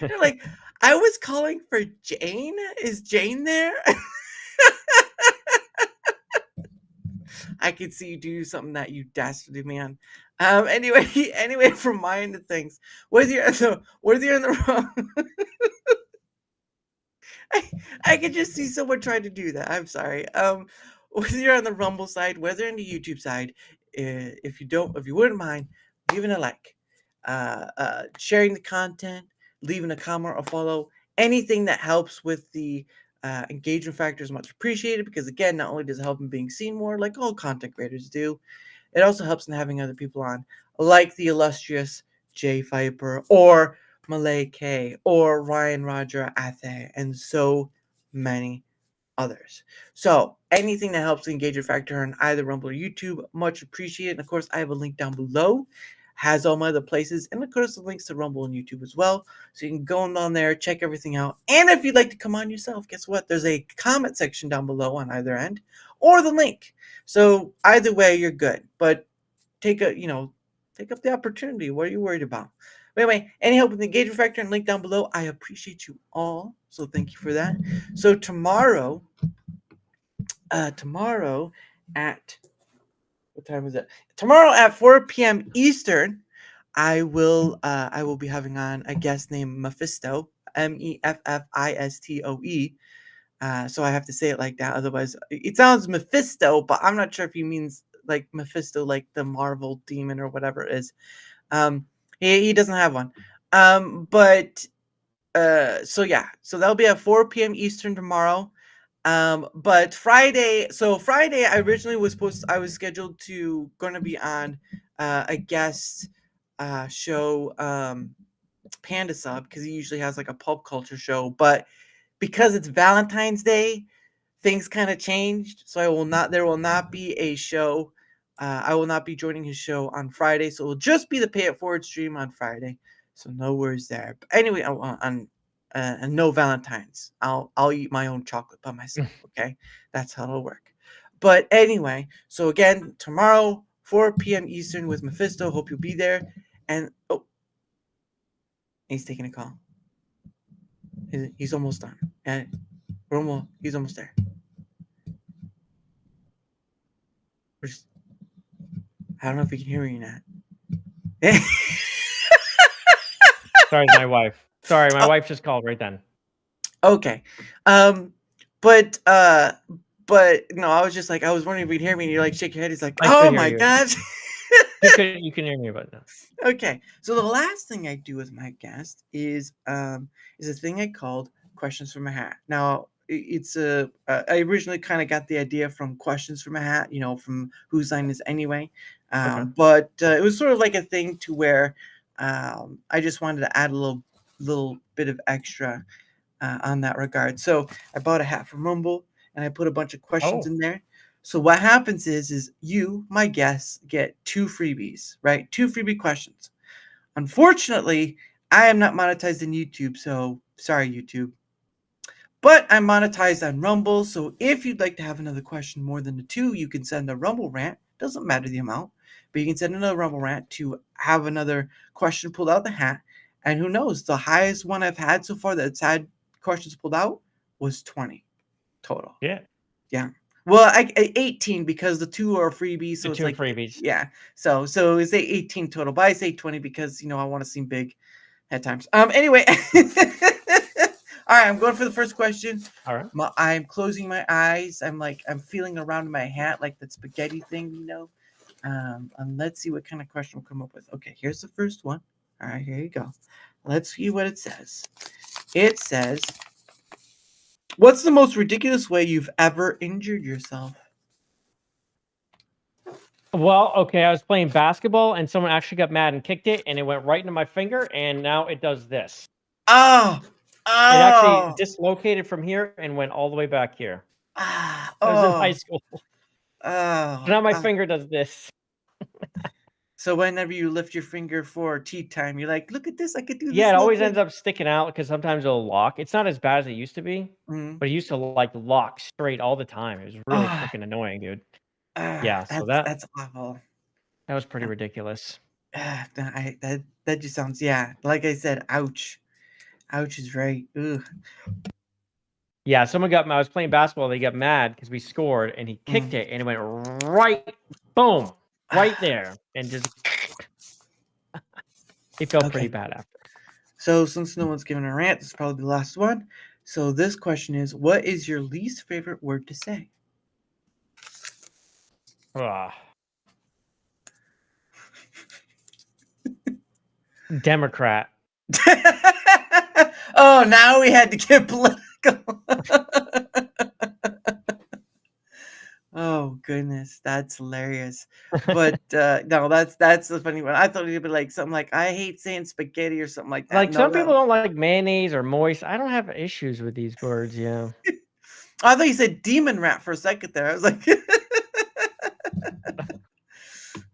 They're like, I was calling for Jane. Is Jane there? I could see you do something that, you dastardly man. Anyway, from my end of things, whether you're in the wrong, I could just see someone trying to do that. I'm sorry. Whether you're on the Rumble side, whether on the YouTube side, if you wouldn't mind leaving a like, sharing the content, leaving a comment or follow, anything that helps with the engagement factor is much appreciated, because again, not only does it help in being seen more like all content creators do, it also helps in having other people on, like the illustrious JayViper or Malay K or Ryan Roger Athe and so many others. So anything that helps the engagement factor on either Rumble or YouTube, much appreciated. And of course, I have a link down below, has all my other places, and of course the links to Rumble and YouTube as well, so you can go on there, check everything out. And if you'd like to come on yourself, guess what, there's a comment section down below on either end, or the link. So either way, you're good, but take up the opportunity. What are you worried about? But anyway, any help with the engagement factor and link down below, I appreciate you all, so thank you for that. So tomorrow at what time is it? Tomorrow at 4 p.m. Eastern, I will be having on a guest named Mephisto, Meffistoe. So I have to say it like that, otherwise it sounds Mephisto, but I'm not sure if he means like Mephisto, like the Marvel demon or whatever it is. He doesn't have one. So that'll be at 4 p.m. Eastern tomorrow. But Friday, I originally was scheduled to going to be on a guest show, Panda Sub, because he usually has like a pulp culture show, but because it's Valentine's Day, things kind of changed. So there will not be a show. I will not be joining his show on Friday, so it will just be the Pay It Forward stream on Friday. So no worries there. But anyway, on and no Valentines. I'll eat my own chocolate by myself. Okay, that's how it'll work. But anyway, so again, tomorrow 4 p.m. Eastern with Mephisto. Hope you'll be there. And oh, he's taking a call. He's almost done. And he's almost there. I don't know if you can hear me or not. Sorry, my wife. Sorry, my wife just called right then. Okay. But no, I was just like, I was wondering if you'd hear me, and you're like, shake your head. He's like, oh my gosh. You can hear me, but no. Okay. So the last thing I do with my guest is a thing I called questions from a hat. Now it's I originally kind of got the idea from questions from a hat, from Whose Line Is Anyway. But it was sort of like a thing to where I just wanted to add a little bit of extra on that regard. So I bought a hat from Rumble and I put a bunch of questions in there. So what happens is you, my guests, get 2 freebies, right? 2 freebie questions. Unfortunately, I am not monetized in YouTube, so sorry, YouTube. But I'm monetized on Rumble, so if you'd like to have another question more than the 2, you can send a Rumble rant. Doesn't matter the amount, but you can send another Rumble rant to have another question pulled out of the hat. And who knows, the highest one I've had so far that's had questions pulled out was 20 total. Yeah. Well, 18 because the 2 are freebies, so The it's 2 like freebies. Yeah. So it's 18 total, but I say 20 because I want to seem big at times. Anyway. All right, I'm going for the first question. All right. I'm closing my eyes. I'm feeling around in my hat like that spaghetti thing, and let's see what kind of question we'll come up with. Okay, here's the first one. All right, here you go. Let's see what it says. It says, what's the most ridiculous way you've ever injured yourself? Well, okay, I was playing basketball and someone actually got mad and kicked it, and it went right into my finger, and now it does this. Oh! It actually dislocated from here and went all the way back here. I was in high school. Now my finger does this. So whenever you lift your finger for tea time, you're like, look at this, I could do this. Yeah, it always ends up sticking out because sometimes it'll lock. It's not as bad as it used to be, but it used to lock straight all the time. It was really freaking annoying, dude. Yeah, so that's awful. That was pretty ridiculous. That just sounds, like I said, ouch. Ouch is right. Ugh. Yeah, I was playing basketball, they got mad because we scored, and he kicked it, and it went right, boom, right there, and just, it felt pretty bad after. So since no one's given a rant, this is probably the last one. So this question is, what is your least favorite word to say? Democrat. Oh, now we had to get political. Oh goodness, that's hilarious. But no, that's the funny one. I thought it'd be like something like, I hate saying spaghetti or something like that. Like, some people don't like mayonnaise or moist. I don't have issues with these words, yeah. I thought you said demon rat for a second there. I was like,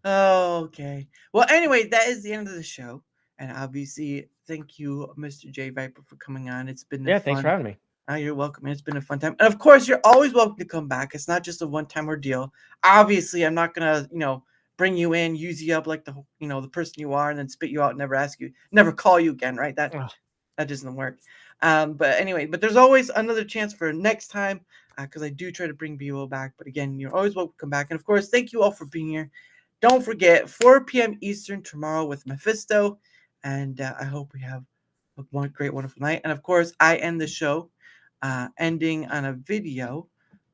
oh, okay. Well, anyway, that is the end of the show. And obviously, thank you, Mr. JayViper, for coming on. It's been fun. Thanks for having me. Oh, you're welcome. It's been a fun time. And of course, you're always welcome to come back. It's not just a one-time ordeal. Obviously, I'm not gonna, bring you in, use you up like the person you are, and then spit you out, and never call you again, right? That doesn't work. But anyway, there's always another chance for next time, because I do try to bring people back. But again, you're always welcome to come back. And of course, thank you all for being here. Don't forget, 4 p.m. Eastern tomorrow with Mephisto. And I hope we have a great, wonderful night. And of course, I end the show ending on a video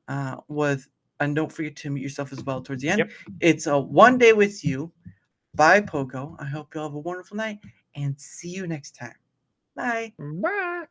and don't forget to mute yourself as well towards the end. It's a One Day With You by Pogo. I hope you all have a wonderful night and see you next time. Bye. Bye.